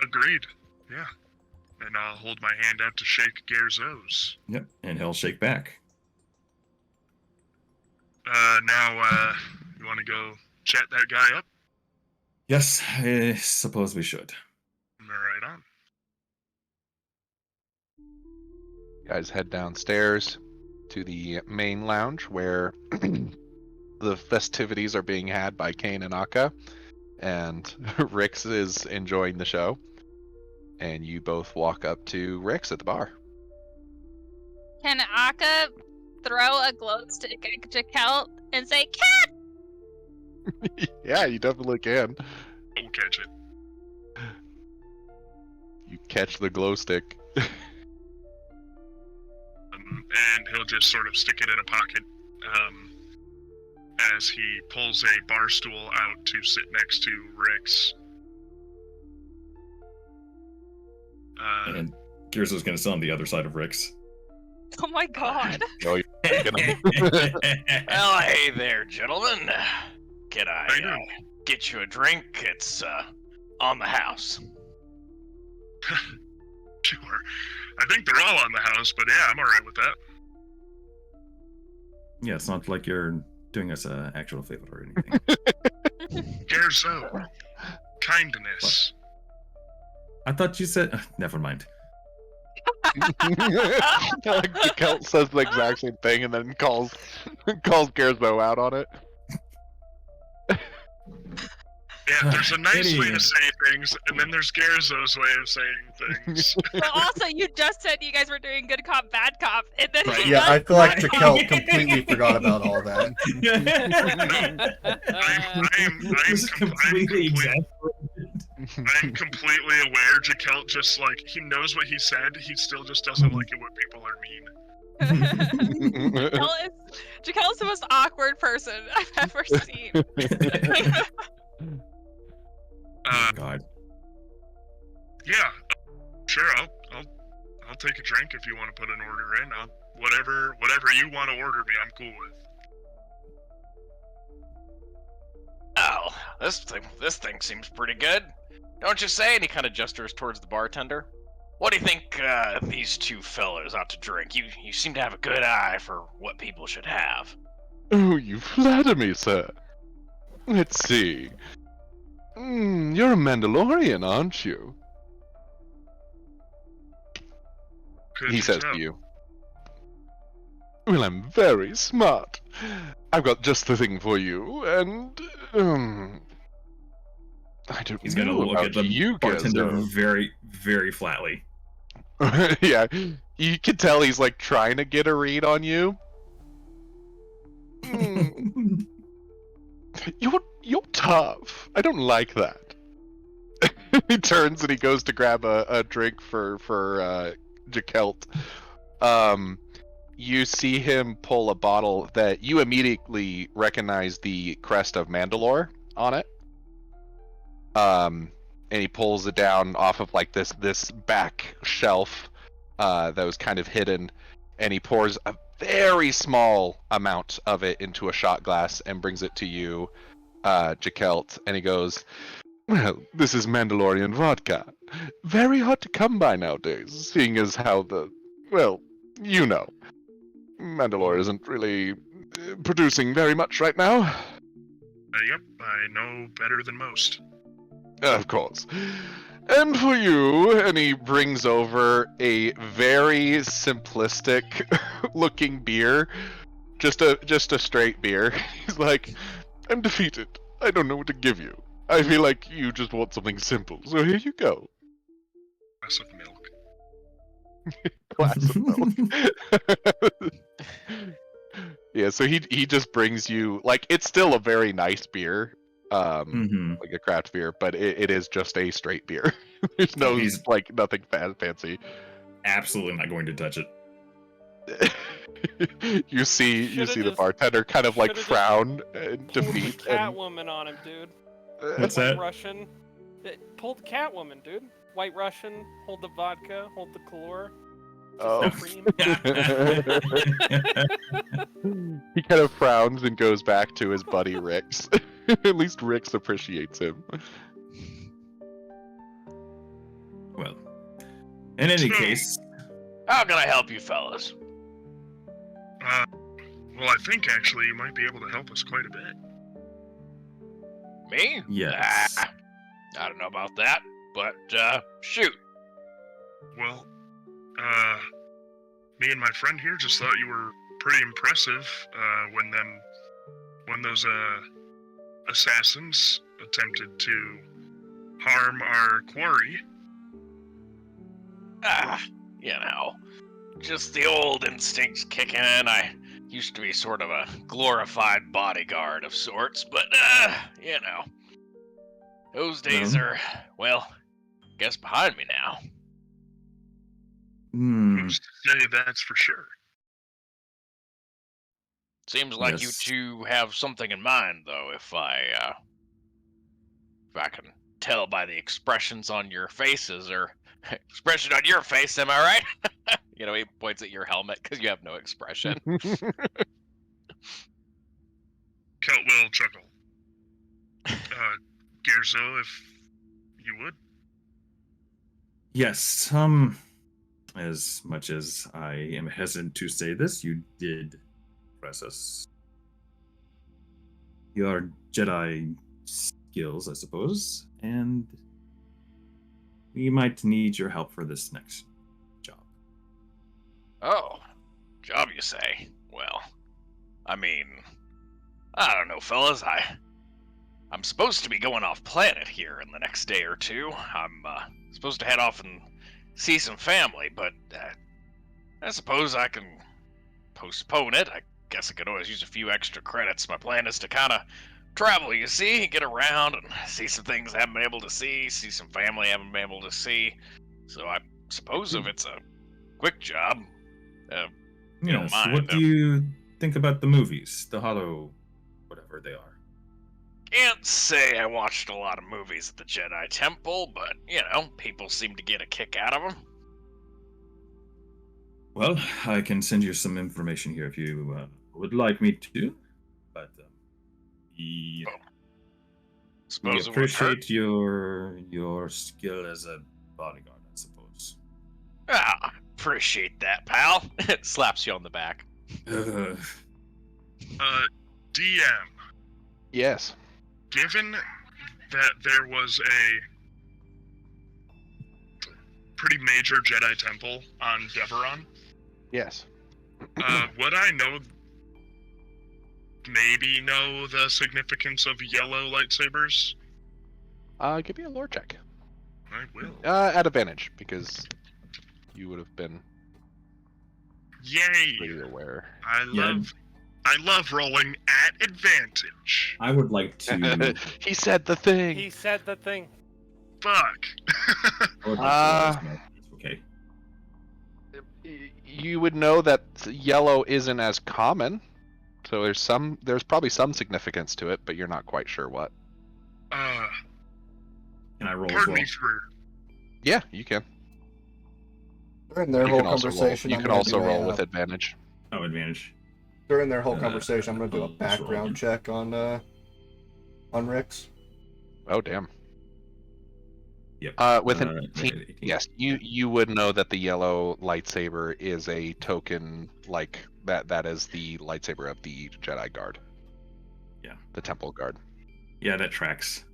Agreed. Yeah. And I'll hold my hand out to shake Gerzo's. Yep, and he'll shake back. Now, you want to go chat that guy up? Yes, I suppose we should. Right on. You guys head downstairs to the main lounge where the festivities are being had by Kane and Akka, and Rix is enjoying the show. And you both walk up to Rix at the bar. Can Akka throw a glow stick at Jakelt and say, "Cat"? Yeah, you definitely can. We'll catch it. You catch the glow stick. And he'll just sort of stick it in a pocket as he pulls a bar stool out to sit next to Rix. And Gears going to sit on the other side of Rix. Oh my god. Oh, you're gonna... Well, hey there, gentlemen. Can I How you doing? get you a drink? It's on the house. Sure. I think they're all on the house, but yeah, I'm alright with that. Yeah, it's not like you're doing us an actual favor or anything. Gerzo. Kindness. I thought you said... never mind. The Celt says the exact same thing and then calls Gersbo out on it. Yeah, there's a nice way Idiot. to say things, and then there's Gerzo's way of saying things. But also, you just said you guys were doing good cop, bad cop, and then Right. he Yeah, I does feel like bad cop. Jakelt completely forgot about all that. I'm completely aware. Jakelt just like he knows what he said. He still just doesn't like it when people are mean. Jakelt is the most awkward person I've ever seen. God. Yeah, sure. I'll take a drink if you want to put an order in. Whatever you want to order me, I'm cool with. Oh, this thing seems pretty good. Don't you say? And he kind of gestures towards the bartender. What do you think these two fellas ought to drink? You seem to have a good eye for what people should have. Oh, you flatter me, sir. Let's see. You're a Mandalorian, aren't you? Could He you says tell? to you. Well, I'm very smart. I've got just the thing for you, and I don't He's know going to look about at the you, bartender Gerzo. very, very flatly. Yeah, you can tell he's like trying to get a read on you. You're tough. I don't like that. He turns and he goes to grab a drink for Jakelt. You see him pull a bottle that you immediately recognize the crest of Mandalore on it. And he pulls it down off of like this back shelf that was kind of hidden, and he pours a very small amount of it into a shot glass and brings it to you, Jakelt, and he goes, "Well, this is Mandalorian vodka. Very hard to come by nowadays, seeing as how you know, Mandalore isn't really producing very much right now." Yep, I know better than most. Of course. And for you, and he brings over a very simplistic looking beer. Just a straight beer. He's like, "I'm defeated. I don't know what to give you. I feel like you just want something simple, so here you go." Glass of milk. Glass of milk. Yeah, so he just brings you, like, it's still a very nice beer. Like a craft beer, but it is just a straight beer. There's no nothing fancy. Absolutely not going to touch it. you see the just- bartender kind of like should've just frown and Pulled the defeat and Catwoman on him, dude. What's White that? Russian. Pulled the Catwoman, dude. White Russian. Hold the vodka. Hold the Calor. Oh. Supreme. He kind of frowns and goes back to his buddy Rix. At least Rix appreciates him. Well, in any case, How can I help you fellas? Well, I think actually you might be able to help us quite a bit. Me? Yes. Ah, I don't know about that, but shoot. Well, me and my friend here just thought you were pretty impressive when those assassins attempted to harm our quarry. Just the old instincts kicking in. I used to be sort of a glorified bodyguard of sorts, but those days are, well, guess behind me now. Who's to say that's for sure? Seems like you Yes. two have something in mind, though, if I can tell by the expressions on your faces, or expression on your face, am I right? He points at your helmet because you have no expression. Kelt will chuckle. Gerzo, if you would. Yes. As much as I am hesitant to say this, you did impress us. Your Jedi skills, I suppose, and we might need your help for this next job. Oh, job you say? Well, I mean, I don't know, fellas. I'm supposed to be going off planet here in the next day or two. I'm supposed to head off and see some family, but I suppose I can postpone it. I guess I could always use a few extra credits. My plan is to kind of travel, you see, get around and see some things I haven't been able to see some family I haven't been able to see. So I suppose if it's a quick job, you don't mind. What do you think about the movies? The Hollow, whatever they are. Can't say I watched a lot of movies at the Jedi Temple, but, people seem to get a kick out of them. Well, I can send you some information here if you would like me to. But we Suppose it wouldn't hurt. appreciate your skill as a bodyguard, I suppose. Appreciate that, pal. It slaps you on the back. DM, Yes. given that there was a pretty major Jedi temple on Deveron, Yes. would I maybe know the significance of yellow lightsabers? Give me a lore check. I will. At advantage, because you would have been Yay! pretty aware. I love rolling at advantage. I would like to. He said the thing. He said the thing. Fuck. Okay. You would know that yellow isn't as common, so there's probably some significance to it, but you're not quite sure what. Can I roll as Pardon well? me for. Yeah, you can. During their whole conversation, You can also roll with advantage. Oh, advantage. During their whole conversation, I'm going to do a background check on Rix. Oh, damn. Yep. With an 18, yes, you would know that the yellow lightsaber is a token, like that is the lightsaber of the Jedi Guard. Yeah. The Temple Guard. Yeah, that tracks.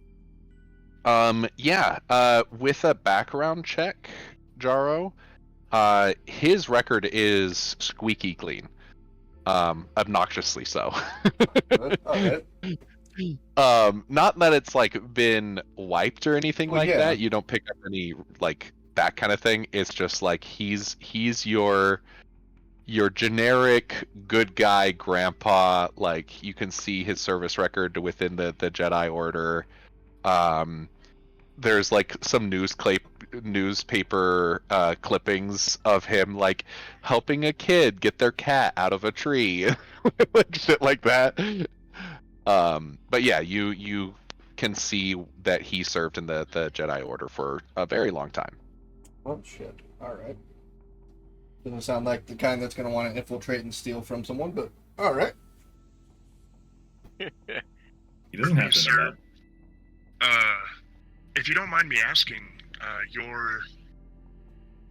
With a background check, Jaro, his record is squeaky clean. Obnoxiously so. Alright. Not that it's like been wiped or anything like that. You don't pick up any like that kind of thing. It's just like he's your generic good guy grandpa. Like you can see his service record within the Jedi Order. There's like some newspaper clippings of him like helping a kid get their cat out of a tree, like shit like that. But yeah, you can see that he served in the Jedi Order for a very long time. Oh shit! All right. Doesn't sound like the kind that's going to want to infiltrate and steal from someone, but all right. He doesn't have to know that. If you don't mind me asking, your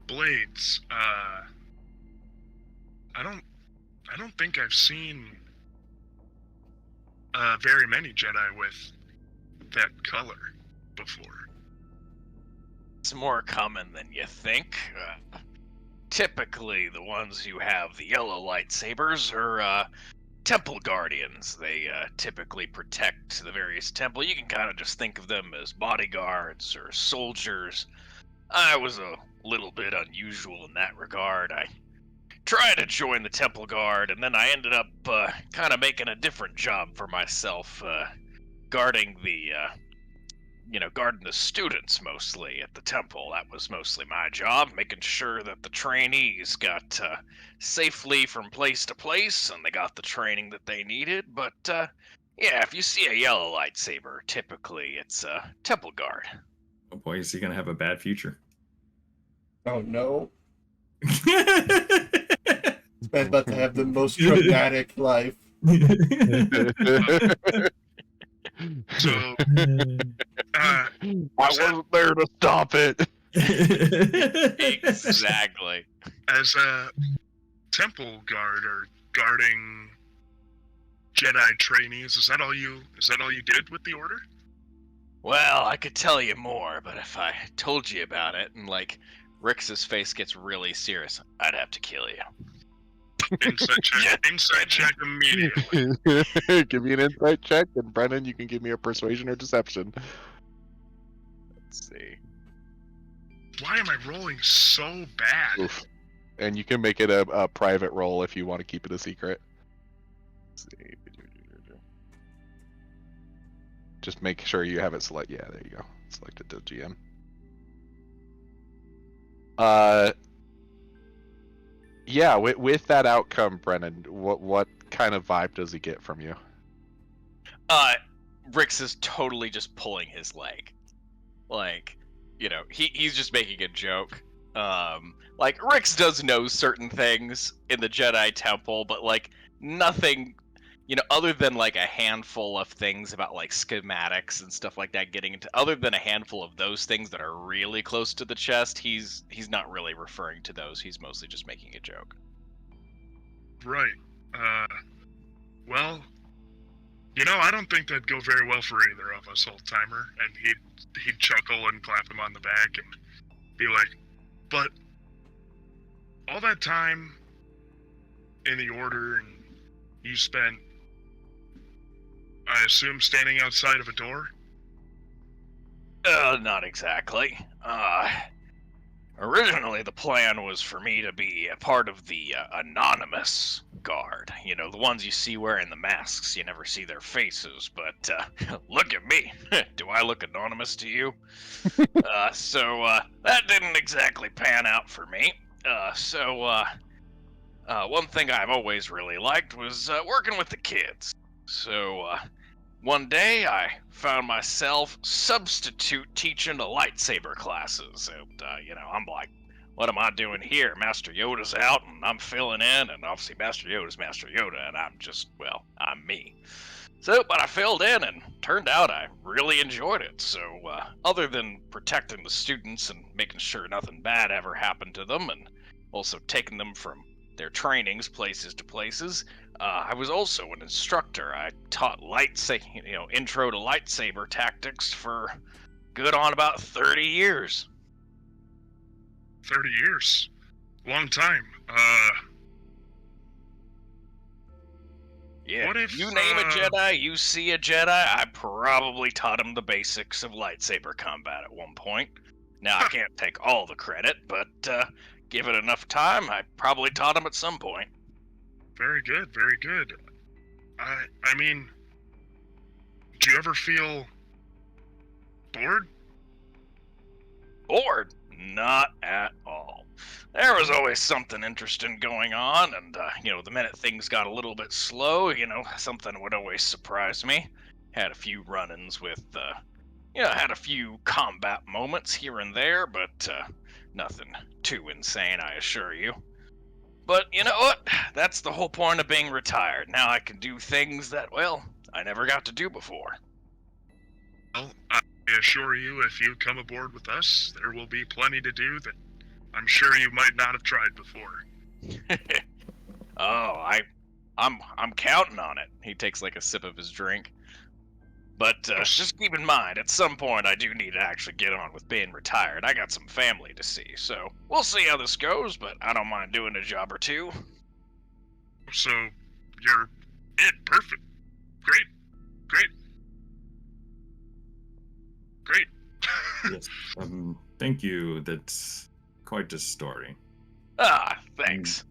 blades, I don't think I've seen very many Jedi with that color before. It's more common than you think. Typically, the ones who have the yellow lightsabers are temple guardians. They typically protect the various temple. You can kind of just think of them as bodyguards or soldiers. I was a little bit unusual in that regard. I tried to join the temple guard, and then I ended up kind of making a different job for myself, guarding the guarding the students mostly at the temple. That was mostly my job, making sure that the trainees got safely from place to place and they got the training that they needed. But yeah, if you see a yellow lightsaber, typically it's a temple guard. Oh boy, is he gonna have a bad future? Oh no. This man's about to have the most dramatic life. So, I wasn't there to stop it. Exactly. as a temple guard or guarding Jedi trainees, is that all you did with the order? Well, I could tell you more, but if I told you about it and Rix's face gets really serious, I'd have to kill you. Insight check immediately. Give me an insight check, and Brennan, you can give me a persuasion or deception. Let's see. Why am I rolling so bad? Oof. And you can make it a private roll if you want to keep it a secret. Let's see. Just make sure you have it select. Yeah, there you go. Selected to GM. Yeah, with that outcome, Brennan, what kind of vibe does he get from you? Rix is totally just pulling his leg. He's just making a joke. Rix does know certain things in the Jedi Temple, but nothing, other than a handful of things about schematics and stuff like that, getting into, other than a handful of those things that are really close to the chest, he's not really referring to those. He's mostly just making a joke. Right. Well, I don't think that'd go very well for either of us, old timer. And he'd chuckle and clap him on the back and be like, but all that time in the order, and you spent, I assume, standing outside of a door? Not exactly. Originally the plan was for me to be a part of the anonymous guard. The ones you see wearing the masks, you never see their faces, but look at me. Do I look anonymous to you? So that didn't exactly pan out for me. One thing I've always really liked was working with the kids. So one day I found myself substitute teaching the lightsaber classes, and I'm like, what am I doing here? Master Yoda's out and I'm filling in, and obviously Master Yoda's Master Yoda, and I'm me. But I filled in, and turned out I really enjoyed it. So other than protecting the students and making sure nothing bad ever happened to them, and also taking them from their trainings places to places, I was also an instructor. I taught intro to lightsaber tactics for good on about 30 years. 30 years. Long time. Yeah, what if, you name a Jedi, you see a Jedi, I probably taught him the basics of lightsaber combat at one point. Now, I can't take all the credit, but give it enough time, I probably taught him at some point. Very good, very good. I mean, do you ever feel bored? Bored? Not at all. There was always something interesting going on, and, the minute things got a little bit slow, something would always surprise me. Had a few run-ins with, had a few combat moments here and there, but, nothing too insane, I assure you. But you know what? That's the whole point of being retired. Now I can do things that, I never got to do before. Well, I assure you, if you come aboard with us, there will be plenty to do that I'm sure you might not have tried before. Oh, I'm counting on it. He takes a sip of his drink. But just keep in mind, at some point I do need to actually get on with being retired. I got some family to see, so we'll see how this goes, but I don't mind doing a job or two. So, you're it. Perfect. Great. Yes. Thank you. That's quite a story. Ah, thanks.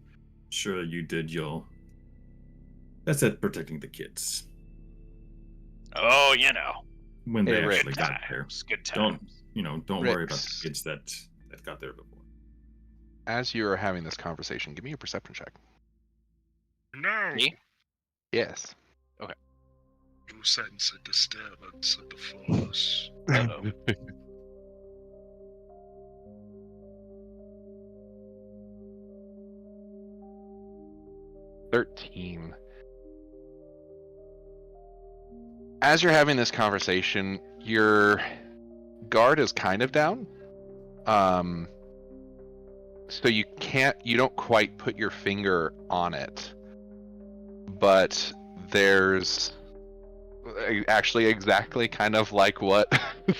Sure, you did your best at protecting the kids Oh, when they Hey, Rick. actually got there. Good times. Don't worry about Rick's- the kids that got there before. As you are having this conversation, give me a perception check. No. Me? Yes. You sense a disturbance of the force. Uh-oh. 13. As you're having this conversation, your guard is kind of down. So you don't quite put your finger on it. But there's actually exactly kind of like what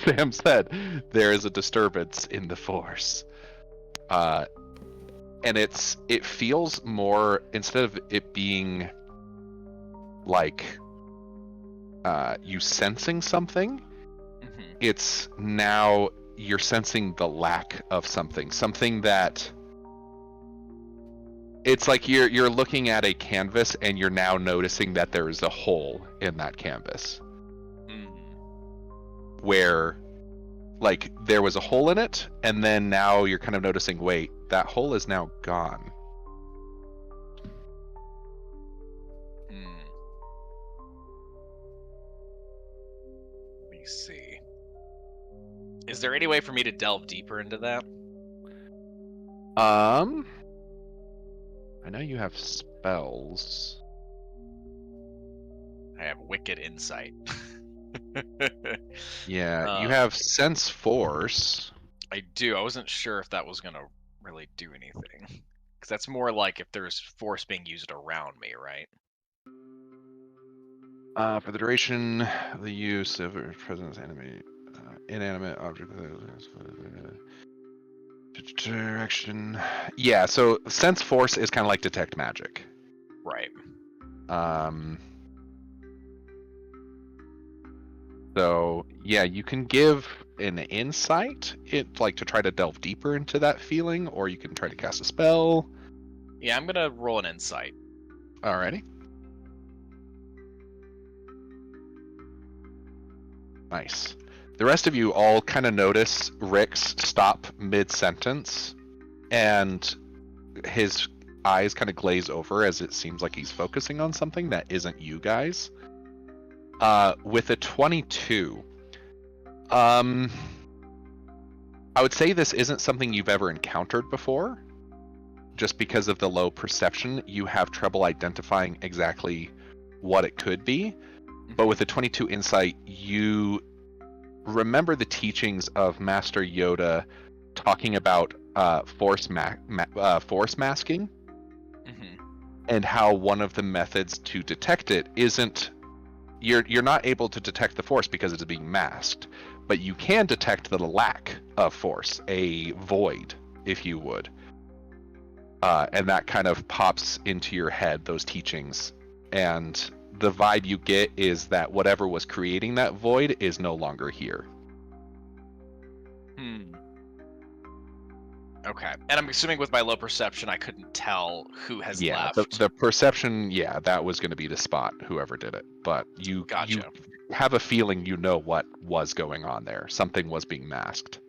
Sam said. There is a disturbance in the force. And it feels more, instead of it being like you sensing something, it's now you're sensing the lack of something that it's like you're looking at a canvas and you're now noticing that there is a hole in that canvas where like there was a hole in it, and then now you're kind of noticing, wait, that hole is now gone. Let me see. Is there any way for me to delve deeper into that? I know you have spells. I have wicked insight. Yeah, you have sense force. I do. I wasn't sure if that was gonna really do anything, because that's more like if there's force being used around me, right? For the duration of the use of presence inanimate object direction. Yeah, so sense force is kind of like detect magic. Right. So yeah, you can give an insight, like to try to delve deeper into that feeling, or you can try to cast a spell. Yeah, I'm gonna roll an insight. Alrighty. Nice. The rest of you all kind of notice Rick's stop mid-sentence, and his eyes kind of glaze over as it seems like he's focusing on something that isn't you guys. With a 22, I would say this isn't something you've ever encountered before. Just because of the low perception, you have trouble identifying exactly what it could be. But with a 22 insight, you remember the teachings of Master Yoda talking about force masking, and how one of the methods to detect it isn't you're not able to detect the force because it's being masked, but you can detect the lack of force, a void, if you would. And that kind of pops into your head, those teachings, and the vibe you get is that whatever was creating that void is no longer here. Okay. And I'm assuming with my low perception, I couldn't tell who has Yeah, left. the perception, yeah, that was going to be the spot, whoever did it. But you have a feeling you know what was going on there. Something was being masked.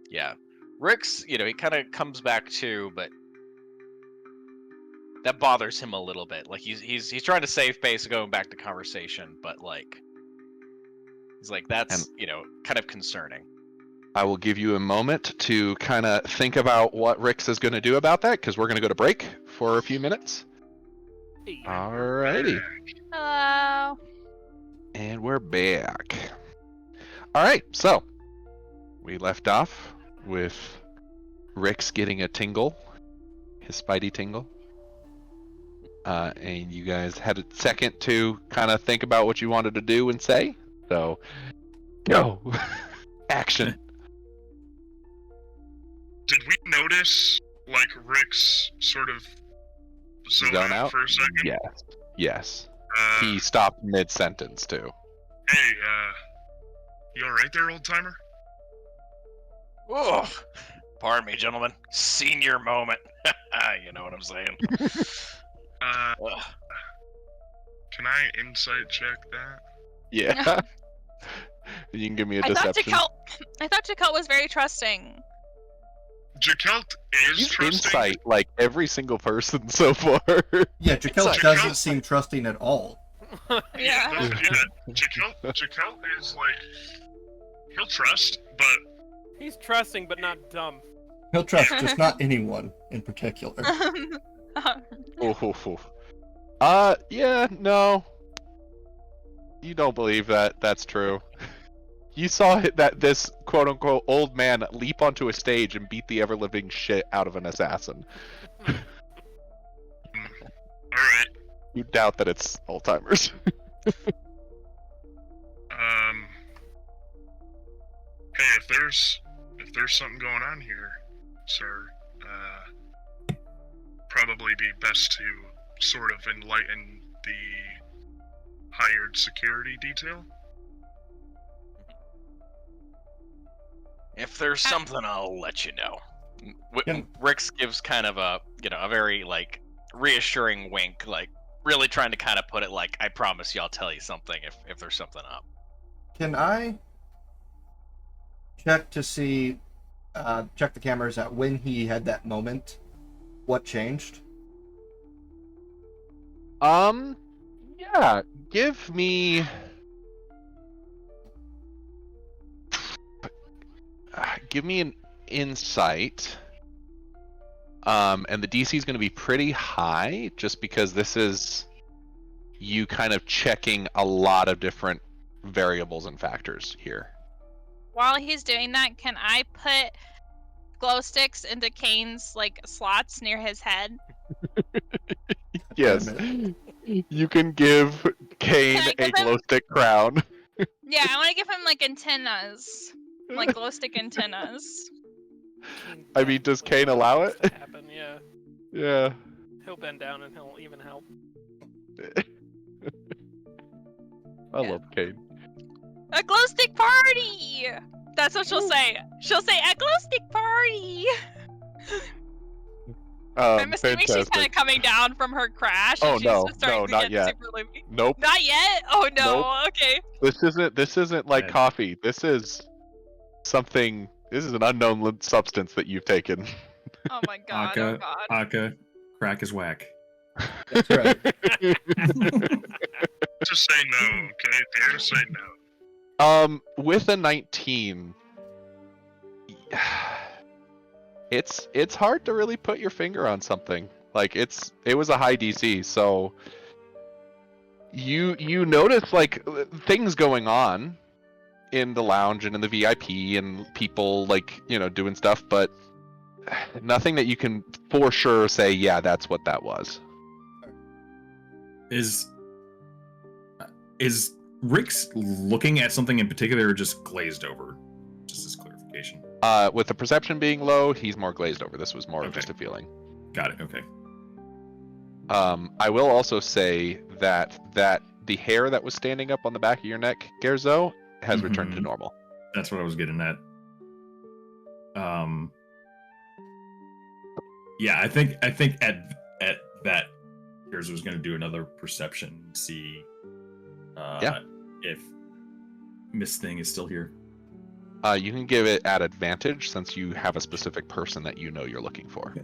Yeah. Rick's, he kind of comes back to, but that bothers him a little bit. Like he's trying to save face going back to conversation, but like he's like, that's kind of concerning. I will give you a moment to kind of think about what Rix is going to do about that, because we're going to go to break for a few minutes. Alrighty. Hello. And we're back. Alright, so we left off with Rix getting a tingle, his spidey tingle. And you guys had a second to kind of think about what you wanted to do and say. So, go. Action. Did we notice, like, Rick's sort of zone out for a second? Yes. Yes. Uh, He stopped mid-sentence, too. Hey, you alright there, old timer? Oh, pardon me, gentlemen. Senior moment. You know what I'm saying? Ugh. Can I insight check that? Yeah. You can give me a deception. I thought Jaquel was very trusting. Jakelt is He's trusting. insight like every single person so far. Yeah, Jaquel doesn't seem trusting at all. Yeah. Jakelt is like, he'll trust, but He's trusting, but not dumb. He'll trust, just not anyone in particular. Yeah, no. You don't believe that that's true. You saw that this quote-unquote old man leap onto a stage and beat the ever-living shit out of an assassin. alright. You doubt that it's Alzheimer's. Hey, if there's something going on here, sir, probably be best to sort of enlighten the hired security detail. If there's something, I'll let you know. Can- Rix gives kind of a, a very, like, reassuring wink, like, really trying to kind of put it like, I promise you I'll tell you something if there's something up. Can I check to see, check the cameras at when he had that moment? What changed? Yeah, give me an insight. And the DC is going to be pretty high just because this is you kind of checking a lot of different variables and factors here. While he's doing that, can I put glow sticks into Kane's like slots near his head? Yes. You can give Kane a glow stick crown. Yeah, I want to give him like antennas, like glow stick antennas. I mean, does Kane allow it? Happen, yeah. Yeah. He'll bend down and he'll even help. I love Kane. A glow stick party! That's what she'll say. She'll say, a glow stick party! I'm assuming she's kind of coming down from her crash. Oh, and she's no, just starting to not get yet. super loopy. Nope. Not yet? Oh no, Nope. okay. This isn't like Yeah. coffee. This is something. This is an unknown substance that you've taken. Oh my god, oh god. Aka, crack is whack. That's right. Just say no, okay? Dare to say no. With a 19, it's hard to really put your finger on something. Like it was a high DC, so you notice like things going on in the lounge and in the VIP and people like doing stuff, but nothing that you can for sure say, yeah, that's what that was. Is Rick's looking at something in particular or just glazed over? Just as clarification. With the perception being low, he's more glazed over. This was more of Okay. just a feeling. Got it. Okay. I will also say that the hair that was standing up on the back of your neck, Gerzo, has returned to Mhm. normal. That's what I was getting at. Yeah, I think at that, Gerzo was going to do another perception, see if Miss Thing is still here. You can give it at advantage since you have a specific person that you know you're looking for.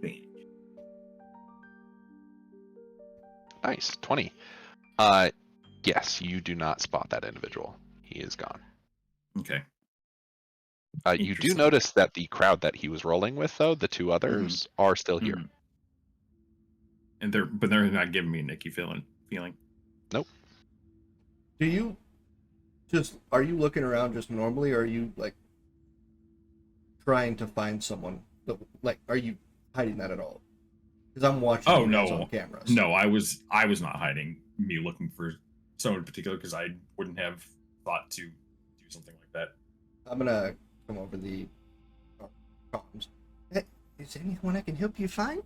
Okay. Nice, 20. Yes, you do not spot that individual. He is gone. Okay. You do Interesting. notice that the crowd that he was rolling with, though, the two others, are still here. Mhm. And they're not giving me an icky feeling. Do you are you looking around just normally, or are you like trying to find someone? Like, are you hiding that at all? Because I'm watching Oh you guys no, on cameras. no, I was not hiding me looking for someone in particular because I wouldn't have thought to do something like that. I'm gonna come over the comms. Hey, is there anyone I can help you find?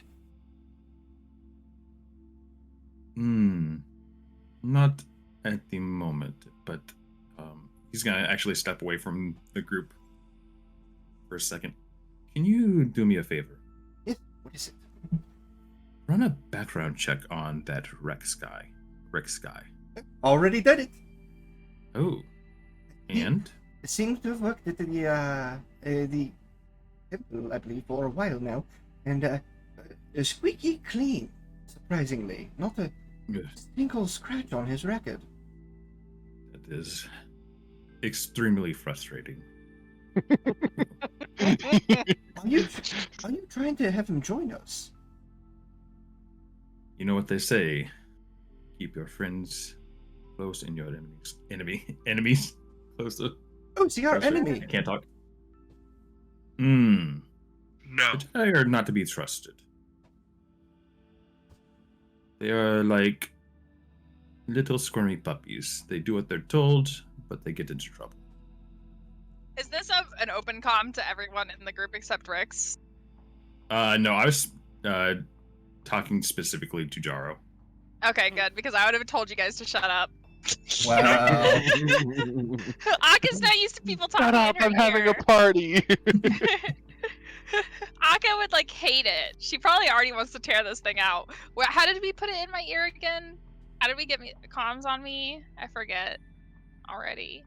Not at the moment, but he's gonna actually step away from the group for a second. Can you do me a favor? Yes. What is it? Run a background check on that Rex guy. Already did it. Oh, and It seems to have worked at the temple, I believe, for a while now, and squeaky clean. Surprisingly, not a single scratch on his record. that is extremely frustrating. Are you trying to have him join us? You know what they say: keep your friends close and your enemies closer. Oh, is he our enemy? I can't talk. No. The Jedi are not to be trusted. They are like little squirmy puppies. They do what they're told, but they get into trouble. Is this an open comm to everyone in the group except Rix? No, I was talking specifically to Jaro. Okay, good, because I would have told you guys to shut up. Wow. Aka's not used to people talking Shut up! in her I'm having ear. a party. Aka would like hate it. She probably already wants to tear this thing out. How did we put it in my ear again? How did we get comms on me? I forget already.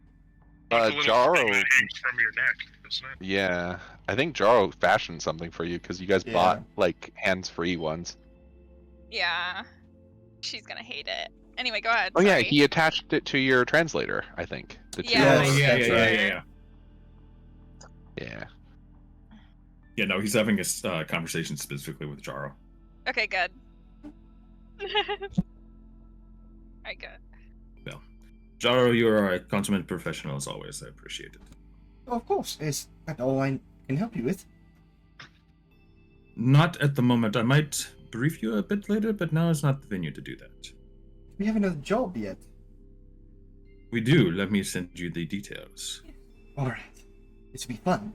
It's a little Jaro. thing that hangs from your neck, isn't it? Yeah, I think Jaro fashioned something for you because you guys bought like hands-free ones. Yeah, she's gonna hate it. Anyway, go ahead. Oh yeah, sorry. he attached it to your translator, I think. The two Yeah, of Yes, them. that's right. Yeah. Yeah, no, he's having a conversation specifically with Jaro. Okay, good. Alright, good. Well, Jaro, you are a consummate professional as always. I appreciate it. Of course. Is that all I can help you with? Not at the moment. I might brief you a bit later, but now is not the venue to do that. We have another job yet. We do. Let me send you the details. All right. This will be fun.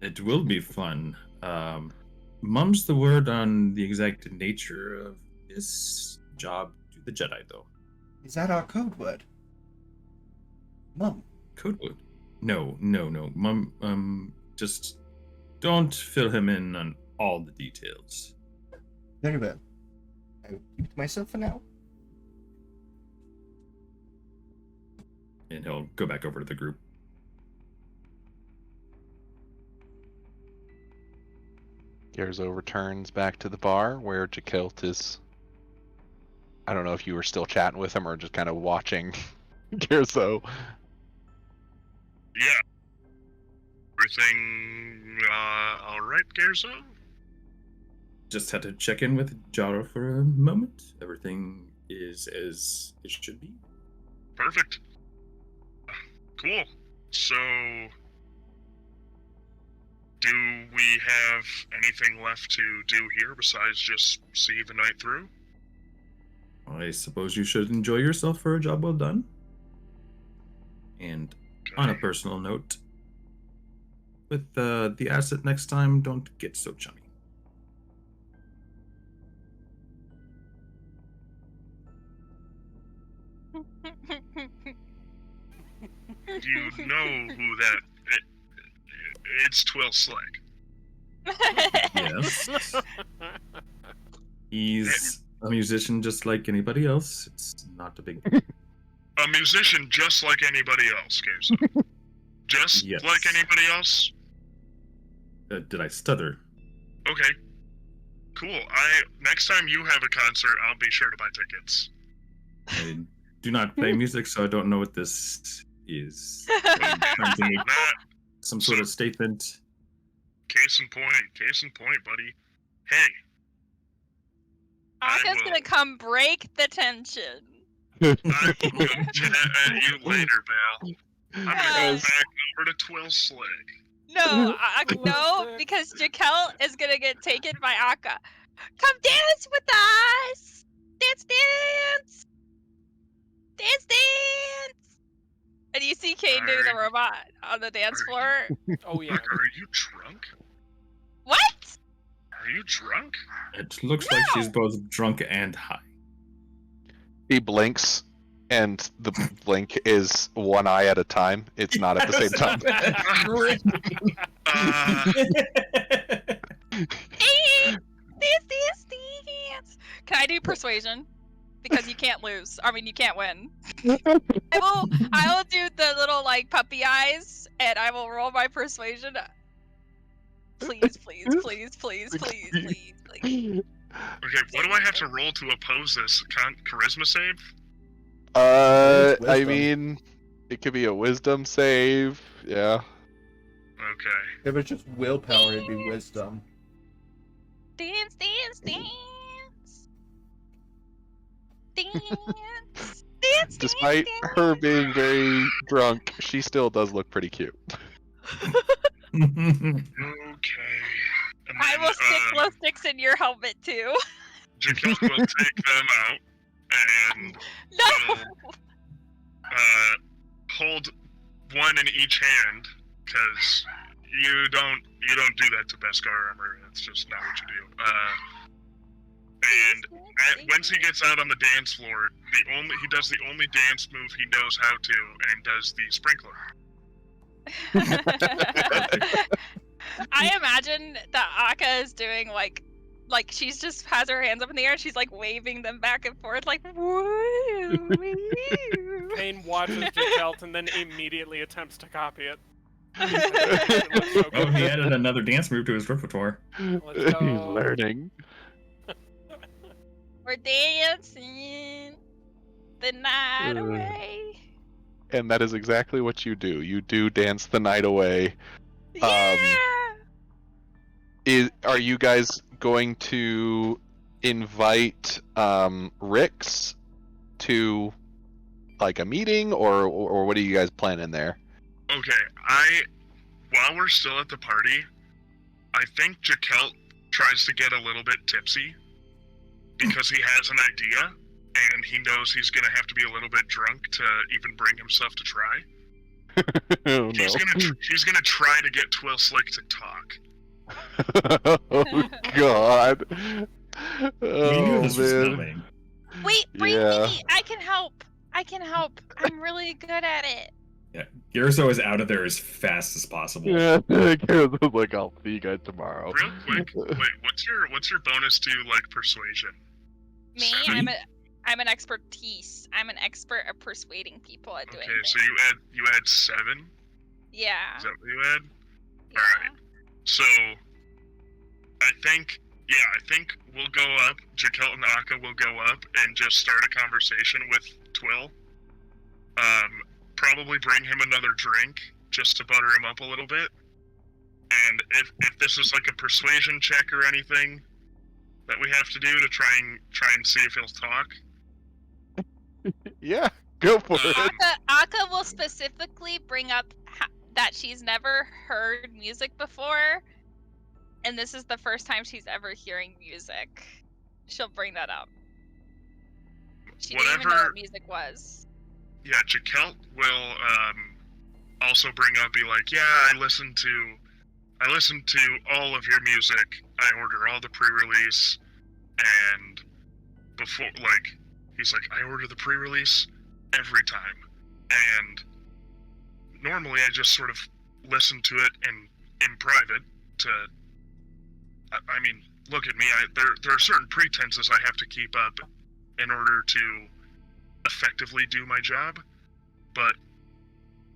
It will be fun. Mum's the word on the exact nature of this job to the Jedi, though. Is that our code word? Mum. Code word? No. Mum, just don't fill him in on all the details. Very well. I will keep it to myself for now. And he'll go back over to the group. Gerzo returns back to the bar where Jakilt is. I don't know if you were still chatting with him or just kind of watching Gerzo. Yeah. Everything all right, Gerzo? Just had to check in with Jaro for a moment. Everything is as it should be. Perfect. Cool. So, do we have anything left to do here besides just see the night through? I suppose you should enjoy yourself for a job well done. And on a personal note, with the asset next time, don't get so chummy. You know who that... It's Twill Slick. Yes. He's a musician just like anybody else. It's not a big... A musician just like anybody else, Gerzo. Just Yes. like anybody else? Did I stutter? Okay. Cool. Next time you have a concert, I'll be sure to buy tickets. I do not play music, so I don't know what this is. I'm trying to make Not some sort of statement. case in point, buddy. Hey, Aka's gonna come break the tension. I will come at you later, Val. I'm gonna go back over to Twill Slick. No, no, because Jakel is gonna get taken by Aka. Come dance with us! Dance, dance! Dance, dance! And you see Kane doing the robot on the dance floor. Oh yeah. Aka, are you drunk? What? Are you drunk? It looks like she's both drunk and high. He blinks, and the blink is one eye at a time. It's not at the same time. Dance, dance, dance! Can I do persuasion? Because you can't lose. I mean, you can't win. I will do the little like puppy eyes, and I will roll my persuasion. Please, please, please, please, please, please, please. Okay, what do I have to roll to oppose this? Charisma save? I Wisdom. mean, it could be a wisdom save. Yeah. Okay. If it's just willpower, it'd be wisdom. Dance, dance, dance. Dance. Dance, Despite dance, her being very drunk, she still does look pretty cute. Okay. And I then, will stick glow sticks in your helmet too. Jaquel will take them out and No! will hold one in each hand, because you don't do that to Beskar armor. It's just not what you do. Once he gets out on the dance floor, he does the only dance move he knows how to, and does the sprinkler. I imagine that Akka is doing like she's just has her hands up in the air and she's like waving them back and forth like woo. Kane watches Jakelt and then immediately attempts to copy it. Oh, he added another dance move to his repertoire. Let's He's go. learning. We're dancing the night away. And that is exactly what you do. You do dance the night away. Yeah. Are you guys going to invite Rix to like a meeting, or what are you guys planning there? Okay, while we're still at the party, I think Jakelt tries to get a little bit tipsy because he has an idea and he knows he's gonna have to be a little bit drunk to even bring himself to try. Oh no. He's gonna try to get Twill Slick to talk. Oh god. We knew Oh this was man. coming. Wait, bring Yeah. me. I can help. I'm really good at it. Yeah, Gerzo is out of there as fast as possible. Yeah, like I'll see you guys tomorrow. Real quick, wait, what's your bonus to like persuasion? Me, Seven? I'm an expertise. I'm an expert at persuading people at doing Okay, things. so you add 7. Yeah. Is that what you add? Yeah. Alright. So I think we'll go up. Jakelt and Akka will go up and just start a conversation with Twill. Probably bring him another drink just to butter him up a little bit. And if this is like a persuasion check or anything that we have to do to try and see if he'll talk. Yeah, go for it. Akka will specifically bring up that she's never heard music before, and this is the first time she's ever hearing music. She'll bring that up. She didn't even know what music was. Yeah, Jakelt will also bring up, be like, yeah, I listen to all of your music. I order all the pre-release, and before, like, he's like, I order the pre-release every time, and normally I just sort of listen to it in private to, I mean, look at me, there are certain pretenses I have to keep up in order to effectively do my job, but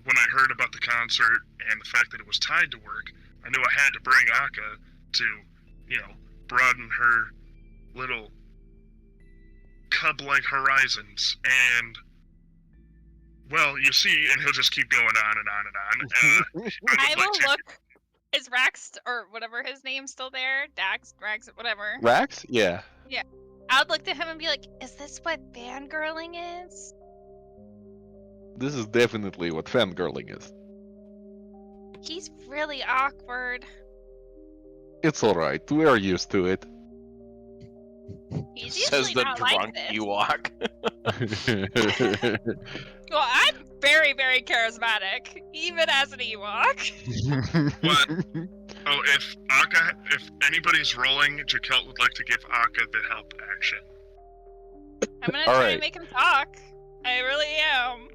when I heard about the concert and the fact that it was tied to work, I knew I had to bring Akka to, broaden her little cub-like horizons, and, well, you see, and he'll just keep going on and on and on. I will look. Is Rax or whatever his name's still there? Dax, Rax, whatever. Rax? Yeah. I would look to him and be like, "Is this what fangirling is?" This is definitely what fangirling is. He's really awkward. It's alright, we are used to it. He's Says usually the not like drunk this. Ewok. Well, I'm very, very charismatic, even as an Ewok. What? Oh, if anybody's rolling, Jakelt would like to give Akka the help action. I'm gonna All try right. and make him talk. I really am.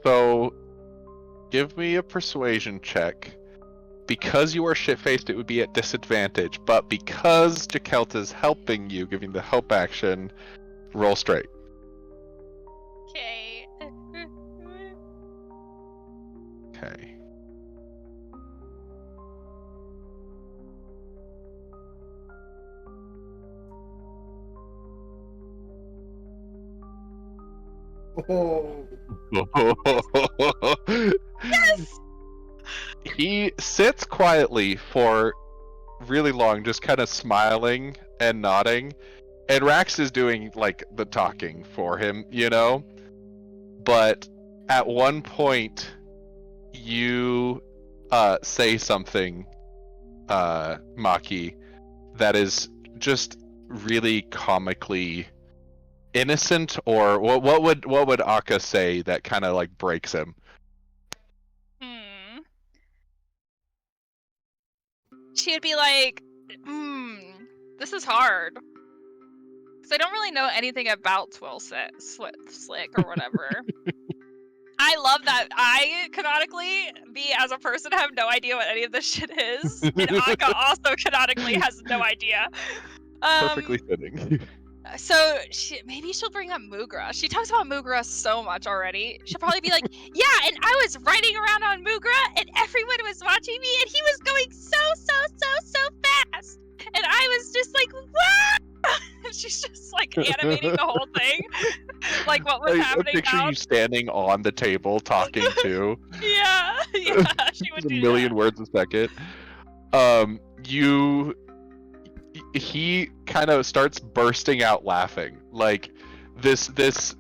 So, give me a persuasion check. Because you are shit-faced, it would be at disadvantage. But because Jakelt is helping you, giving the help action, roll straight. Okay. Okay. Oh. Yes! He sits quietly for really long, just kind of smiling and nodding. And Rax is doing, like, the talking for him, you know? But at one point, you say something, Maki, that is just really comically innocent, or what would Akka say that kind of like breaks him? She would be like, this is hard. Because I don't really know anything about Slick or whatever. I love that I, canonically, me as a person, have no idea what any of this shit is. And Akka also canonically has no idea. Perfectly fitting. So maybe she'll bring up Mugra. She talks about Mugra so much already. She'll probably be like, yeah, and I was riding around on Mugra, and everyone was watching me, and he was going so fast. And I was just like, wow! And she's just like animating the whole thing. Like what was happening I picture now. you standing on the table talking too. Yeah, she would do a million that. words a second. He kind of starts bursting out laughing. Like this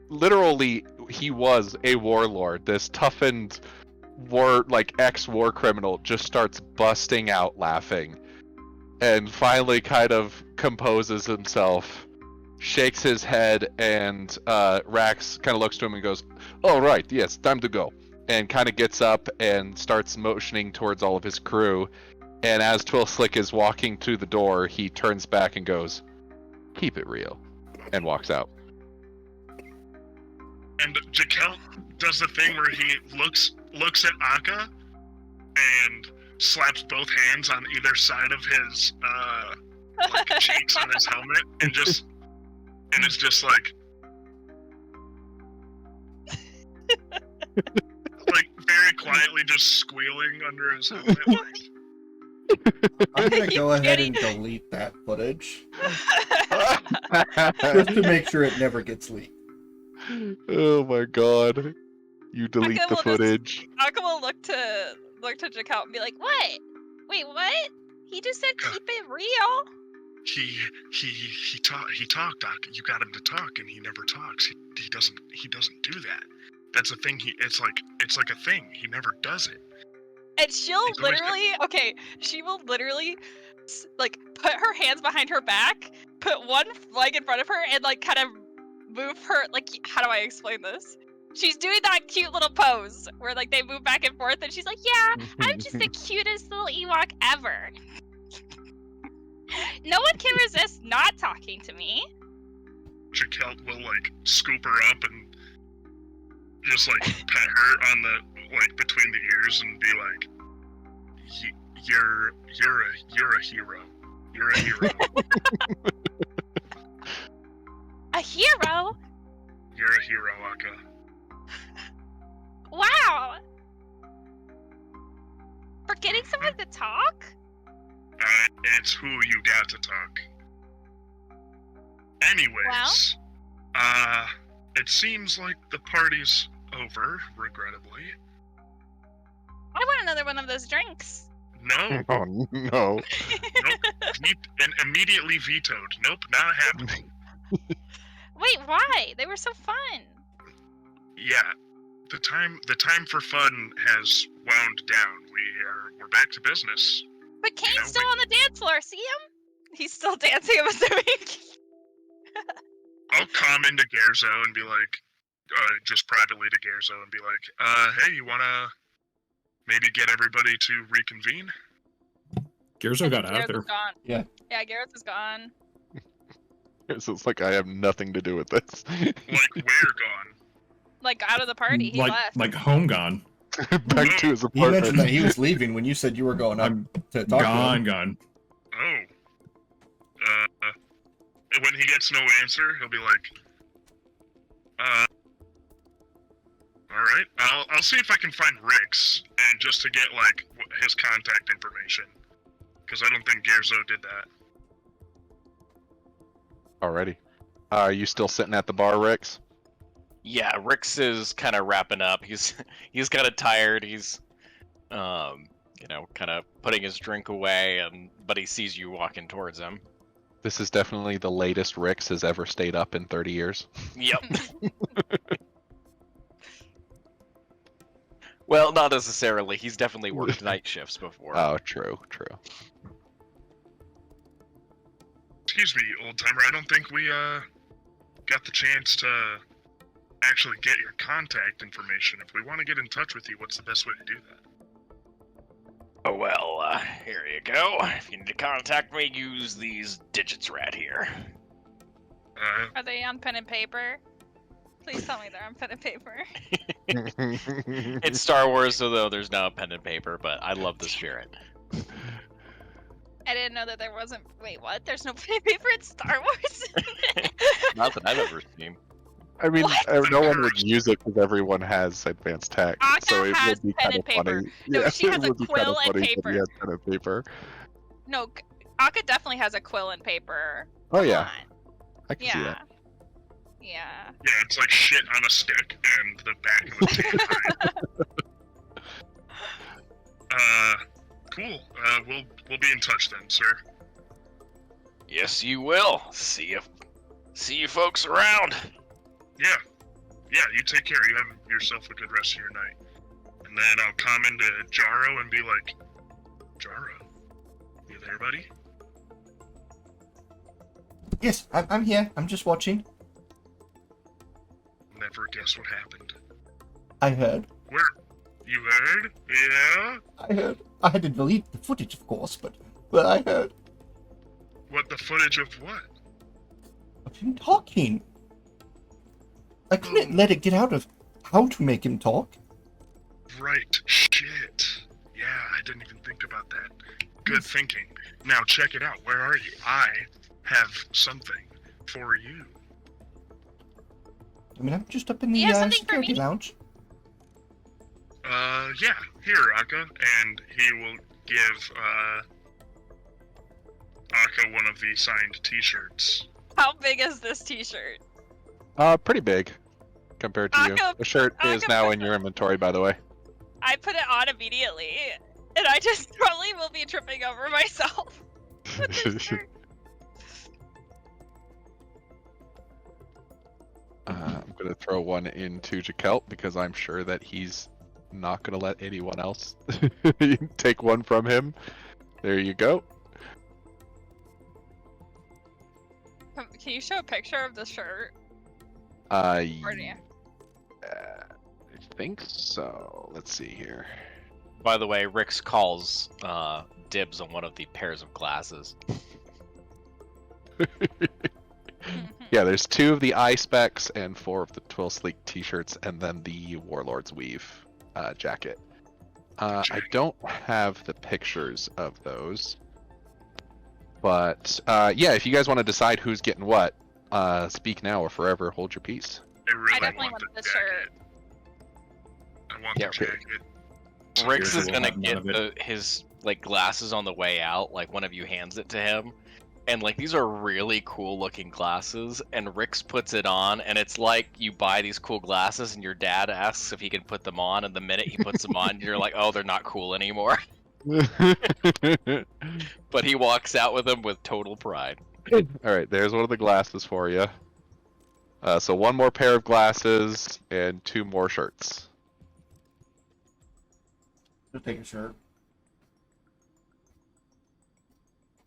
literally, he was a warlord. This toughened ex-war criminal just starts busting out laughing, and finally kind of composes himself, shakes his head, and Rax kind of looks to him and goes, "All right, yes, time to go," and kind of gets up and starts motioning towards all of his crew. And as Twill Slick is walking through the door, he turns back and goes, "Keep it real," and walks out. And Jakelt does the thing where he looks at Akka and slaps both hands on either side of his cheeks on his helmet, and it's just like very quietly just squealing under his helmet. I'm gonna go ahead and delete that footage just to make sure it never gets leaked. Oh my god. You delete Akka the will footage. Akka will look to Jakelt and be like, what? Wait, what? He just said keep it real. He talked, Akka. You got him to talk, and he never talks. He doesn't do that. That's a thing. It's like a thing. He never does it. And she will literally like put her hands behind her back, put one leg in front of her, and like kind of move her, like, how do I explain this? She's doing that cute little pose where like they move back and forth, and she's like, yeah, I'm just the cutest little Ewok ever. No one can resist not talking to me. Jakelt will like scoop her up and just like pet her on the between the ears and be like, "You're a hero. You're a hero. A hero? You're a hero, Akka." Wow. For getting someone to talk? It's who you got to talk. Anyways, it seems like the party's over, regrettably. I want another one of those drinks. No. Oh no. Nope. And immediately vetoed. Nope, not happening. Wait, why? They were so fun. Yeah. The time for fun has wound down. We're back to business. But Kane's still on the dance floor. See him? He's still dancing, I'm assuming. I'll come into Gerzo and be like, just privately to Gerzo and be like, hey, you wanna maybe get everybody to reconvene? Gerzo got out of Garrett there. is gone. Yeah. Yeah, Garrett is gone. It's like I have nothing to do with this. Like, where gone? Like, out of the party. He left. Like home gone. Back to his He apartment. mentioned that he was leaving when you said you were going up I'm to talk to him. gone. Oh. When he gets no answer, he'll be like, alright, I'll see if I can find Rick's, and just to get, like, his contact information. Because I don't think Gerzo did that. Alrighty. Are you still sitting at the bar, Rex? Yeah, Rix is kind of wrapping up. He's kind of tired. He's kind of putting his drink away, but he sees you walking towards him. This is definitely the latest Rix has ever stayed up in 30 years. Yep. Well, not necessarily. He's definitely worked night shifts before. Oh, true. Excuse me, old timer, I don't think we, got the chance to actually get your contact information. If we want to get in touch with you, what's the best way to do that? Oh, well, here you go. If you need to contact me, use these digits right here. Are they on pen and paper? Please tell me they're on pen and paper. It's Star Wars, so there's no pen and paper, but I love the spirit. I didn't know that there wasn't. Wait, what? There's no pen and paper in Star Wars? Not that I've ever seen. I mean, What? no one would use it because everyone has advanced tech, Akka so it has would be pen kind and of paper. funny. No, Yeah, she it has a would be kinda quill and funny that he paper. has pen and paper. No, Akka definitely has a quill and paper. Oh Come yeah, on. I can see Yeah. that. Yeah. Yeah, it's like shit on a stick and the back of a tape. Cool. We'll be in touch then, sir. Yes, you will. See you folks around. Yeah. Yeah, you take care. You have yourself a good rest of your night. And then I'll come into Jaro and be like, Jaro, you there, buddy? Yes, I'm here. I'm just watching. Never guess what happened. I heard. Where? You heard? Yeah? I heard. I had to delete the footage, of course, but I heard What, the footage of what? of him talking. I couldn't let it get out of how to make him talk. Right. Shit. Yeah, I didn't even think about that. Good thinking. Now check it out. Where are you? I have something for you. I mean, I'm just up in You the have something for security me? lounge. Yeah. Here, Akka. And he will give, Akka one of the signed t-shirts. How big is this T-shirt? Pretty big compared to you. Akka- The shirt is Akka now put in your inventory, by the way. I put it on immediately, and I just probably will be tripping over myself with this shirt. I'm gonna throw one into Jakelt because I'm sure that he's not gonna let anyone else take one from him. There you go. Can you show a picture of the shirt? Or Or do you? I think so. Let's see here. By the way, Rix calls dibs on one of the pairs of glasses. Yeah, there's 2 of the eye specs and 4 of the Twill Sleek t-shirts, and then the Warlord's Weave jacket. I don't have the pictures of those, but yeah, if you guys want to decide who's getting what, speak now or forever hold your peace. I really I definitely want want the the shirt. jacket. I want Yeah, the jacket. Rix is We'll gonna have none get of his like glasses on the way out. Like one of you hands it to him, and like these are really cool looking glasses. And Rix puts it on, and it's like you buy these cool glasses, and your dad asks if he can put them on, and the minute he puts them on, you're like, oh, they're not cool anymore. But he walks out with them with total pride. Alright, there's one of the glasses for you. So 1 more pair of glasses and 2 more shirts. Just take a shirt.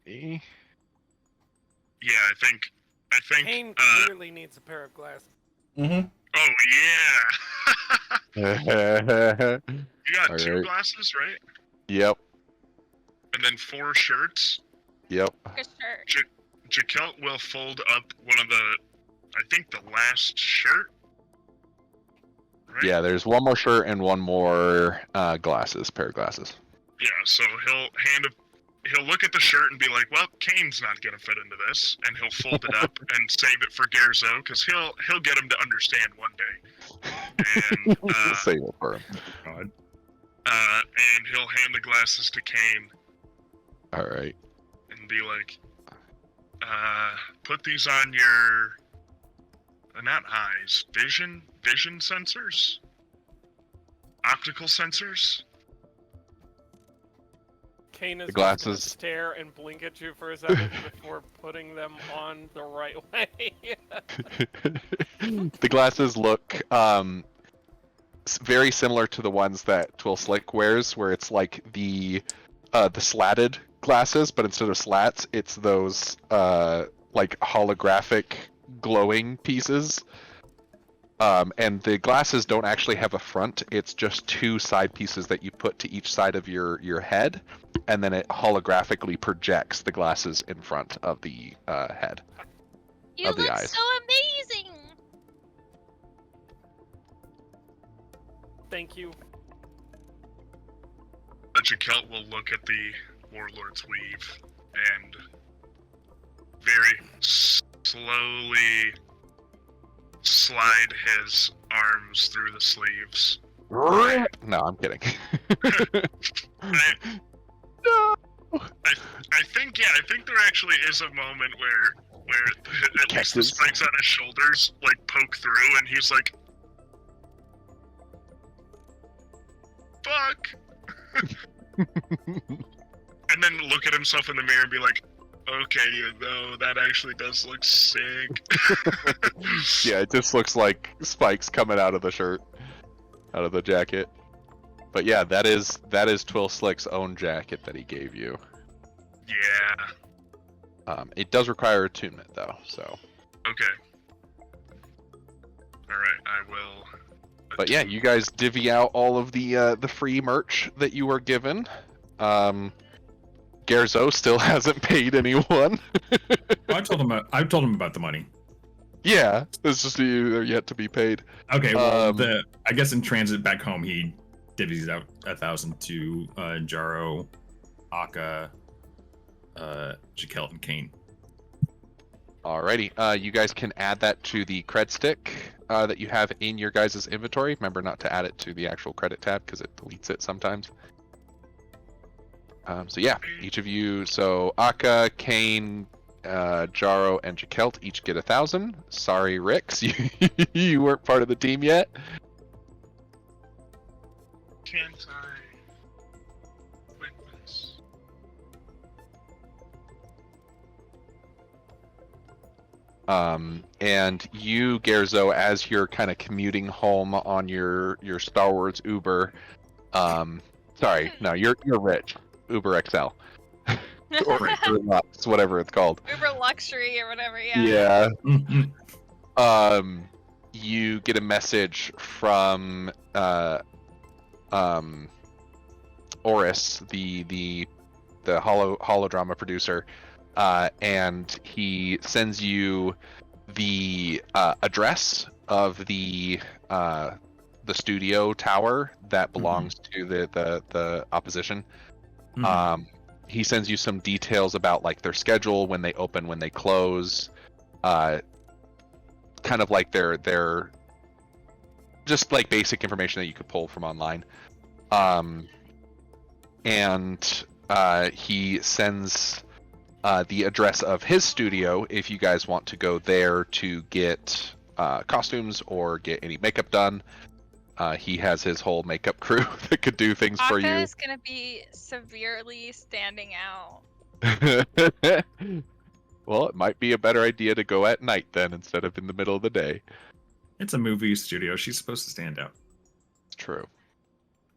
Okay. Yeah, I think. Kane clearly needs a pair of glasses. Mm-hmm. Oh yeah. You got All 2 right. glasses, right? Yep. And then 4 shirts. Yep. Good shirt. Jakelt will fold up one of the, I think the last shirt. Right? Yeah, there's one more shirt and one more glasses, pair of glasses. Yeah, so he'll look at the shirt and be like, "Well, Kane's not gonna fit into this," and he'll fold it up and save it for Gerzo because he'll get him to understand one day. And Save it for him. God. and he'll hand the glasses to Kane All right. and be like, "Put these on your not eyes, vision sensors, optical sensors." Kane is The just gonna glasses. stare and blink at you for a second before putting them on the right way. The glasses look very similar to the ones that Twill Slick wears, where it's like the slatted glasses, but instead of slats, it's those like holographic glowing pieces. And the glasses don't actually have a front; it's just 2 side pieces that you put to each side of your head, and then it holographically projects the glasses in front of the head. You Of the look eyes. so amazing. Thank you. Jakelt will look at the Warlord's weave and very slowly slide his arms through the sleeves. No, I'm kidding. I think there actually is a moment where at least the spikes on his shoulders like poke through, and he's like, "Fuck," and then look at himself in the mirror and be like, "Okay, that actually does look sick." Yeah, it just looks like spikes coming out of the shirt, out of the jacket. But yeah, that is Twill Slick's own jacket that he gave you. Yeah. It does require attunement though, so. Okay. All right, I will. But yeah, you guys divvy out all of the free merch that you were given. Gerzo still hasn't paid anyone. I told him about the money. Yeah, it's just they're yet to be paid. Okay, well, I guess in transit back home, he divvies out 1,000 to Jaro, Akka, Jakelt, and Kane. Alrighty, you guys can add that to the cred stick that you have in your guys' inventory. Remember not to add it to the actual credit tab because it deletes it sometimes. So yeah, each of you, so Akka, Kane, Jaro, and Jakelt each get 1,000. Sorry, Rix, you weren't part of the team yet. Can't I witness? And you, Gerzo, as you're kind of commuting home on your Star Wars Uber, sorry, no, you're rich. Uber XL. Or Uber Lux, whatever it's called. Uber luxury or whatever, yeah. Yeah. You get a message from Oris, the holodrama producer, and he sends you the address of the studio tower that belongs to the opposition. He sends you some details about like their schedule, when they open, when they close, kind of like their just like basic information that you could pull from online. And he sends the address of his studio if you guys want to go there to get costumes or get any makeup done. He has his whole makeup crew that could do things for you. Akka is gonna be severely standing out. Well, it might be a better idea to go at night then instead of in the middle of the day. It's a movie studio. She's supposed to stand out. It's true.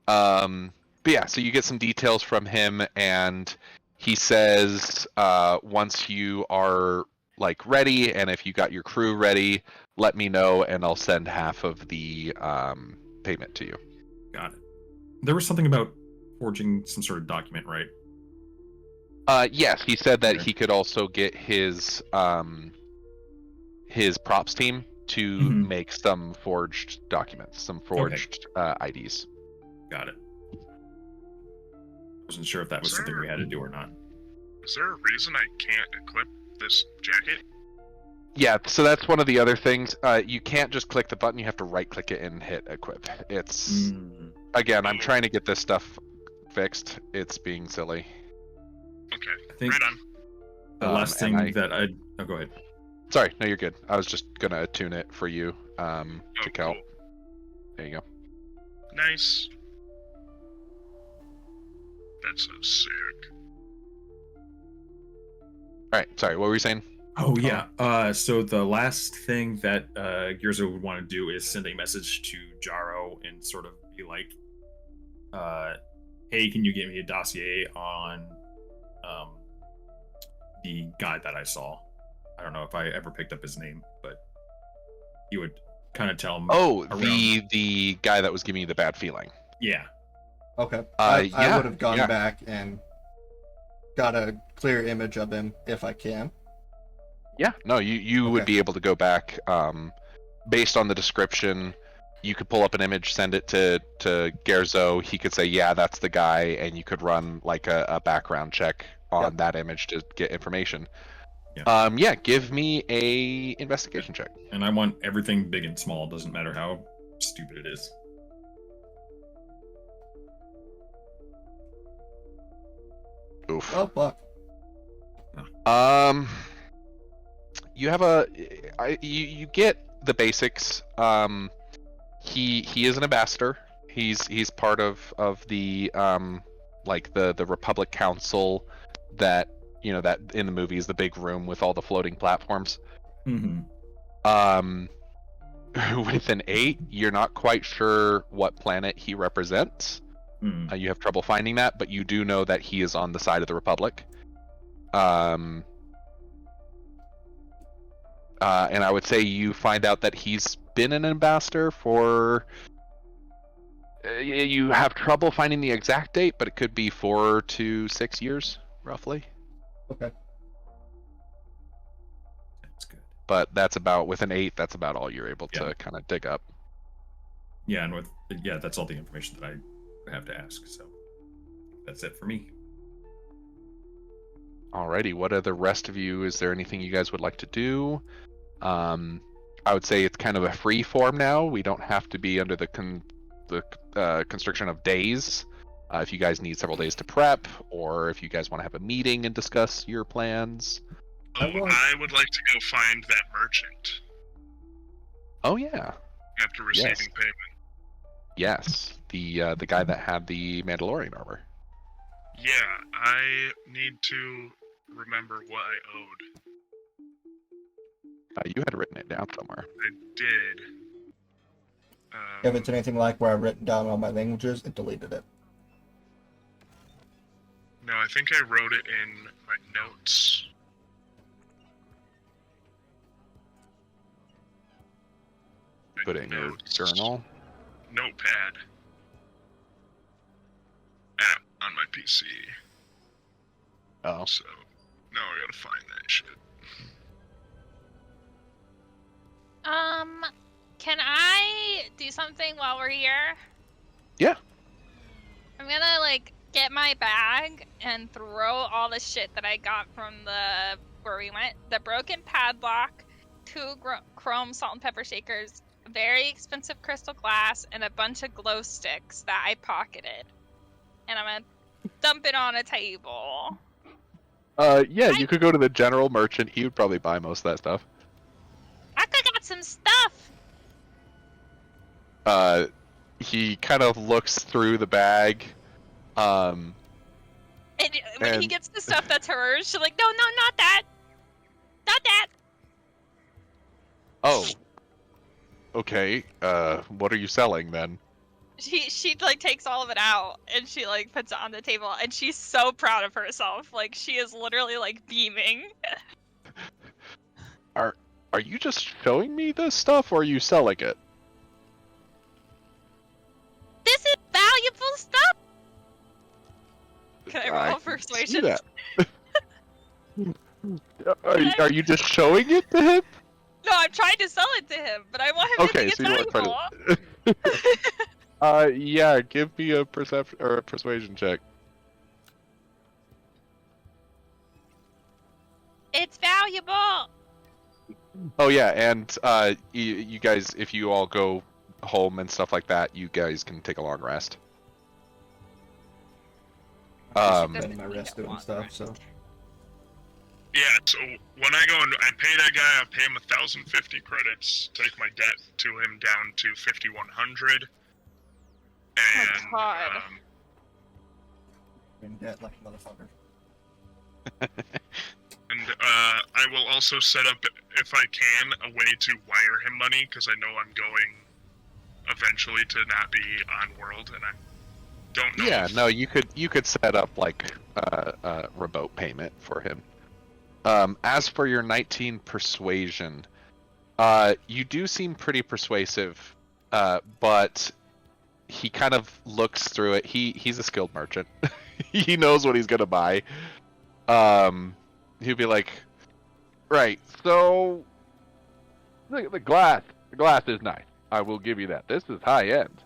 But yeah, so you get some details from him, and he says once you are like ready, and if you got your crew ready, let me know, and I'll send half of the payment to you. Got it. There was something about forging some sort of document, right? Yes, he said that Okay. he could also get his props team to Mhm. make some forged documents, some forged IDs. Got it. Wasn't sure if that was something we had to do or not. Is there a reason I can't equip this jacket? Yeah, so that's one of the other things. You can't just click the button, you have to right click it and hit equip. It's again, I'm trying to get this stuff fixed. It's being silly. Okay, I think right on. the last thing that I... Oh, go ahead. Sorry, no, you're good. I was just gonna attune it for you. Check out. Cool. There you go. Nice. That's so sick. Alright, sorry, what were you saying? Oh, yeah. So the last thing that Gyrzo would want to do is send a message to Jaro and sort of be like, hey, can you get me a dossier on the guy that I saw? I don't know if I ever picked up his name, but he would kind of tell him. Oh, around... the guy that was giving you the bad feeling. Yeah. Okay. Yeah, I would have gone yeah. back and got a clear image of him if I can. Yeah, no, you would Okay. be able to go back based on the description. You could pull up an image, send it to Gerzo. He could say, yeah, that's the guy, and you could run like a background check on Yep. that image to get information. Yeah. Yeah, give me a investigation check. And I want everything big and small. Doesn't matter how stupid it is. Oof. Oh, fuck. You have you get the basics. He is an ambassador. He's part of the like the Republic Council that that in the movie is the big room with all the floating platforms. Mm-hmm. With an 8, you're not quite sure what planet he represents. Mm. You have trouble finding that, but you do know that he is on the side of the Republic. And I would say you find out that he's been an ambassador for... you have trouble finding the exact date, but it could be 4 to 6 years, roughly. Okay. That's good. But that's about, with an 8, that's about all you're able to Yeah. kind of dig up. Yeah, and that's all the information that I have to ask. So that's it for me. Alrighty, what are the rest of you? Is there anything you guys would like to do? I would say it's kind of a free form now. We don't have to be under the constriction of days. If you guys need several days to prep, or if you guys want to have a meeting and discuss your plans. Oh, I would like to go find that merchant Oh yeah, after receiving payment. yes, the guy that had the Mandalorian armor. Yeah, I need to remember what I owed. You had written it down somewhere. I did. If it's anything like where I've written down all my languages, it deleted it. No, I think I wrote it in my notes. Put it in your Notes. journal. Notepad. App on my PC. Oh, So, now I gotta find that shit. Can I do something while we're here? Yeah. I'm gonna like get my bag and throw all the shit that I got from where we went. The broken padlock, 2 chrome salt and pepper shakers, very expensive crystal glass, and a bunch of glow sticks that I pocketed. And I'm gonna dump it on a table. yeah, you could go to the general merchant. He would probably buy most of that stuff. I could got some stuff. He kind of looks through the bag. And when he And- gets the stuff that's hers, she's like, no, not that. Not that. Oh. Okay. What are you selling then? She like takes all of it out and she like puts it on the table and she's so proud of herself. Like she is literally like beaming. Are you just showing me this stuff, or are you selling it? This is valuable stuff. Can I roll can see persuasion? that. Are you just showing it to him? No, I'm trying to sell it to him, but I want him to think Okay, it's so you want valuable. to. Yeah, give me a perception or a persuasion check. It's valuable. Oh yeah, and you guys, if you all go home and stuff like that, you guys can take a long rest. Spending my rest doing Long stuff, rest. so. Yeah, so when I go and I pay that guy, I pay him 1,050 credits, take my debt to him down to 5,100. And, God. In debt like a motherfucker. And I will also set up, if I can, a way to wire him money, because I know I'm going eventually to not be on world, and I don't know. Yeah, if... no, you could set up like a remote payment for him. As for your 19 persuasion, you do seem pretty persuasive, but he kind of looks through it. He's a skilled merchant. He knows what he's gonna buy. He'll be like, right, so the glass is nice. I will give you that. This is high end.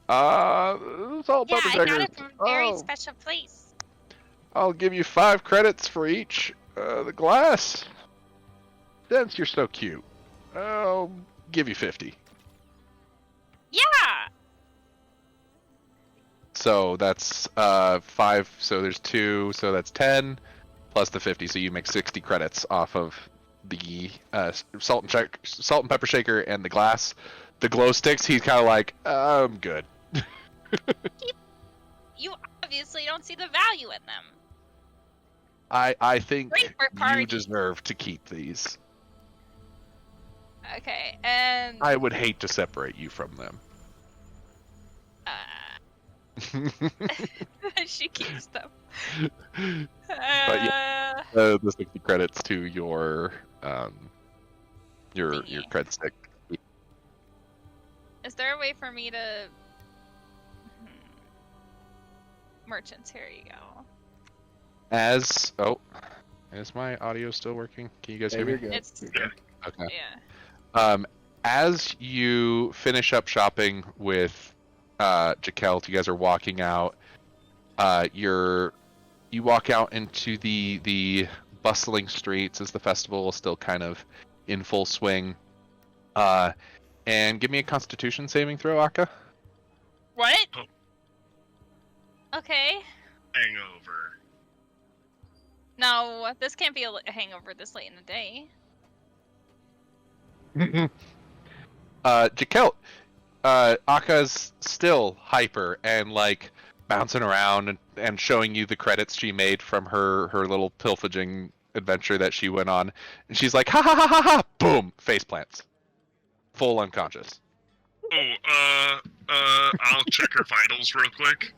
Salt Yeah, pepper I got shakers. it from a very Oh, special place. I'll give you 5 credits for each. The glass. Since you're so cute, I'll give you 50. Yeah. So that's 5. So there's 2. So that's 10 plus the 50. So you make 60 credits off of the salt and pepper shaker and the glass. The glow sticks. He's kind of like, I'm good. You obviously don't see the value in them. I think Great for you parties. deserve to keep these. Okay, and I would hate to separate you from them. she keeps them. But yeah, the 60 credits to your Thingy. cred stick. Is there a way for me to? Merchants, here you go. Is my audio still working? Can you guys hear me? You're good. It's You're good. Okay. yeah. As you finish up shopping with Jakelt, you guys are walking out. You walk out into the bustling streets as the festival is still kind of in full swing. And give me a Constitution saving throw, Akka. What? Oh. Okay. Hangover. No, this can't be a hangover this late in the day. Jakelt, Akka's still hyper and like bouncing around and showing you the credits she made from her little pilfaging adventure that she went on, and she's like, ha ha ha ha ha, boom, face plants, full unconscious. Oh, I'll check her vitals real quick.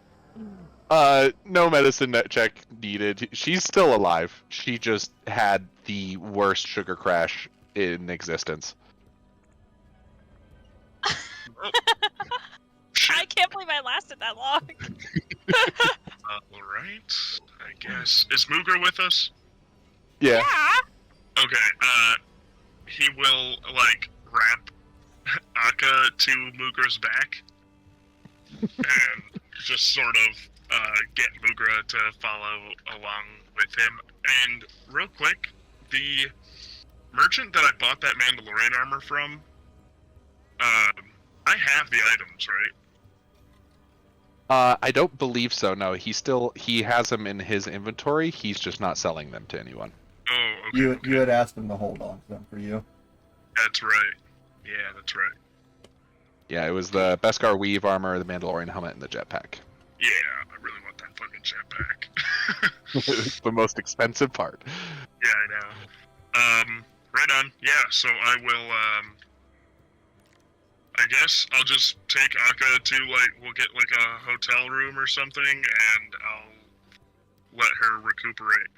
No medicine check needed. She's still alive. She just had the worst sugar crash in existence. I can't believe I lasted that long. Alright, I guess. Is Mooger with us? Yeah. Okay, he will, like, wrap Akka to Mooger's back and just sort of get Moogra to follow along with him. And real quick, the merchant that I bought that Mandalorian armor from, I have the items, right? I don't believe so. No, he has them in his inventory. He's just not selling them to anyone. Oh, okay. You had asked him to hold on to them for you. That's right. Yeah, that's right. Yeah, it was the Beskar weave armor, the Mandalorian helmet, and the jetpack. Yeah, I really want that fucking jetpack. It's the most expensive part. Yeah, I know. Right on. Yeah, so I will, I guess I'll just take Akka to, like, we'll get, like, a hotel room or something, and I'll let her recuperate.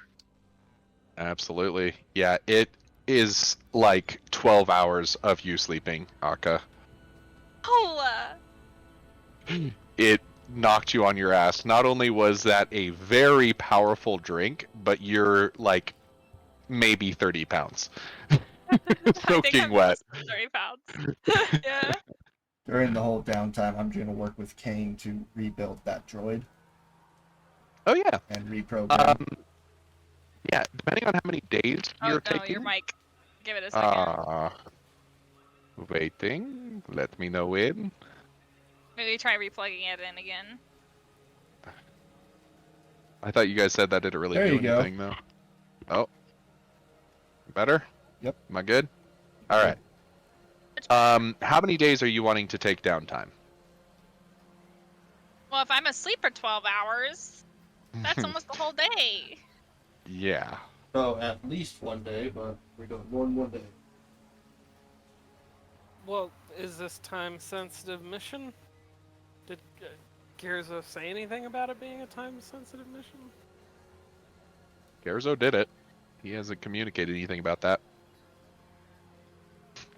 Absolutely. Yeah, it is like 12 hours of you sleeping, Akka. Oh, It knocked you on your ass. Not only was that a very powerful drink, but you're like maybe 30 pounds. I think Soaking I'm wet. close to 30 pounds. Yeah. During the whole downtime, I'm going to work with Kane to rebuild that droid Oh yeah. and reprogram. Yeah, depending on how many days Oh you're no, taking. your mic. Give it a second. Waiting. Let me know when. Maybe try replugging it in again. I thought you guys said that didn't really There do you go. anything though. Oh. Better? Yep. Am I good? Alright. How many days are you wanting to take downtime? Well, if I'm asleep for 12 hours, that's almost the whole day. Yeah. So at least one day, but we're doing more than one day. Well, is this time-sensitive mission? Did Gerzo say anything about it being a time-sensitive mission? Garzo did it. He hasn't communicated anything about that.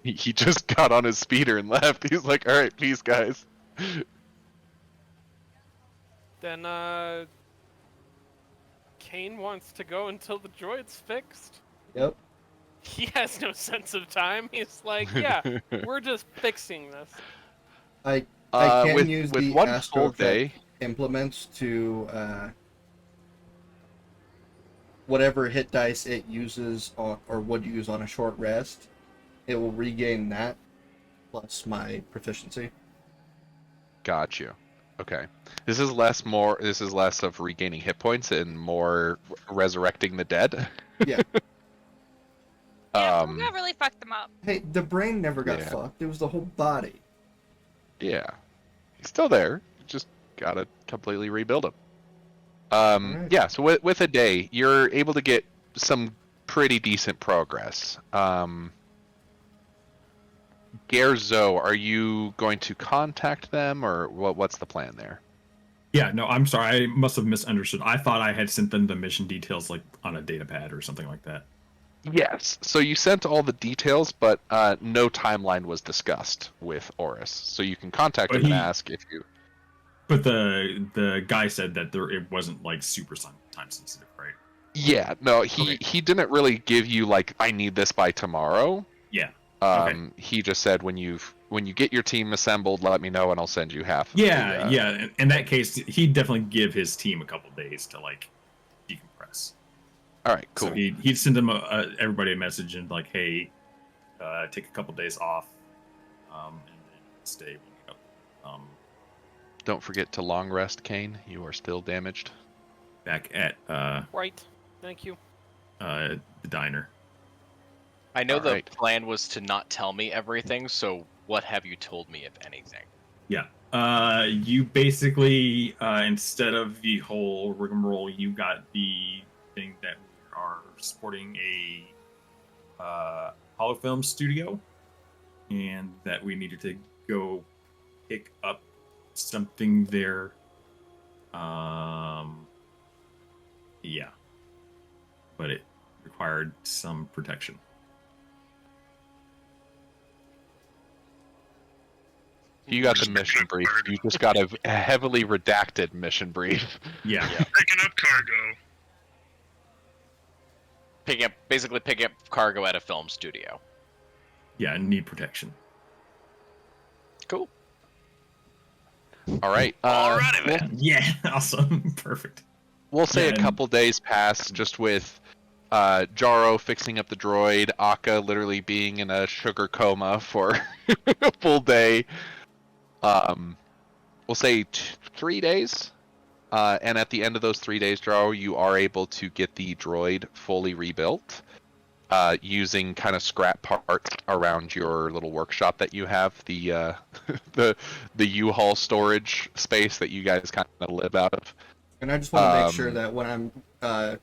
He just got on his speeder and left. He's like, alright, peace, guys. Then, Kane wants to go until the droid's fixed. Yep. He has no sense of time. He's like, yeah, we're just fixing this. I can with, use with the one Astro full Tech day. implements to whatever hit dice it uses or would use on a short rest, it will regain that plus my proficiency. Got you. Okay. This is less of regaining hit points and more resurrecting the dead. Yeah. Yeah, that really fucked them up. Hey, the brain never got Yeah. fucked. It was the whole body. Yeah. He's still there. Just gotta completely rebuild him. Alright. Yeah, so with a day, you're able to get some pretty decent progress. Gerzo, are you going to contact them, or what's the plan there? Yeah, no, I'm sorry. I must have misunderstood. I thought I had sent them the mission details like on a data pad or something like that. Yes. So you sent all the details, but no timeline was discussed with Oris. So you can contact But him and he- ask if you. But the guy said that it wasn't like super time sensitive, right? Yeah. No, he didn't really give you like I need this by tomorrow. Yeah. He just said when you get your team assembled, let me know and I'll send you half. of Yeah, the, yeah. In that case, he'd definitely give his team a couple days to like decompress. All right. Cool. So he'd send them everybody a message and like, hey, take a couple days off, and stay. Don't forget to long rest, Kane. You are still damaged. Back at Right. Thank you. the diner. I know the Alright. plan was to not tell me everything, so what have you told me, if anything? Yeah. You basically instead of the whole rigmarole, you got the thing that we are supporting a holofilm studio, and that we needed to go pick up something there. Yeah, but it required some protection. You got the Just mission picking up brief. cargo. You just got a heavily redacted mission brief. Yeah. Picking up cargo. Basically picking up cargo at a film studio. Yeah, need protection. Cool. All right. Alrighty we'll, then. Yeah, awesome. Perfect. we'll say Yeah, a and- couple days pass just with Jaro fixing up the droid, Akka literally being in a sugar coma for a full day. We'll say 3 days. And at the end of those 3 days, Jaro, you are able to get the droid fully rebuilt using kind of scrap parts around your little workshop that you have, the the U-Haul storage space that you guys kind of live out of. And I just want to make sure that when I'm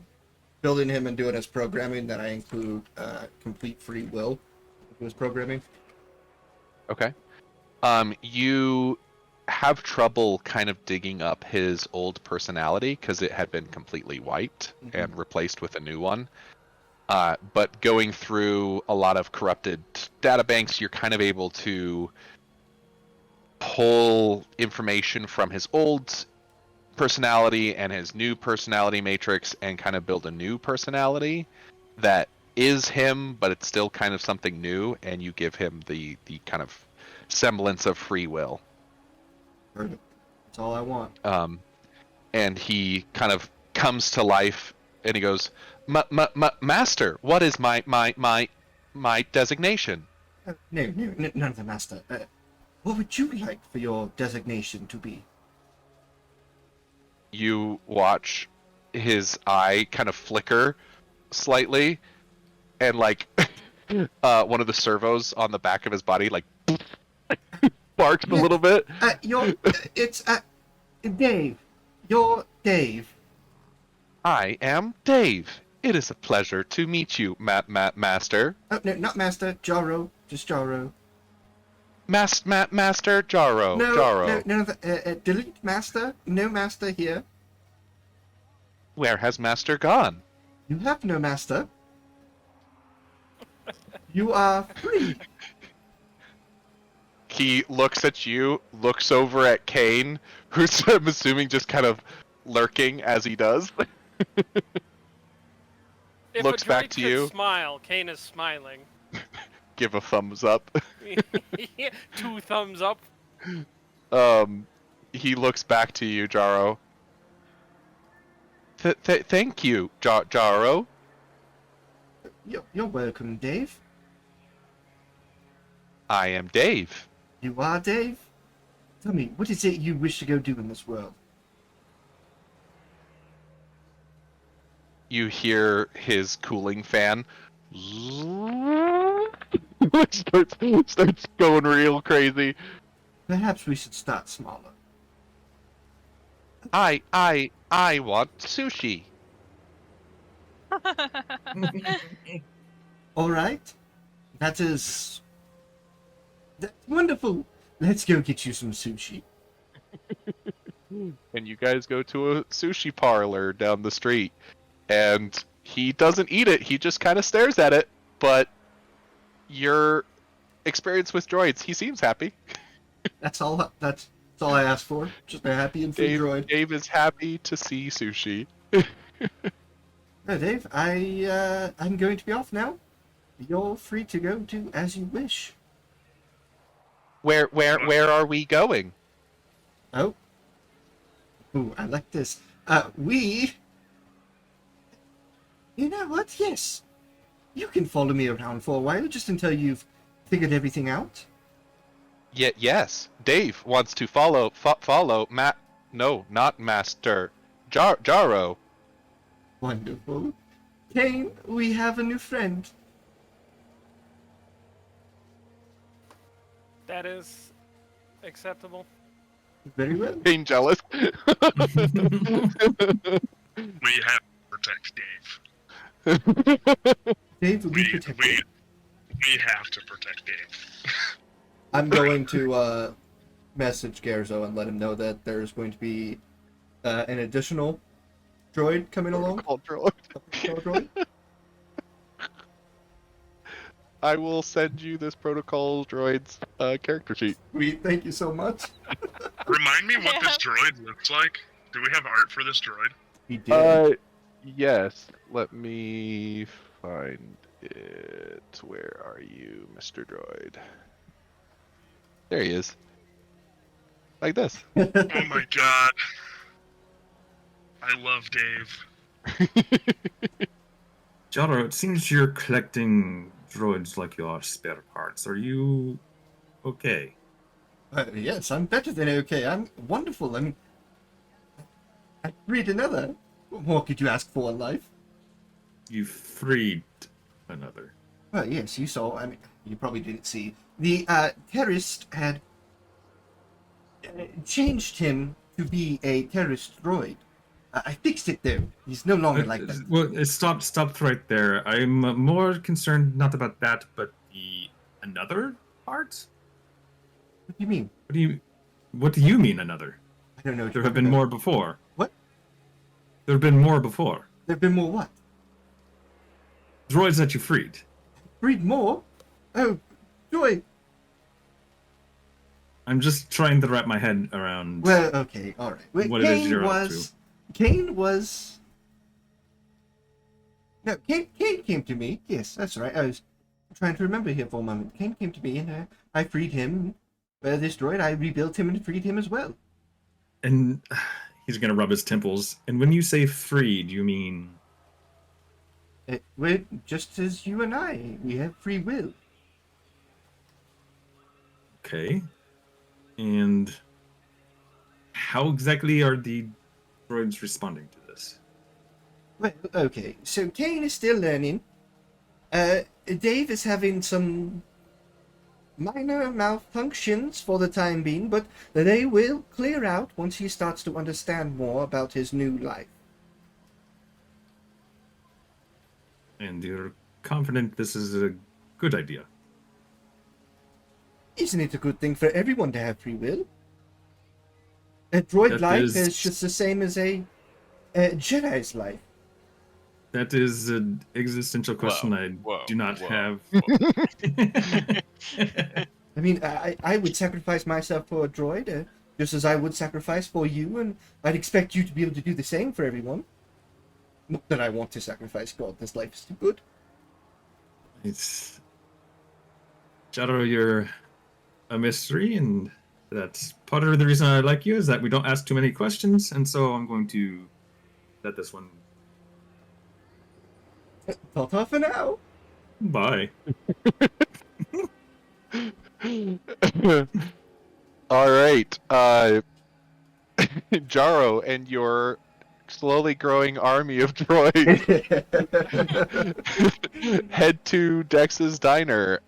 building him and doing his programming, that I include complete free will with his programming. Okay. You have trouble kind of digging up his old personality because it had been completely wiped and replaced with a new one. But going through a lot of corrupted databanks, you're kind of able to pull information from his old personality and his new personality matrix and kind of build a new personality that is him, but it's still kind of something new, and you give him the kind of semblance of free will. Perfect. That's all I want. And he kind of comes to life, and he goes, "Master, what is my designation?" No, none of the master. What would you like for your designation to be? You watch his eye kind of flicker slightly, and like one of the servos on the back of his body like barks a little bit. It's Dave. You're Dave. I am Dave. It is a pleasure to meet you, Master. Oh, no, not Master. Jaro. Just Jaro. Master Jaro. No, Jaro. no, delete Master. No Master here. Where has Master gone? You have no Master. You are free. He looks at you, looks over at Kane, who's, I'm assuming, just kind of lurking as he does. If Looks a droid back to could you. Smile. Kane is smiling. Give a thumbs up. 2 thumbs up. He looks back to you, Jaro. Thank you, Jaro. You're welcome, Dave. I am Dave. You are Dave? Tell me, what is it you wish to go do in this world? You hear his cooling fan starts going real crazy. Perhaps we should start smaller. I want sushi. All right. That's wonderful. Let's go get you some sushi. And you guys go to a sushi parlor down the street. And he doesn't eat it, he just kind of stares at it. But your experience with droids, he seems happy. That's all I asked for. Just a happy and free droid. Dave is happy to see sushi. No, Dave, I'm going to be off now. You're free to go do as you wish. Where are we going? Oh. Ooh, I like this. You know what? Yes. You can follow me around for a while, just until you've figured everything out. Yes. Dave wants to follow No, not Master. Jaro. Wonderful. Kane, we have a new friend. That is acceptable. Very well. Being jealous. We have to protect Dave. Dave, We protect him. have to protect Dave. I'm going to message Gerzo and let him know that there's going to be an additional droid coming along. Protocol Droid. I will send you this protocol droid's character sheet. Thank you so much. Remind me what this droid looks like. Do we have art for this droid? He did. Yes. Let me find it. Where are you, Mr. Droid? There he is. Like this. Oh my god. I love Dave. Jaro, it seems you're collecting droids like you are spare parts. Are you okay? Yes, I'm better than okay. I'm wonderful. I mean, I freed another. What more could you ask for in life? You freed another. Well, yes, you saw. I mean, you probably didn't see. The terrorist had changed him to be a terrorist droid. I fixed it though. He's no longer like that. Well, stop right there. I'm more concerned not about that, but the another part. What do you mean? What do you mean another? I don't know. There have been more before. What? There have been more before. There have been more what? droids that you freed. Read more? Oh, joy. I'm just trying to wrap my head around Well, okay, all right. Well, what it is you're up to. Kane was. No, Kane came to me. Yes, that's right. I was trying to remember here for a moment. Kane came to me, and I freed him. This droid, I rebuilt him and freed him as well. And he's gonna rub his temples. And when you say freed, you mean? We're just as you and I. We have free will. Okay. And how exactly are the droids responding to this? Well, okay. So Kane is still learning. Dave is having some minor malfunctions for the time being, but they will clear out once he starts to understand more about his new life. And you're confident this is a good idea? Isn't it a good thing for everyone to have free will? A droid life is just the same as a Jedi's life. That is an existential question I do not have. I mean, I would sacrifice myself for a droid, just as I would sacrifice for you, and I'd expect you to be able to do the same for everyone. Not that I want to sacrifice God, this life is too good. It's... Jaro, you're a mystery, and that's part of the reason I like you, is that we don't ask too many questions, and so I'm going to let this one... Ta-ta for now! Bye. All right, Jaro and your slowly growing army of droids head to Dex's diner.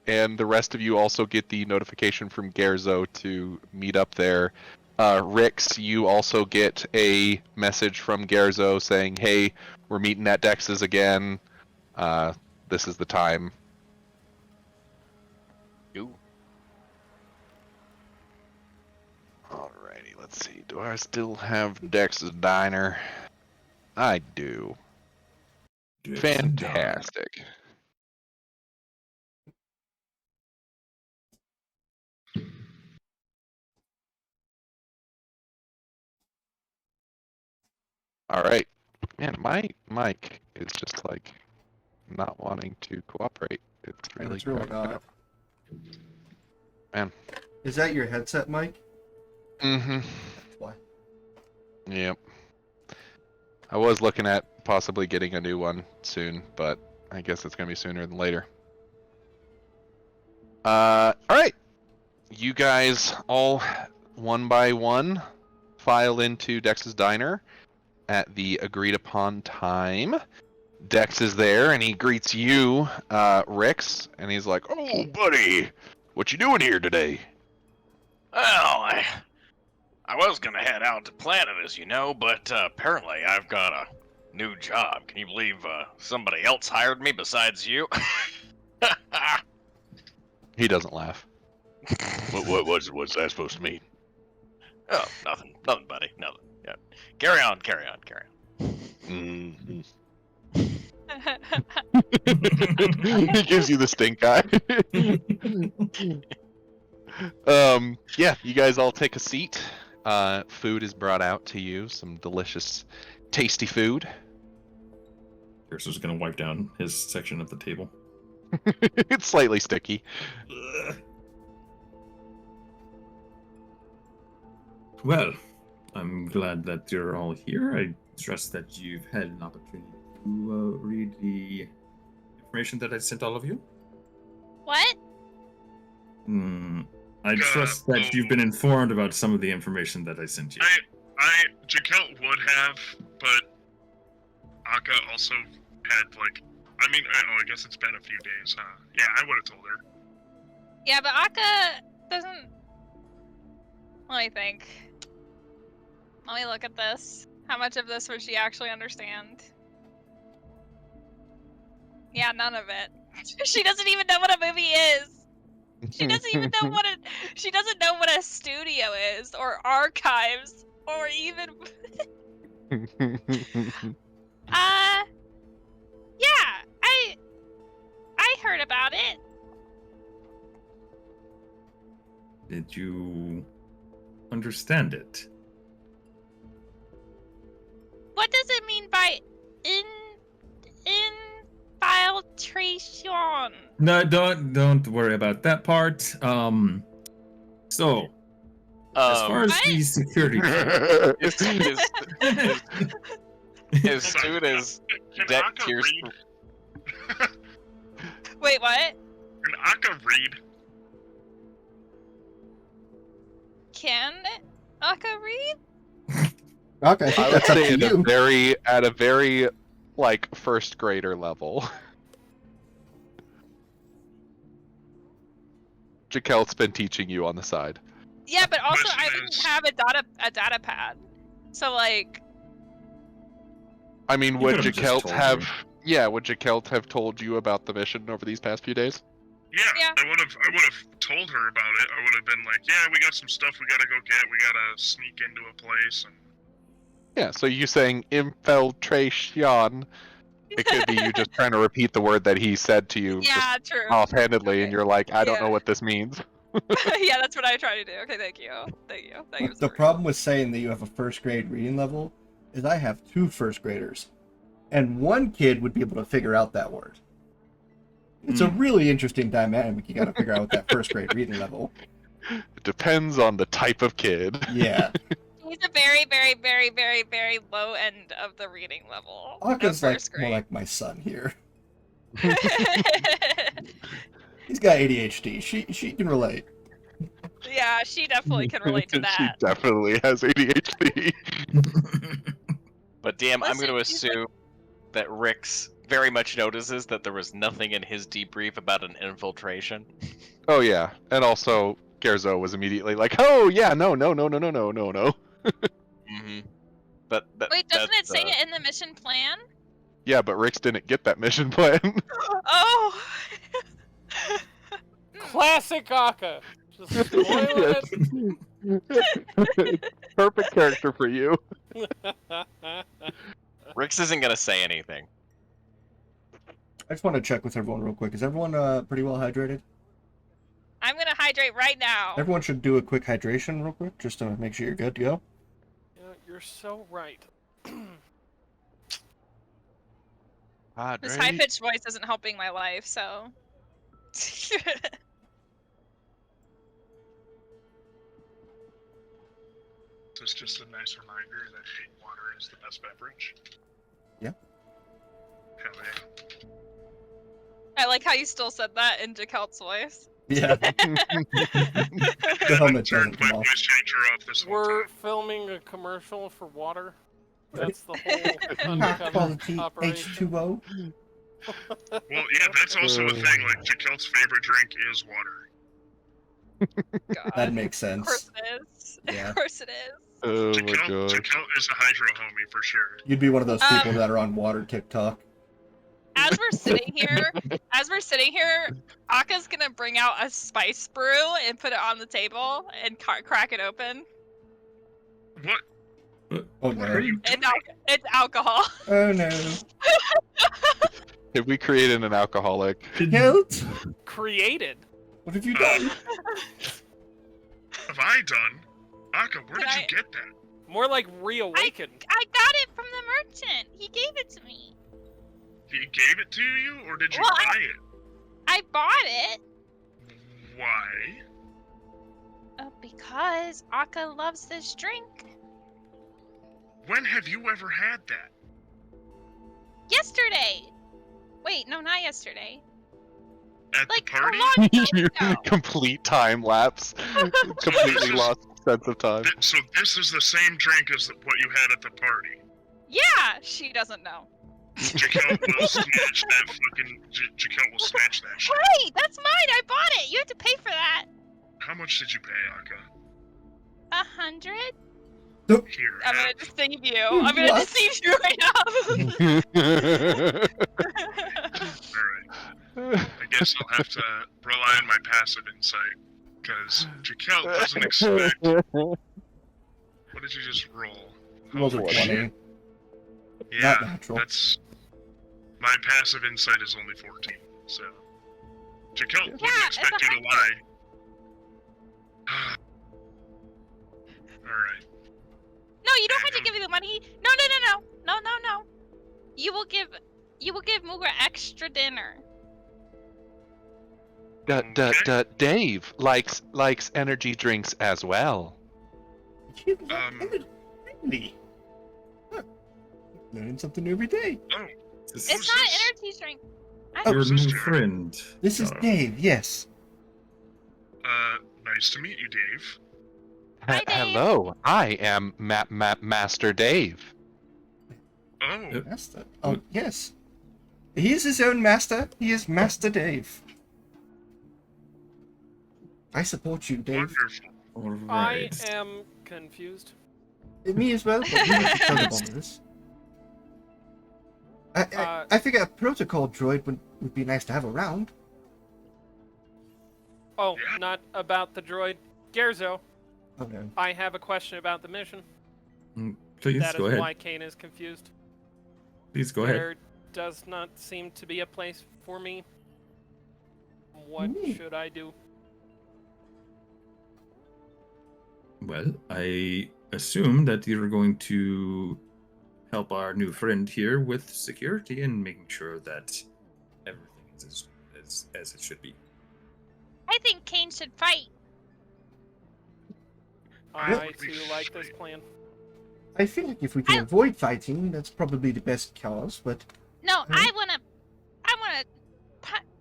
And the rest of you also get the notification from Gerzo to meet up there. Rix, you also get a message from Gerzo saying, "Hey, we're meeting at Dex's again. This is the time." Ooh. Alrighty, let's see. Do I still have Dex's diner? I do. Fantastic. Alright. Man, my mic is just like not wanting to cooperate. It's really cracking up. Man. Is that your headset, Mike? Mm-hmm. That's why. Yep. I was looking at possibly getting a new one soon, but I guess it's gonna be sooner than later. Alright. You guys all, one by one, file into Dex's diner at the agreed upon time. Dex is there and he greets you, Rix, and he's like, Oh, buddy, what you doing here today? Well, I was gonna head out to Planet, as you know, but apparently I've got a new job. Can you believe somebody else hired me besides you? he doesn't laugh. What's that supposed to mean? Oh, nothing, buddy, nothing. Yeah, carry on. Mm-hmm. He gives you the stink eye. Yeah, you guys all take a seat. Food is brought out to you, some delicious, tasty food. Pierce gonna wipe down his section of the table. It's slightly sticky. Well, I'm glad that you're all here. I trust that you've had an opportunity to read the information that I sent all of you. What? I trust that you've been informed about some of the information that I sent you. Jakelt would have, but Akka also had, I guess it's been a few days, huh? Yeah, I would have told her. Yeah, but Akka doesn't... Let me think. Let me look at this. How much of this would she actually understand? Yeah, none of it. She doesn't even know what a movie is. She doesn't even know what she doesn't know what a studio is, or archives, or even heard about it. Did you understand it? What does it mean by infiltration? No, don't worry about that part. So as far as What? the security, As soon as Can Deck Akka hears, read? Wait, what? Can Akka read? Can Akka read? Okay, I think I would that's up say to you. at a very like first grader level. Jakel's been teaching you on the side. Yeah, but also Question I didn't is- have a data pad. So like, I mean, You would could've just Jakelt told have? her. Yeah, would Jakelt have told you about the mission over these past few days? Yeah, Yeah. I would have told her about it. I would have been like, yeah, we got some stuff we gotta go get. We gotta sneak into a place and Yeah. So you saying infiltration? It could be you just trying to repeat the word that he said to you yeah, true. just offhandedly, and Okay. you're like, I don't know Yeah. what this means. Yeah, that's what I try to do. Okay, thank you. Thank you. Thank you. The problem with saying that you have a first grade reading level is I have 2 first graders, and one kid would be able to figure out that word. It's a really interesting dynamic. You got to figure out that first grade reading level. It depends on the type of kid. Yeah, He's a very, very, very, very, very low end of the reading level. of Aka's like first more grade. like my son here. He's got ADHD. She can relate. Yeah, she definitely can relate to that. She definitely has ADHD. but damn, I'm Listen, going to she's like- assume that Rix very much notices that there was nothing in his debrief about an infiltration. Oh yeah, and also Gerzo was immediately like, "Oh yeah, no." Mm-hmm. But Wait, doesn't it that's, say it in the mission plan? Yeah, but Rix didn't get that mission plan. Oh. Classic Akka. Just spoiling Perfect character for you. it. Rix isn't going to say anything. I just want to check with everyone real quick. Is everyone pretty well hydrated? I'm gonna hydrate right now. Everyone should do a quick hydration real quick, just to make sure you're good to go. Yeah, you're so right. This high-pitched voice isn't helping my life, so. this is just a nice reminder that water is the best beverage. Yeah. Hell yeah. I like how you still said that in Jakelt's voice. Yeah. The helmet Turned doesn't my come off. voice changer off this whole We're time. filming a commercial for water. That's the High whole undercover quality operation. H2O. Well, yeah, that's also a thing. Like, Jakel's favorite drink is water. God. That makes Of course sense. it is. Yeah. Of course it is. Oh my Jakel god. is a hydro homie for sure. You'd be one of those people that are on water TikTok. As we're sitting here, Aka's gonna bring out a spice brew and put it on the table and crack it open. What? Oh What are no. you doing? It's alcohol. Oh no. If we created an alcoholic, Guilt? Created. What have you done? Have I done? Akka, where Did did I- you get that? More like reawakened. I got it from the merchant. He gave it to me. He gave it to you, or did you Well, buy it? I bought it Why? because Akka loves this drink. When have you ever had that? Yesterday. Wait, no, not yesterday. At Like the party? a long time you ago. complete time lapse, completely lost sense of time. So this is the same drink as what you had at the party. Yeah, she doesn't know. Jakel will snatch that fucking... Jakel will snatch that shit. Wait, that's mine. I bought it. You have to pay for that. How much did you pay, Akka? 100. Here, I'm gonna have. deceive you. I'm gonna What? deceive you right Alright. I guess I'll have to rely on my passive insight. Because Jakel doesn't expect... What did you just roll? Rolls a Holy 20. shit. Yeah, Not natural. that's... My passive insight is only 14, so... Jaquel Yeah, wouldn't it's expect a you to lie. Alright. No, you don't have to give me the money. No. You will give Mugra extra dinner. Dave likes energy drinks as well. You Um, really? Huh. Learning something every day. This It's is not this? energy drink. Oh, your new sister. friend. This is Jaro. Dave, yes. Nice to meet you, Dave. Hi, Dave. Hello, I am Master Dave. Oh, Yep. Master. Oh, yes. He is his own master. He is Master Dave. I support you, Dave. wonderful. All I right. am confused. Me as well, but we have to tell them all this. I figure a protocol droid would be nice to have around. Oh, Yeah. not about the droid. Gerzo, Oh no. I have a question about the mission. Please That go is ahead. why Kane is confused. Please go ahead. There does not seem to be a place for me. What Me? should I do? Well, I assume that you're going to help our new friend here with security and making sure that everything is as it should be. I think Kane should fight. I too like this plan. I feel like if we can avoid fighting, that's probably the best cause, but... No, I wanna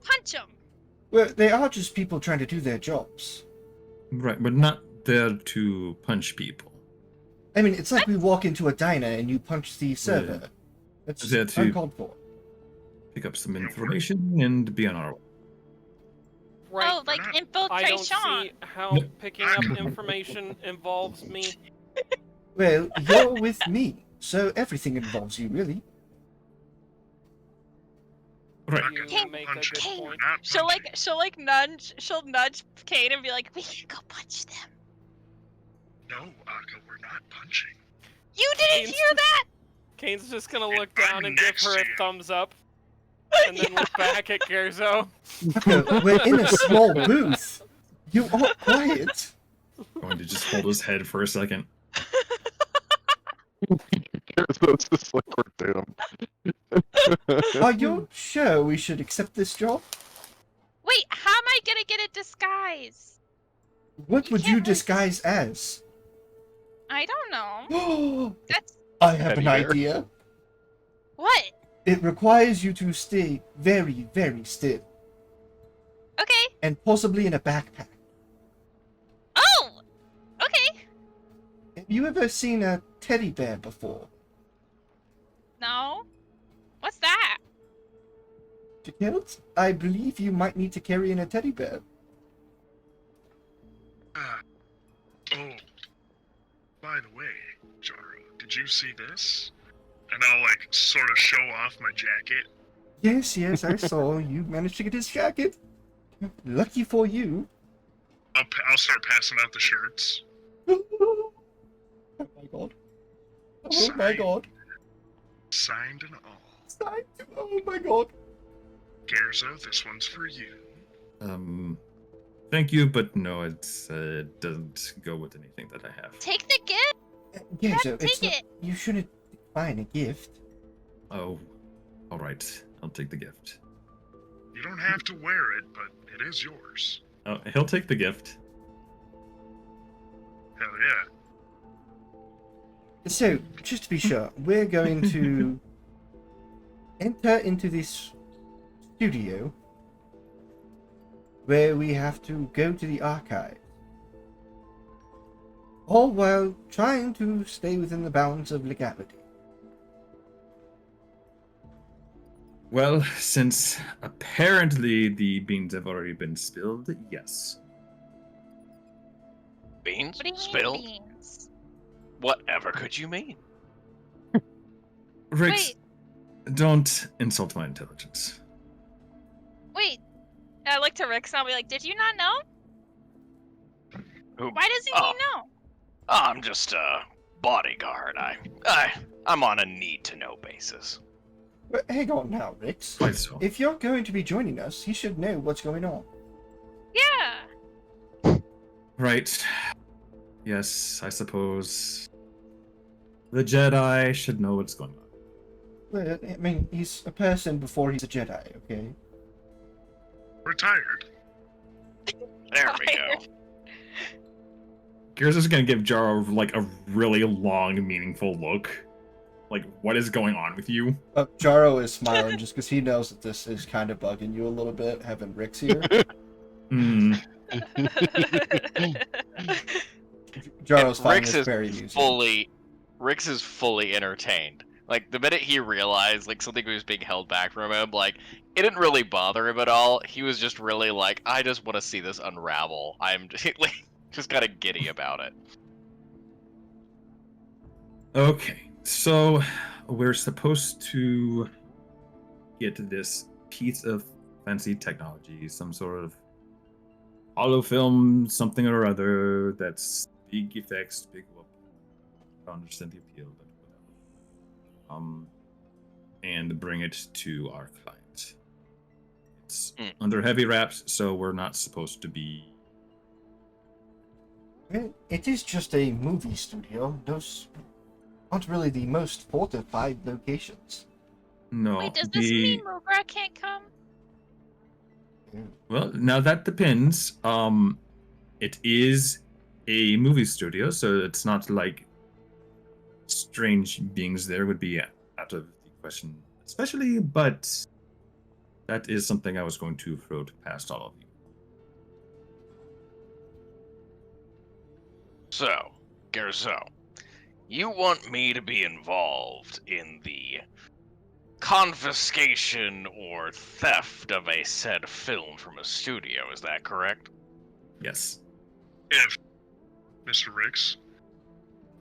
punch him. Well, they are just people trying to do their jobs. Right, but not there to punch people. I mean, it's like we walk into a diner and you punch the server. That's There to- uncalled for. Pick up some information and be on our way. Right. Oh, like I don't infiltration. see how Nope. picking up information involves me. Well, you're with me, so everything involves you, really. Right. Not You gonna make a punch good him. point. We're not punching. She'll nudge Kane and be like, we can go punch them. No, Akka, we're not punching. You didn't Kane's- hear that? Kane's just gonna look I'm down and give next her to a you. thumbs up, and then look back at Gerzo. We're in a small booth. You are quiet. Going to just hold his head for a second. That's just like we're doomed. Are you sure we should accept this job? Wait, how am I gonna get a disguise? What You would can't you really- disguise as? I don't know. Oh, That's I have Teddy an bear. idea. what? It requires you to stay very, very still, Okay. and possibly in a backpack. Oh! Okay. Have you ever seen a teddy bear before? No. What's that? Child, I believe you might need to carry in a teddy bear. Oh, by the way, Jaro, did you see this? And I'll like sort of show off my jacket. Yes, I saw you managed to get his jacket. Lucky for you. I'll start passing out the shirts. Oh my god. Oh my god. Signed and all. Oh my god. Gerzo, this one's for you. Thank you, but no, it doesn't go with anything that I have. Take the gift. Yeah, Dad, so it's take not, it. you shouldn't decline a gift. Oh, all right. I'll take the gift. You don't have to wear it, but it is yours. Oh, he'll take the gift. Hell yeah. So, just to be sure, we're going to enter into this studio where we have to go to the archive. All while trying to stay within the bounds of legality. Well, since apparently the beans have already been spilled, yes. Beans? What do you Spilled? mean beans? Whatever could you mean? Riggs, don't insult my intelligence. Wait. I look to Rick and I'll be like, did you not know? Who? Why does he Oh. need know? I'm just a bodyguard. I'm on a need-to-know basis. But hang on now, Rix. Quite so. If you're going to be joining us, you should know what's going on. Yeah. Right. Yes, I suppose. The Jedi should know what's going on. Well, I mean, he's a person before he's a Jedi, okay? Retired. There we go. Gears is gonna give Jaro like a really long, meaningful look. Like, what is going on with you? Jaro is smiling just because he knows that this is kind of bugging you a little bit, having Rix here. Hmm. Jaro's finding Rix this is very amusing. Rix is fully entertained. Like, the minute he realized, like, something was being held back from him, like, it didn't really bother him at all. He was just really like, I just want to see this unravel. I'm just kind of giddy about it. Okay, so we're supposed to get this piece of fancy technology, some sort of holofilm, something or other that's big effects, big whoop. I don't understand the appeal, but whatever. And bring it to our client. It's under heavy wraps, so we're not supposed to be. Well, it is just a movie studio. Those aren't really the most fortified locations. No. Wait, does this mean Mogra can't come? Well, now that depends. It is a movie studio, so it's not like strange beings there would be out of the question, especially, but that is something I was going to float past all of you. So, Gerzo, you want me to be involved in the confiscation or theft of a said film from a studio, is that correct? Yes. If, Mr. Rix,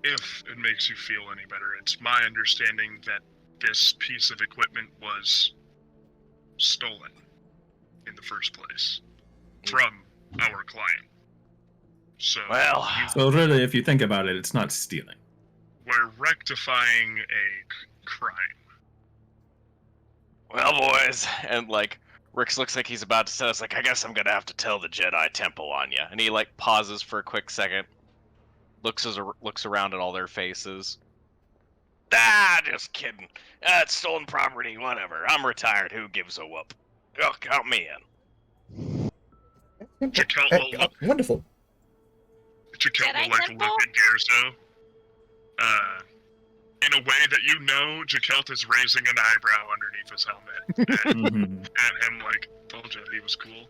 if it makes you feel any better, it's my understanding that this piece of equipment was stolen in the first place from our client. So, Well, So really, if you think about it, it's not stealing. we're rectifying a crime. well, boys, and like Rix looks like he's about to say, "Us like, I guess I'm gonna have to tell the Jedi Temple on you." And he like pauses for a quick second, looks around at all their faces. Ah, just kidding. It's stolen property, whatever. I'm retired. Who gives a whoop? Oh, count me in. Jaquel will look. Wonderful. Jaquel Jedi will like Temple? look at Gerzo. In a way that you know Jaquel is raising an eyebrow underneath his helmet. Mhm. At him like, told you he was cool.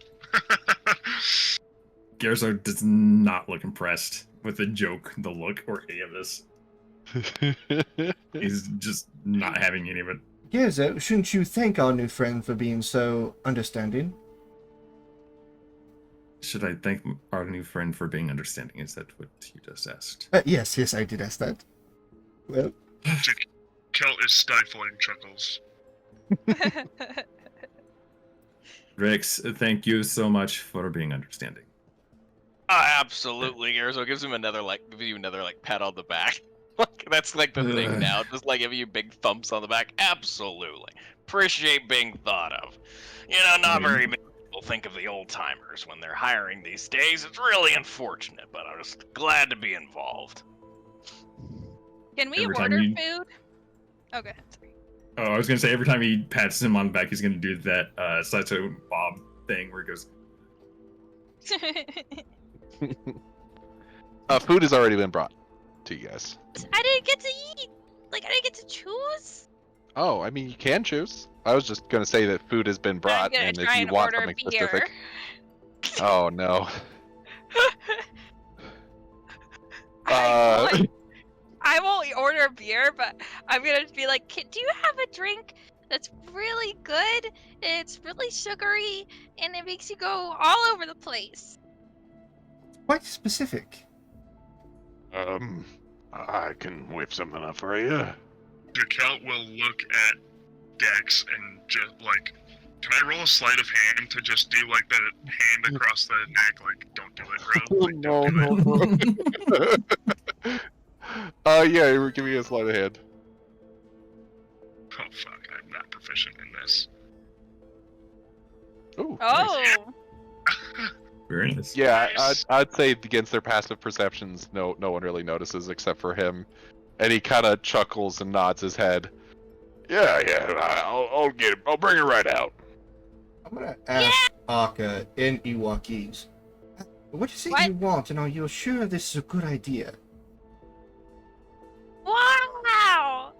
Gerzo does not look impressed with the joke, the look, or any of this. He's just not having any of it. Yes, shouldn't you thank our new friend for being so understanding? Should I thank our new friend for being understanding? Is that what you just asked? Yes, I did ask that. Well, Jaquel is stifling chuckles. Rix, thank you so much for being understanding. Absolutely, Gerzo gives you another pat on the back. That's like the thing now, just like giving you big thumps on the back. Absolutely, appreciate being thought of. You know, not very many people think of the old timers when they're hiring these days. It's really unfortunate, but I'm just glad to be involved. Can we Every time order you- food? Oh, go ahead. Sorry. Oh, I was gonna say every time he pats him on the back, he's gonna do that Saito Bob thing where he goes, Food has already been brought to you guys. I didn't get to eat. Like, I didn't get to choose. Oh, I mean, you can choose. I was just gonna say that food has been brought, I'm gonna and if try you and want order something beer. specific. Oh no. I won't order beer, but I'm gonna be like, do you have a drink that's really good? It's really sugary, and it makes you go all over the place. quite specific. I can whip something up for you. Jaquel will look at Dex and just like, can I roll a sleight of hand to just do like the hand across the neck? Like, don't do it, bro. Like, don't do it. Yeah, give me a sleight of hand. Oh fuck, I'm not proficient Oh. Very nice. Yeah, Nice. I'd say against their passive perceptions, no one really notices except for him, and he kind of chuckles and nods his head. Yeah, I'll get it. I'll bring it right out. I'm gonna ask Aka in Iwakese. What is it What? you want, and are you sure this is a good idea? Wow.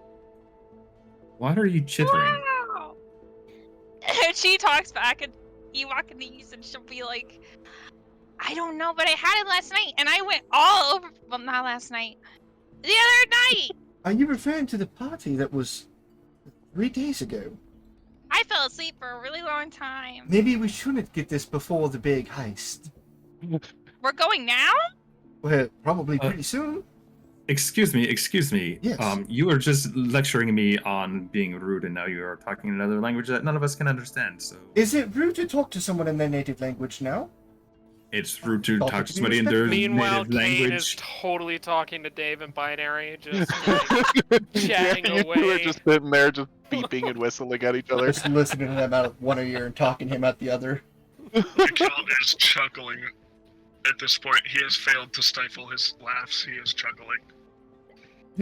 What are you chittering? Wow. And she talks back in Iwakese, and she'll be like, I don't know, but I had it last night, and I went all over. Well, not last night. The other night. Are you referring to the party that was 3 days ago? I fell asleep for a really long time. Maybe we shouldn't get this before the big heist. We're going now? Well, probably pretty soon. Excuse me. Yes. You were just lecturing me on being rude, and now you are talking another language that none of us can understand. So Is it rude to talk to someone in their native language now? it's rude to Also talk to to be somebody in their Meanwhile, native Kane is language. totally talking to Dave in binary, just like, chatting You two are away. just sitting there, just beeping and whistling at each other. Just listening to them out of one ear and talking to him out the other. Mikhail is chuckling. At this point, he has failed to stifle his laughs. He is chuckling.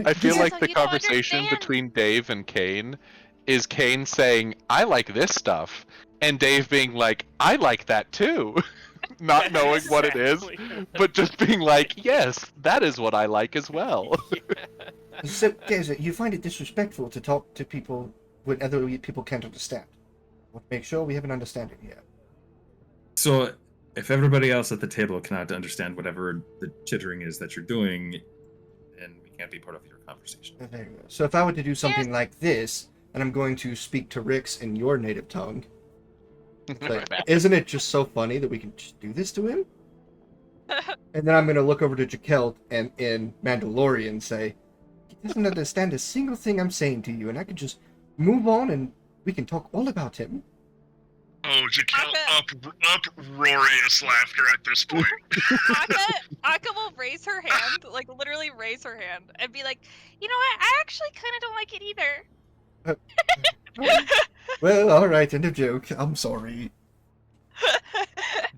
I feel This is like how the you don't conversation understand. between Dave and Kane is Kane saying, I like this stuff, and Dave being like, I like that too. Not knowing what it is, Exactly. but just being like, yes, that is what I like as well. So, Geza, you find it disrespectful to talk to people when other people can't understand. We'll make sure we have an understanding here. So if everybody else at the table cannot understand whatever the chittering is that you're doing, then we can't be part of your conversation. There you go. So if I were to do something like this, and I'm going to speak to Rix in your native tongue, like, isn't it just so funny that we can just do this to him? And then I'm going to look over to Jaquel and in Mandalorian say, he doesn't understand a single thing I'm saying to you, and I can just move on and we can talk all about him. Oh, Jaquel, uproarious laughter at this point. Aka will raise her hand, like literally raise her hand, and be like, you know what? I actually kind of don't like it either. Well, alright, end of joke. I'm sorry.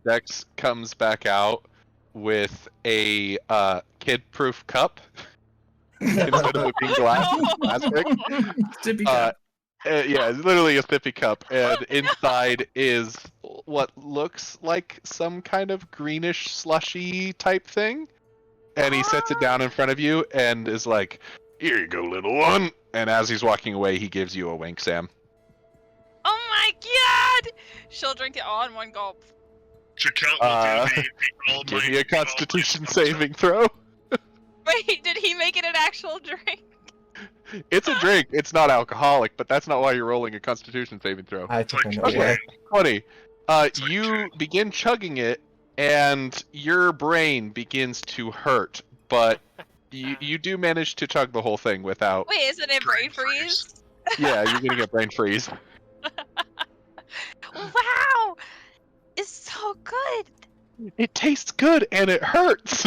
Dex comes back out with a kid-proof cup instead of it being glass. Plastic. Sippy cup. Yeah, it's literally a sippy cup, and inside is what looks like some kind of greenish slushy type thing. And he sets it down in front of you and is like, Here you go, little one. and as he's walking away, he gives you a wink, Sam. Oh my god! She'll drink it all in one gulp. Jaquel will do the all Give me a Constitution saving throw. Wait, did he make it an actual drink? It's a drink. It's not alcoholic, but that's not why you're rolling a Constitution saving throw. I think I know Okay, why. 20. like You Jane. begin chugging it, and your brain begins to hurt, but you do manage to chug the whole thing without. Wait, isn't it brain Brain freeze? Yeah, you're gonna get brain freeze. Wow! It's so good! It tastes good and it hurts.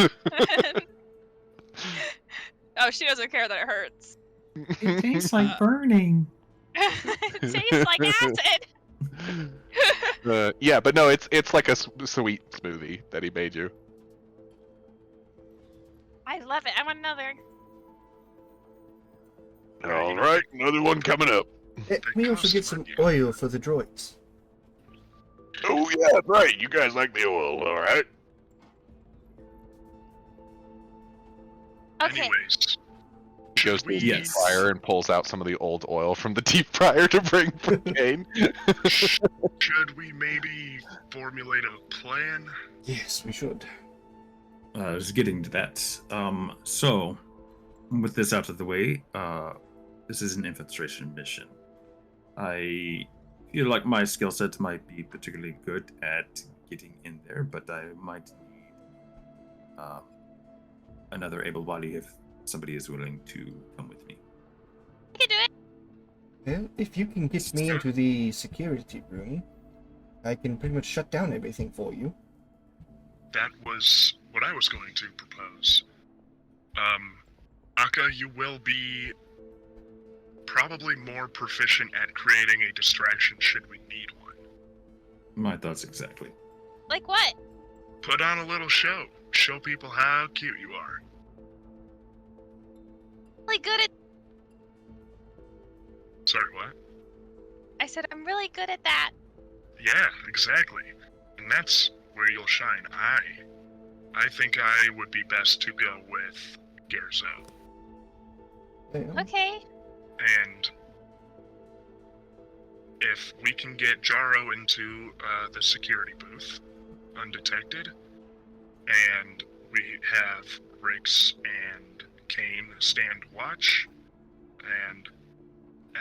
Oh, she doesn't care that it hurts. It tastes like burning. It tastes like acid! Yeah, but no, it's like a sweet smoothie that he made you. I love it. I want another. All right, another one coming up. We also get some oil for the droids. Oh yeah, right. You guys like the oil, all right? Okay. Anyways, He goes to the deep Yes. fryer and pulls out some of the old oil from the deep fryer to bring for Kane. should we maybe formulate a plan? Yes, we should. Just getting to that. So, with this out of the way, this is an infiltration mission. I feel like my skill set might be particularly good at getting in there, but I might need another able body if somebody is willing to come with me. I can do it. Well, if you can get me into the security room, I can pretty much shut down everything for you. That was what I was going to propose. Aka, you will be probably more proficient at creating a distraction should we need one. my thoughts exactly. Like what? Put on a little show. Show people how cute you are. Really good at. Sorry, what? I said I'm really good at that. Yeah, exactly. And that's where you'll shine. I think I would be best to go with Gerzo. Okay. And if we can get Jaro into the security booth undetected, and we have Rix and Kane stand watch, and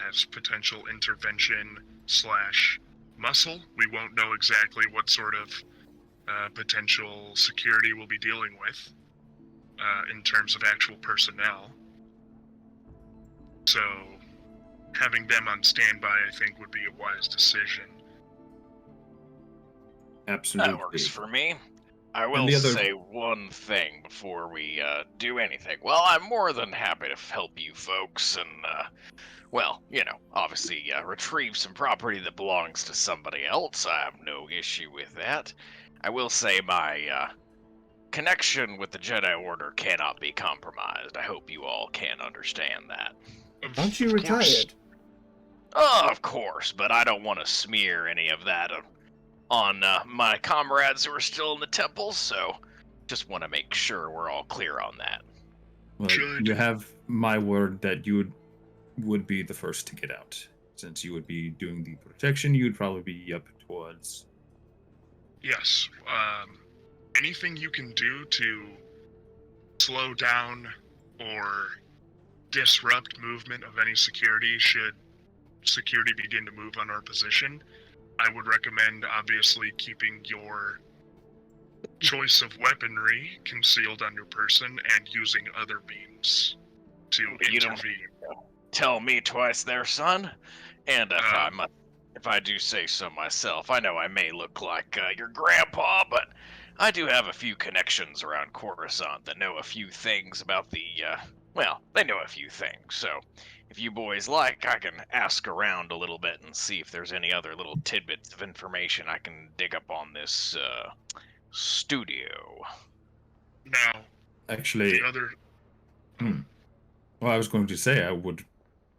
as potential intervention / muscle, we won't know exactly what sort of potential security we'll be dealing with in terms of actual personnel. So having them on standby, I think, would be a wise decision. Absolutely. That works for me. I will And the other- say one thing before we do anything. Well, I'm more than happy to help you folks and, well, you know, obviously retrieve some property that belongs to somebody else. I have no issue with that. I will say my connection with the Jedi Order cannot be compromised. I hope you all can understand that. Aren't you Of course. retired? Oh, of course, but I don't want to smear any of that on my comrades who are still in the temple, so just want to make sure we're all clear on that. Well, Should- you have my word that you would be the first to get out. Since you would be doing the protection, you would probably be up towards... Yes. Anything you can do to slow down or disrupt movement of any security should security begin to move on our position, I would recommend obviously keeping your choice of weaponry concealed on your person and using other means to You don't- intervene. Tell me twice there, son. And Uh, if I do say so myself, I know I may look like your grandpa, but I do have a few connections around Coruscant that know a few things about the, well, they know a few things, so if you boys like, I can ask around a little bit and see if there's any other little tidbits of information I can dig up on this, studio. Now, Actually, the other... well, I was going to say I would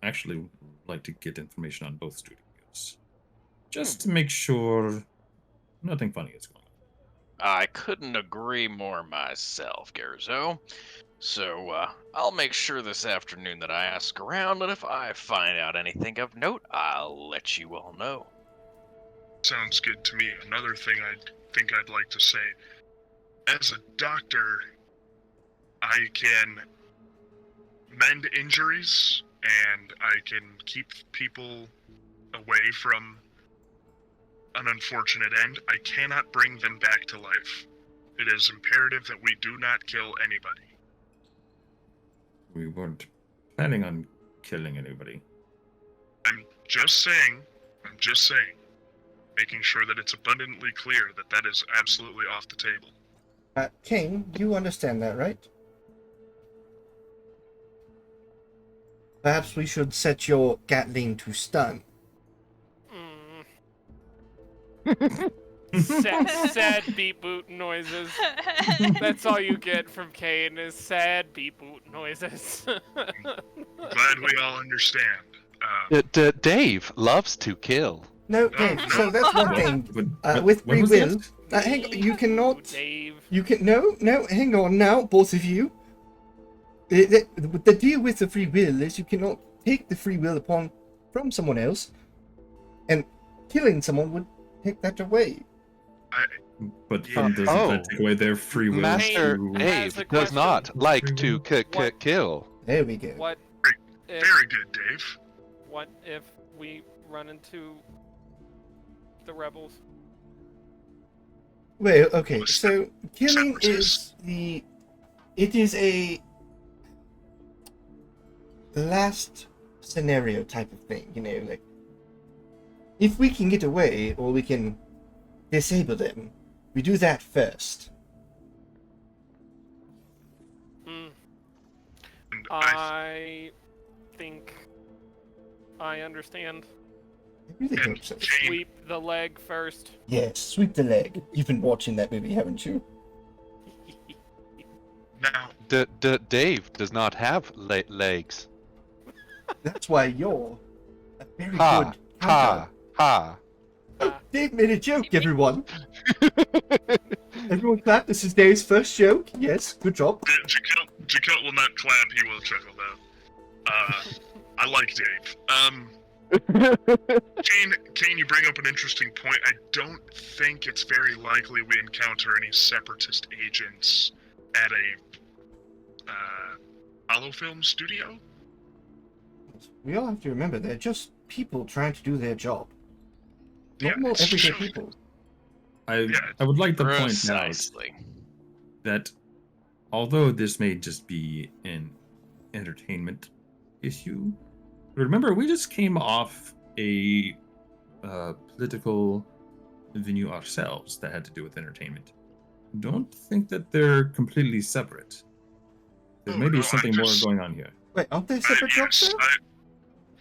actually like to get information on both studios. Just to make sure nothing funny is going on. I couldn't agree more myself, Gerzo. So, I'll make sure this afternoon that I ask around, and if I find out anything of note, I'll let you all know. Sounds good to me. Another thing I'd like to say. As a doctor, I can mend injuries, and I can keep people away from an unfortunate end. I cannot bring them back to life. It is imperative that we do not kill anybody. We weren't planning on killing anybody. I'm just saying, making sure that it's abundantly clear that that is absolutely off the table. Kane, you understand that, right? Perhaps we should set your Gatling to stun. Sad beep boot noises. That's all you get from Kane is sad beep boot noises. Glad we all understand. Dave loves to kill. No, Dave, so that's one thing. With free when was will, that? hang on, you cannot. Dave. You can no, hang on now, both of you. The deal with the free will is you cannot take the free will from someone else, and killing someone would take that away. But Yeah. doesn't Oh. that take away their free will? Master to- Dave As a does not question, like free to will? kill. There we go. What if, Very good, Dave. what if we run into the rebels? Well, okay, Well, so killing separatists. it is a last scenario type of thing, you know, like if we can get away or we can disable them, we do that first. Hmm. And I think I understand. really And hope so. Kane, Sweep the leg first. Yes, sweep the leg. You've been watching that movie, haven't you? now, Dave does not have legs. That's why you're a very Ha, good ha, hunter. ha. Dave made a joke, everyone. Everyone clap. This is Dave's first joke. Yes, good job. Jaquel will not clap, he will chuckle, though. I like Dave. Kane, you bring up an interesting point. I don't think it's very likely we encounter any separatist agents at a holofilm studio. We all have to remember they're just people trying to do their job. Yeah, Normal, it's everyday true. people. I would like to point out Precisely. that although this may just be an entertainment issue, remember we just came off a political venue ourselves that had to do with entertainment. Don't think that they're completely separate. There may be something more going on here. Wait, aren't they separate jobs Yes, though?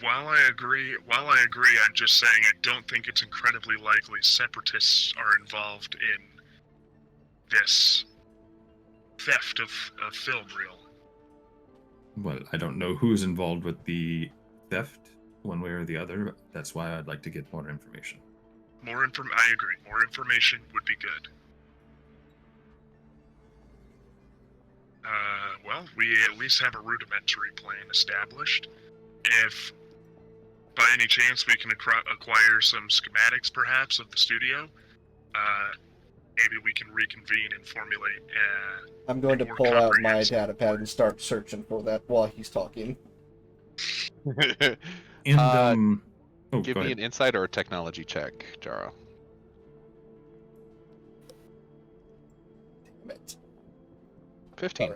while I agree, I'm just saying I don't think it's incredibly likely separatists are involved in this theft of a film reel. Well, I don't know who's involved with the theft, one way or the other. That's why I'd like to get more information. I agree. More information would be good. Well, we at least have a rudimentary plan established. If by any chance we can acquire some schematics, perhaps, of the studio, maybe we can reconvene and formulate. I'm going to more pull out my comprehensive data pad and start searching for that while he's talking. And Give go me ahead. an insight or a technology check, Jaro. Damn it. 15.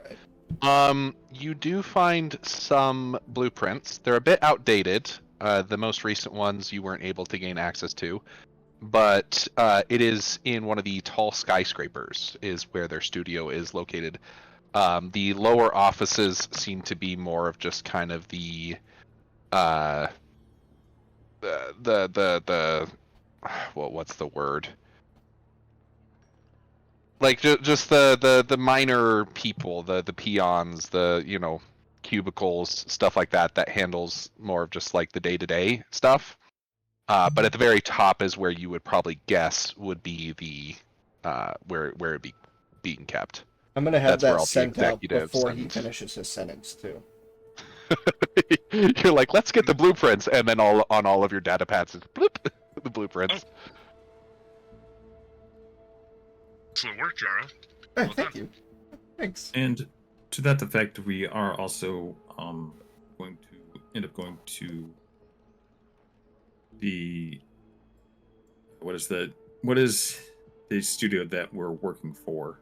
Alright. You do find some blueprints. They're a bit outdated. The most recent ones you weren't able to gain access to, but it is in one of the tall skyscrapers is where their studio is located. The lower offices seem to be more of just kind of the what's the word? Like just the minor people, the peons, the cubicles, stuff like that handles more of just like the day-to-day stuff. But at the very top is where you would probably guess would be the where it'd be being kept. I'm gonna have That's where that all the sent out executives before he and- finishes his sentence too. You're like, let's get the blueprints, and then all of your data pads is bloop, the blueprints. Excellent work, Jaro. Hey, Well thank done. you. Thanks. And to that effect, we are also going to end up going to the what is the studio that we're working for?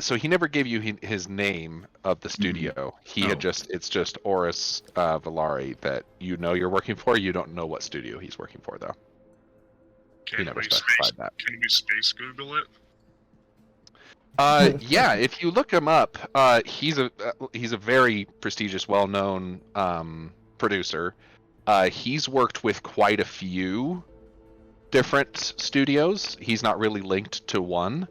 So he never gave you his name of the studio. He Oh. had it's just Oris Valari that you're working for. You don't know what studio he's working for though. He Can never we specified space, that. Can we space Google it? Yeah, if you look him up, he's a very prestigious, well-known producer. He's worked with quite a few different studios. He's not really linked to one.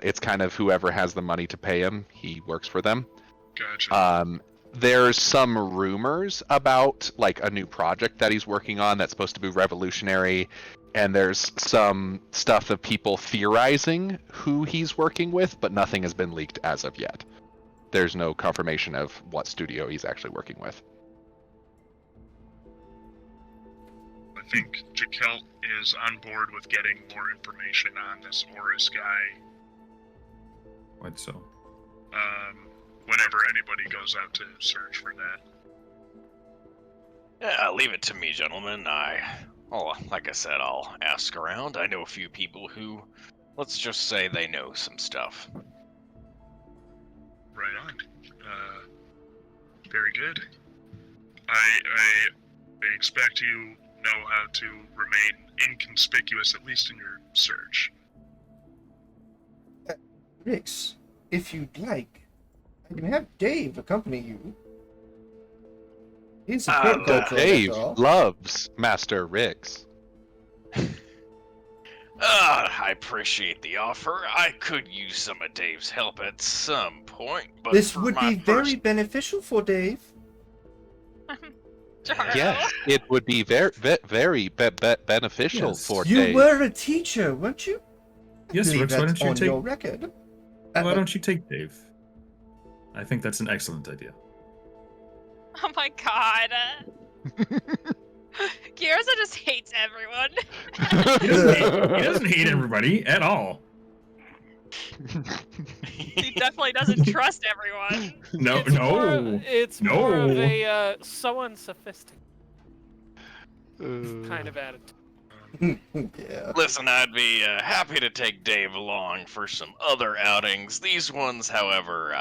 It's kind of whoever has the money to pay him, he works for them. Gotcha. There's some rumors about like a new project that he's working on that's supposed to be revolutionary, and there's some stuff of people theorizing who he's working with, but nothing has been leaked as of yet. There's no confirmation of what studio he's actually working with. I think Jaquel is on board with getting more information on this Oris guy. Quite so. Whenever anybody goes out to search for that. Yeah, leave it to me, gentlemen. Like I said, I'll ask around. I know a few people who, let's just say they know some stuff. Right on. Very good. I expect you know how to remain inconspicuous, at least in your search. Rix, if you'd like, I can have Dave accompany you. He's a support The culture. Dave loves Master Riggs. I appreciate the offer. I could use some of Dave's help at some point, but This for would my be very beneficial for Dave. Jaro. Yes, it would be very beneficial Yes. for You Dave. were a teacher, weren't you? I Yes, believe Rex, why that's don't you on take- your record. Why don't you take Dave? I think that's an excellent idea. Oh my god. Gyrosa just hates everyone. He doesn't hate everybody at all. He definitely doesn't trust everyone. No, It's more of- no. it's more of No. a so unsophisticated kind of attitude. Yeah. Listen, I'd be happy to take Dave along for some other outings. These ones, however,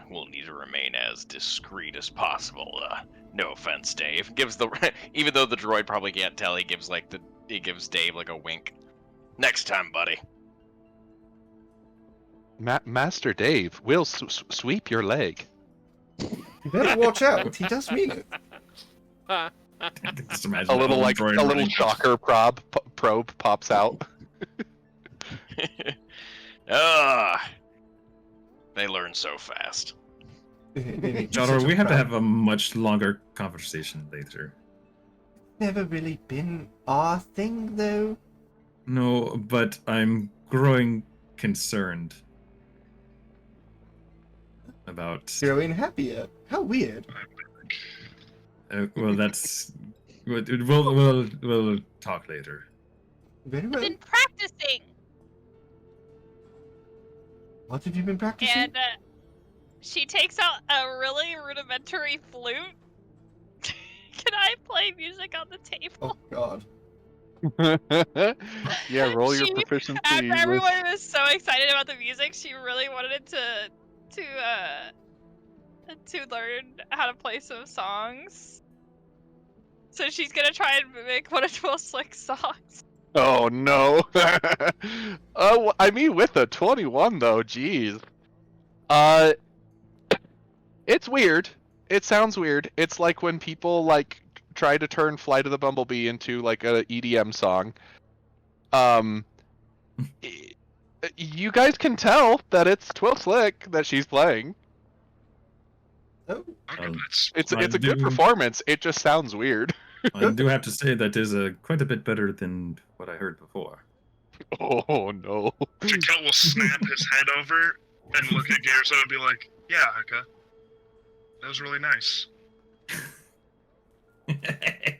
will need to remain as discreet as possible. No offense, Dave. Gives the even though the droid probably can't tell, he gives Dave like a wink. Next time, buddy. Master Dave will sweep your leg. You better watch out. He does mean it. Just imagine A that little whole like a droid little running. shocker probe pops out. They learn so fast. Jodor, we have to have a much longer conversation later. Never really been our thing, though. No, but I'm growing concerned about. Growing happier. How weird. Well, that's. We'll talk later. Very I've well. been practicing, What have you been practicing? and she takes out a really rudimentary flute. Can I play music on the table? Oh God. Yeah, roll your She- proficiency. After with- everyone was so excited about the music, she really wanted to learn how to play some songs. So she's gonna try and make one of Will Slick's songs. Oh no. Oh, I mean, with a 21 though, jeez. It's weird. It sounds weird. It's like when people like try to turn Flight of the Bumblebee into like a EDM song. You guys can tell that it's Twill Slick that she's playing. Oh, Okay, Um, It's I a good do- performance. It just sounds weird. I do have to say that is quite a bit better than what I heard before. Oh no. Jakel will snap his head over and look at Garrison and be like, "Yeah, Heka, that was really nice."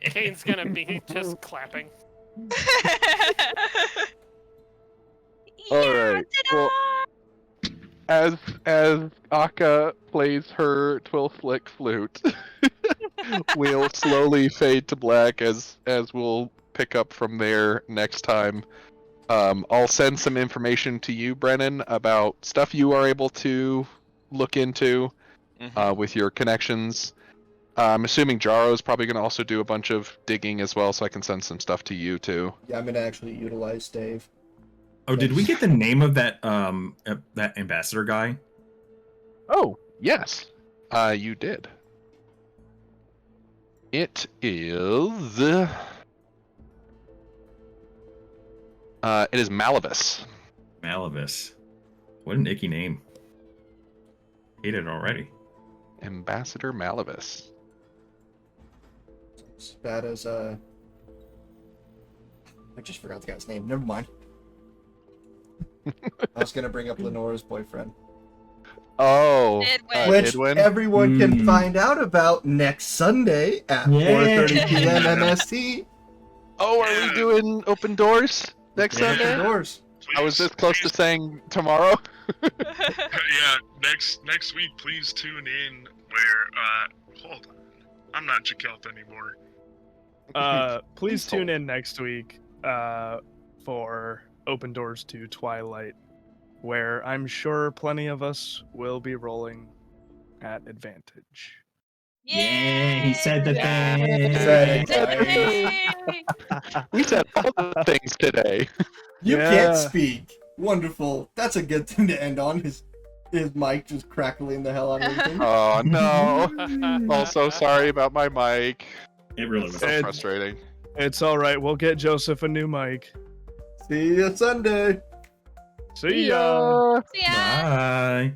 Kane's gonna be just clapping. All Yeah, right. Well, as Akka plays her Twill Slick flute, we'll slowly fade to black as we'll pick up from there next time. I'll send some information to you, Brennan, about stuff you are able to look into with your connections. I'm assuming Jaro's probably going to also do a bunch of digging as well, so I can send some stuff to you too. yeah, I'm gonna actually utilize Dave. Oh, did we get the name of that that ambassador guy? Oh, yes. You did. It is... it is Malivus. Malavis. What an icky name. Hate it already. Ambassador Malivus. As bad as I just forgot the guy's name. Never mind. I was gonna bring up Lenora's boyfriend, Oh, Edwin. which Edwin? everyone can Hmm. find out about next Sunday at Yay. 4:30 p.m. MST. Oh, are we doing open doors next Yeah. Sunday? Doors. I was this close to saying tomorrow. Yeah, next week, please tune in where, hold on. I'm not Jakelt anymore. Please tune in next week for Open Doors to Twilight, where I'm sure plenty of us will be rolling at advantage. Yay! he said the thing. Said it, Yay! We said all the things today. You Yeah. can't speak. Wonderful. That's a good thing to end on. Is His mic just crackling the hell out of everything. Oh no! Also, sorry about my mic. It really was. So frustrating. It's all right. We'll get Joseph a new mic. See you Sunday. See ya. Yeah. Bye.